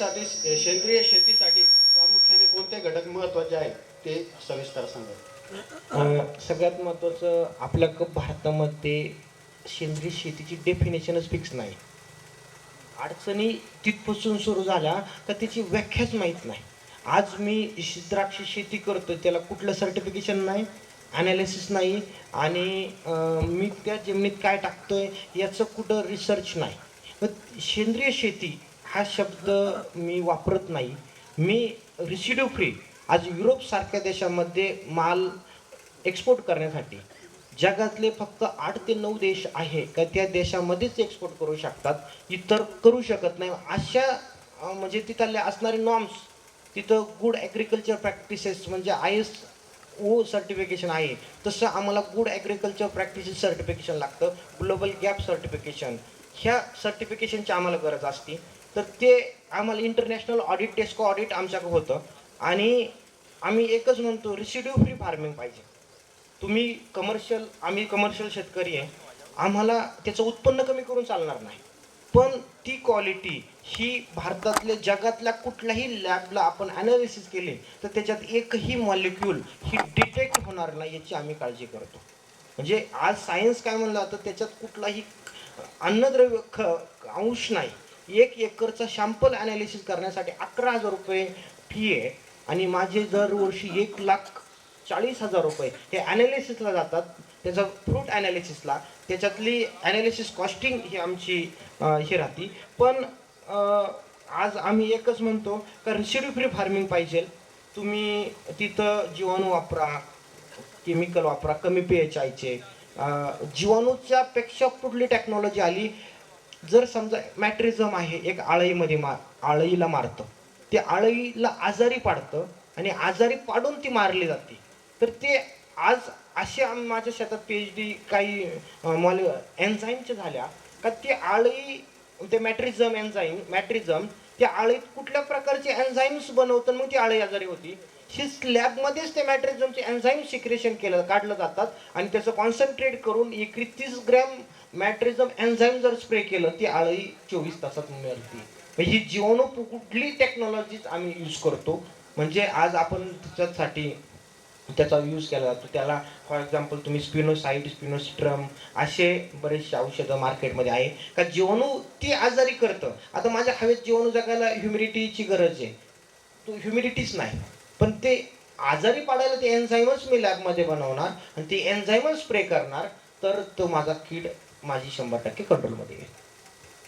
शेतीसाठी प्रामुख्याने कोणते घटक महत्त्वाचे आहेत ते सविस्तर सांगा. सगळ्यात महत्त्वाचं, आपल्या भारतामध्ये सेंद्रिय शेतीची डेफिनेशनच फिक्स नाही. अडचणी तिथपासून सुरू झाल्या तर त्याची व्याख्याच माहीत नाही. आज मी द्राक्ष शेती करतो, त्याला कुठलं सर्टिफिकेशन नाही, ॲनालिसिस नाही, आणि मी त्या जमिनीत काय टाकतोय याचं कुठं रिसर्च नाही. मग सेंद्रिय शेती हा शब्द मी वापरत नाही. मी रेसिड्यू फ्री, आज युरोपसारख्या देशामध्ये माल एक्सपोर्ट करण्यासाठी जगातले फक्त 8 ते 9 देश आहे का त्या देशामध्येच एक्सपोर्ट करू शकतात, इतर करू शकत नाही. अशा म्हणजे तिथले असणारे नॉर्म्स, तिथं गुड ॲग्रिकल्चर प्रॅक्टिसेस म्हणजे ISO सर्टिफिकेशन आहे, तसं आम्हाला गुड ॲग्रिकल्चर प्रॅक्टिसेस सर्टिफिकेशन लागतं, ग्लोबल गॅप सर्टिफिकेशन. ह्या सर्टिफिकेशनची आम्हाला गरज असते. तर ते आम्हाला इंटरनॅशनल ऑडिट, टेस्को ऑडिट आमच्याकडे होतं. आणि आम्ही एकच म्हणतो, रेसिड्यू फ्री फार्मिंग पाहिजे. तुम्ही आम्ही कमर्शियल शेतकरी आहे, आम्हाला त्याचं उत्पन्न कमी करून चालणार नाही, पण ती क्वालिटी ही भारतातल्या जगातल्या कुठल्याही लॅबला आपण ॲनालिसिस केले तर त्याच्यात एकही मॉलिक्यूल ही डिटेक्ट होणार नाही याची आम्ही काळजी करतो. म्हणजे आज सायन्स काय म्हणलं तर त्याच्यात कुठलाही अन्नद्रव्य अंश नाही. 1 एकरचा शॅम्पल ॲनालिसिस करण्यासाठी 11,000 रुपये फी आहे, आणि माझे दरवर्षी 1,40,000 रुपये हे ॲनालिसिसला जातात, त्याचं फ्रूट ॲनालिसिसला. त्याच्यातली ॲनालिसिस कॉस्टिंग ही आमची ही राहते. पण आज आम्ही एकच म्हणतो का रेसिड्यू फ्री फार्मिंग पाहिजे. तुम्ही तिथं जीवाणू वापरा, केमिकल वापरा, कमी pH जीवाणूच्या पेक्षा कुठली टेक्नॉलॉजी आली. जर समजा मॅट्रिझम आहे, एक आळीमध्ये आळीला मारतं, ते आळीला आजारी पाडतं आणि आजारी पाडून ती मारली जाते. तर ते आज असे माझ्या शेतात PhD काही एन्झाईमच्या झाल्या का ती आळी, ते मॅट्रिझम त्या आळीत कुठल्या प्रकारचे एन्झाईम्स बनवतात, मग ती आळी आजारी होती. ही स्लॅबमध्येच ते मॅट्रिझमचे एन्झाईम सिक्रेशन काढलं जातात आणि त्याचं कॉन्सन्ट्रेट करून एकरी 30 ग्रॅम मॅट्रिझम एन्झाईम जर स्प्रे केलं ती आळी 24 तासात मिळते. ही जीवाणू कुठली टेक्नॉलॉजीज आम्ही यूज करतो. म्हणजे आज आपण त्याच्यासाठी त्याचा यूज केला जातो. त्याला फॉर एक्झाम्पल तुम्ही स्पिनोस्ट्रम असे बरेचसे औषधं मार्केटमध्ये आहे का जीवाणू ती आजारी करतं. आता माझ्या हवेत जीवाणू जगायला ह्युमिडिटीची गरज आहे, तो ह्युमिडिटीच नाही, पण ते आजारी पाडायला ते एन्झाईमच मी लॅबमध्ये बनवणार आणि ती एन्झाईमच स्प्रे करणार, तर तो माझा कीड माझी 100% कंट्रोलमध्ये येईल.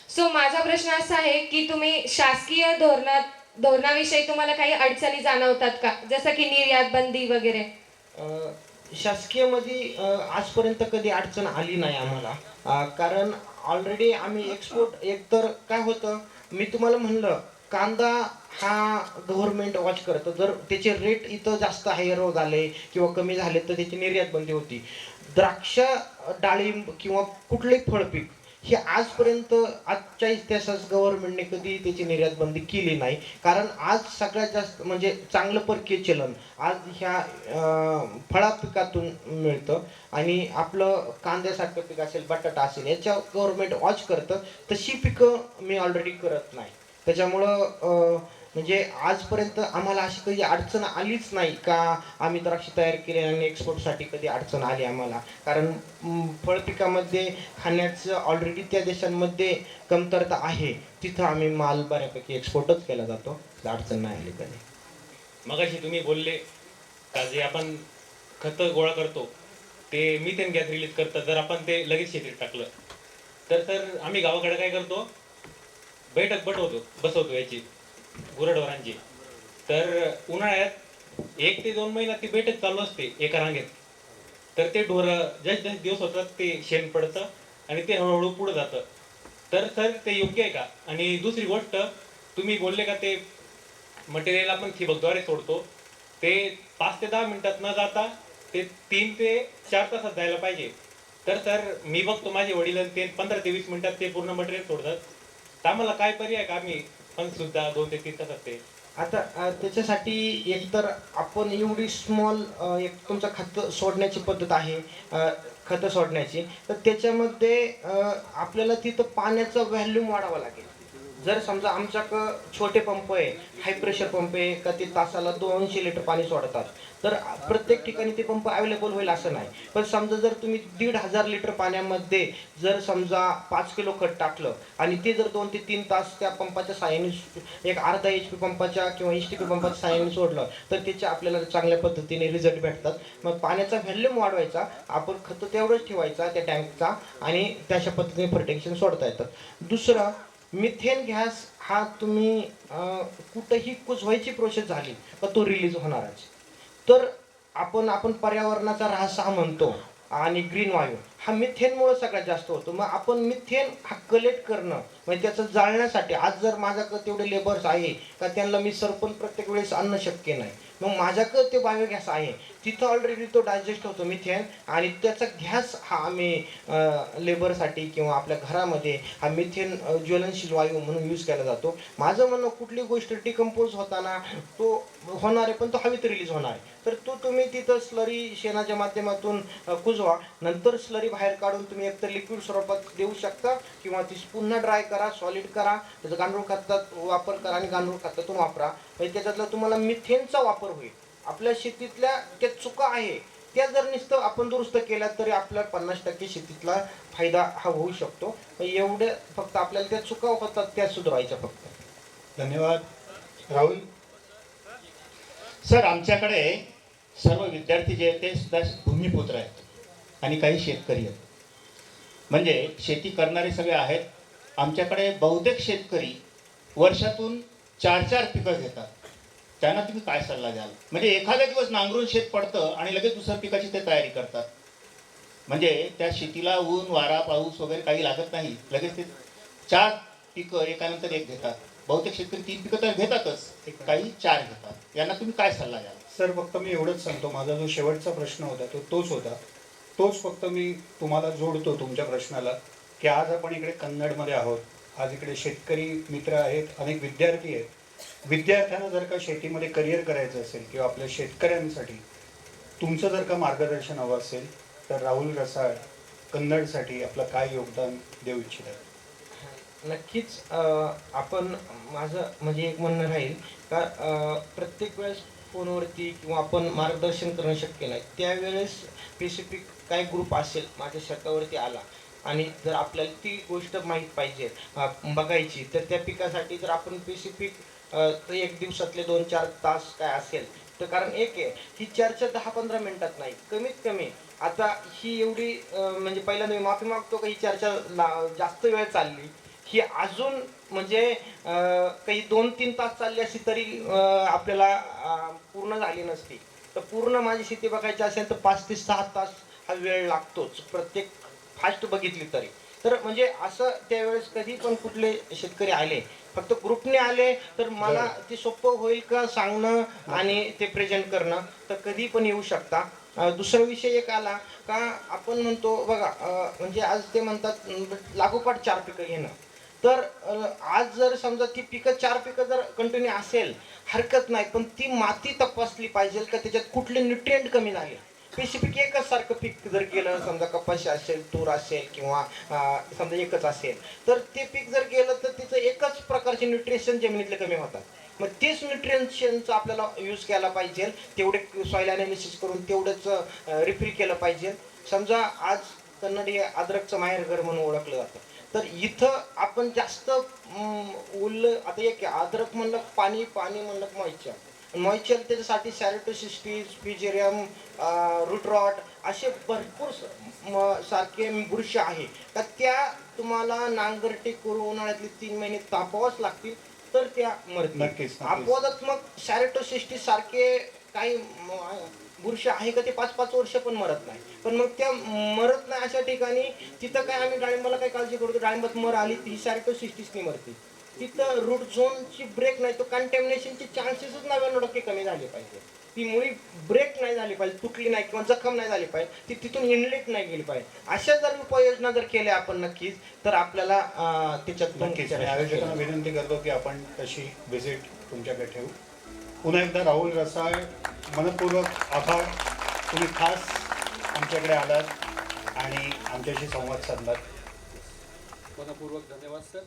सो माझा प्रश्न असा आहे की तुम्ही शासकीय धोरणाविषयी तुम्हाला काही अडचणी जाणवतात का, जसं की निर्यात बंदी वगैरे? शासकीयमध्ये आजपर्यंत कधी अडचण आली नाही आम्हाला, कारण ऑलरेडी आम्ही एक्सपोर्ट, एकतर काय होतं, मी तुम्हाला म्हणलं कांदा हा गव्हर्नमेंट वॉच करतं. जर त्याचे रेट इथं जास्त हायर झाले किंवा कमी झाले तर त्याची निर्यात बंदी होती. द्राक्ष, डाळिंब किंवा कुठलंही फळपीक हे आजपर्यंत आजच्या इतिहासात गव्हर्नमेंटने कधी त्याची निर्यात बंदी केली नाही, कारण आज सगळ्यात जास्त म्हणजे चांगलं परकीय चलन आज ह्या फळा पिकातून मिळतं. आणि आपलं कांद्यासारखं पीक असेल, बटाटा असेल, याच्या गव्हर्नमेंट वॉच करतं. तशी पिकं मी ऑलरेडी करत नाही. त्याच्यामुळं म्हणजे आजपर्यंत आम्हाला अशी कधी अडचण आलीच नाही का आम्ही द्राक्ष तयार केले आणि एक्सपोर्टसाठी कधी अडचण आली आम्हाला, कारण फळपिकामध्ये खाण्याचं ऑलरेडी त्या देशांमध्ये कमतरता आहे, तिथं आम्ही माल बऱ्यापैकी एक्सपोर्टच केला जातो, अडचण नाही आली कधी. मगाशी तुम्ही बोलले का जे आपण खतं गोळा करतो ते मिथेन गॅस रिलीज करतं, जर आपण ते लगेच शेतीत टाकलं तर आम्ही गावाकडे काय करतो, बैठक बसवतो याची गुरढोरांची. तर उन्हाळ्यात 1 ते 2 महिना ती बैठक चालू असते एका रांगेत. तर ते ढोरं जस्ट दिवस होतात ते शेण पडतं आणि ते हळूहळू पुढं जातं. तर सर ते योग्य आहे का? आणि दुसरी गोष्ट तुम्ही बोलले का ते मटेरियल आपण ठिबकद्वारे सोडतो, ते 5 ते 10 मिनिटात न जाता ते 3 ते 4 तासात जायला पाहिजे. तर सर मी बघतो माझे वडील ते 15 ते 20 मिनिटात ते पूर्ण मटेरियल सोडतात. तर आम्हाला काय पर्याय का, आम्ही पण सुद्धा 2 ते 3 तासात ते. आता त्याच्यासाठी एकतर आपण एवढी स्मॉल एक तुमचं खतं सोडण्याची पद्धत आहे, खतं सोडण्याची, तर त्याच्यामध्ये आपल्याला तिथं पाण्याचा व्हॅल्यूम वाढावा लागेल. जर समजा आमच्याकडं छोटे पंप आहे, हाय प्रेशर पंप आहे का, ते तासाला 200 लिटर पाणी सोडतात, तर प्रत्येक ठिकाणी ते पंप अवेलेबल होईल असं नाही. पण समजा जर तुम्ही 1,500 लिटर पाण्यामध्ये जर समजा 5 किलो खत टाकलं आणि ते जर 2 ते 3 तास त्या पंपाच्या साहाय्याने, एक अर्धा HP पंपाच्या किंवा HTP पंपाच्या साहाय्याने सोडलं, तर त्याचे आपल्याला चांगल्या पद्धतीने रिझल्ट भेटतात. मग पाण्याचा व्हॅल्यूम वाढवायचा, आपण खतं तेवढंच ठेवायचा त्या टँकचा आणि त्याच्या पद्धतीने प्रोटेक्शन सोडता येतं. दुसरं, मिथेन गॅस हा तुम्ही कुठंही कुजवायची प्रोसेस झाली तर तो रिलीज होणारच. तर आपण पर्यावरणाचा ऱ्हास हा म्हणतो आणि ग्रीन वायू हा मिथेनमुळे सगळ्यात जास्त होतो. मग आपण मिथेन हा कलेक्ट करणं म्हणजे त्याचं जाळण्यासाठी, आज जर माझ्याकडे तेवढे लेबर्स आहे का त्यांना मी सरपण प्रत्येक वेळेस आणणं शक्य नाही, मग माझ्याकडे ते बायोगॅस आहे, तिथं ऑलरेडी तो डायजेस्ट होतो मिथेन, आणि त्याचा गॅस हा आम्ही लेबरसाठी किंवा आपल्या घरामध्ये हा मिथेन ज्वलनशील वायू म्हणून यूज केला जातो. माझं म्हणणं, कुठली गोष्ट डिकम्पोज होताना तो होणार आहे पण तो हवेत रिलीज होणार आहे, तर तो तुम्ही तिथं स्लरी शेणाच्या माध्यमातून कुजवा, नंतर स्लरी बाहेर काढून तुम्ही एकतर लिक्विड स्वरूपात देऊ शकता किंवा ती पुन्हा ड्राय करा, सॉलिड करा, त्याचा गांडूळ खतात वापर करा आणि गांडूळ खतातून वापरा. म्हणजे त्याच्यातला तुम्हाला मिथेनचा वापर होईल. आपल्या शेतीतल्या त्या चुका आहे त्या जर नुसतं आपण दुरुस्त केल्या तरी आपल्या 50% शेतीतला फायदा हा होऊ शकतो. एवढे फक्त आपल्याला त्या चुका होतात त्या सुधारायच्या फक्त. धन्यवाद. राहुल. सर, आमच्याकडे सर्व विद्यार्थी जे आहेत ते सुद्धा भूमिपुत्र आहेत आणि काही शेतकरी आहेत. म्हणजे शेती करणारे सगळे आहेत. आमच्याकडे बहुतेक शेतकरी वर्षातून 4-4 पिकं घेतात. त्यांना तुम्ही काय सल्ला द्याल? म्हणजे एखादा दिवस नांगरून शेत पडतं आणि लगेच दुसऱ्या पिकाची ते तयारी करतात. म्हणजे त्या शेतीला ऊन, वारा, पाऊस वगैरे काही लागत नाही, लगेच ते 4 पिकं एकानंतर एक घेतात. बहुतेक शेतकरी 3 पिकं तर घेतातच, काही 4 घेतात. यांना तुम्ही काय सल्ला द्याल? सर, फक्त मी एवढंच सांगतो, माझा जो शेवटचा प्रश्न होता तोच होता. तोच फक्त मी तुम्हाला जोडतो तुमच्या प्रश्नाला, की आज आपण इकडे कन्नडमध्ये आहोत, आज इकडे शेतकरी मित्र आहेत, अनेक विद्यार्थी आहेत. विद्यार्थ्यांना जर का शेतीमध्ये करिअर करायचं असेल किंवा आपल्या शेतकऱ्यांसाठी तुमचं जर का मार्गदर्शन हवं असेल तर राहुल रसाळ कन्नडसाठी आपलं काय योगदान देऊ इच्छितात? नक्कीच. आपण माझं म्हणजे एक म्हणणं राहील का प्रत्येक वेळेस फोनवरती किंवा आपण मार्गदर्शन करणं शक्य नाही. त्यावेळेस स्पेसिफिक काही ग्रुप असेल माझ्या शेतावरती आला आणि जर आपल्याला ती गोष्ट माहीत पाहिजे बघायची, तर त्या पिकासाठी जर आपण स्पेसिफिक 1 दिवसातले 2-4 तास काय असेल तर कारण एक आहे, ही चर्चा 10-15 मिनिटात नाही, कमीत कमी आता ही एवढी म्हणजे पहिल्यांदा मी माफी मागतो का ही चर्चा जास्त वेळ चालली, ही अजून म्हणजे काही 2-3 तास चालली असती तरी आपल्याला पूर्ण झाली नसती. तर पूर्ण माझी शेती बघायची असेल तर 5 ते 6 तास हा वेळ लागतोच, प्रत्येक फास्ट बघितली तरी. तर म्हणजे असं त्यावेळेस कधी पण कुठले शेतकरी आले, फक्त ग्रुपने आले तर मला ते सोपं होईल का सांगणं आणि ते प्रेझेंट करणं, तर कधी पण येऊ शकता. दुसरा विषय एक आला का आपण म्हणतो बघा म्हणजे आज ते म्हणतात लागोपाठ 4 पिकं घेणं. तर आज जर समजा ती पिकं 4 पिकं जर कंटिन्यू असेल हरकत नाही, पण ती माती तपासली पाहिजे का त्याच्यात कुठले न्यूट्रिएंट कमी झाले. स्पेसिफिक एकच सारखं पीक जर केलं, समजा कपाशी असेल, तूर असेल किंवा समजा एकच असेल, तर ते पीक जर केलं तर तिचं एकच प्रकारचे न्यूट्रिशन जमिनीतले कमी होतात. मग तेच न्यूट्रिशनचं आपल्याला यूज केला पाहिजे, तेवढे सॉईल अनालिसिस करून तेवढंच रिफिल केलं पाहिजे. समजा आज कन्नड हे अद्रकचं माहेरघर म्हणून ओळखलं जातं, तर इथं आपण जास्त आता एक अद्रक म्हणलं पाणी, पाणी म्हणलं मॉइश्चर त्याच्यासाठी सॅरेटोसिस्टीज, फिजेरियम, रूट रॉट असे भरपूर सारखे बुरशी आहे तर त्या तुम्हाला नांगरटी करून उन्हाळ्यातले 3 महिने तापावंच लागतील तर त्या मरतील. नक्कीच. अपवादात्मक सॅरेटोसिस्टीज सारखे काही बुरशी आहे का ते 5-5 वर्ष पण मरत नाही. पण मग त्या मरत नाही अशा ठिकाणी तिथं काय आम्ही डाळिंबाला काय काळजी करतो, डाळिंबात मर आली ती सॅरेटोसिस्टीसनी मरते. तिथं रूट झोनची ब्रेक नाही, तो कंटॅमिनेशनचे चान्सेसच 99% कमी झाले पाहिजे. ती मुळी ब्रेक नाही झाली पाहिजे, तुटली नाही किंवा जखम नाही झाली पाहिजे, ती तिथून इनलेट नाही गेली पाहिजे. अशा जर उपाययोजना जर केल्या आपण नक्कीच तर आपल्याला त्याच्यात नक्कीच. मी आयोजकांना विनंती करतो की आपण तशी व्हिजिट तुमच्याकडे ठेवू. पुन्हा एकदा राहुल रसाळ, मनपूर्वक आभार. तुम्ही खास आमच्याकडे आलात आणि आमच्याशी संवाद साधलात. मनपूर्वक धन्यवाद सर.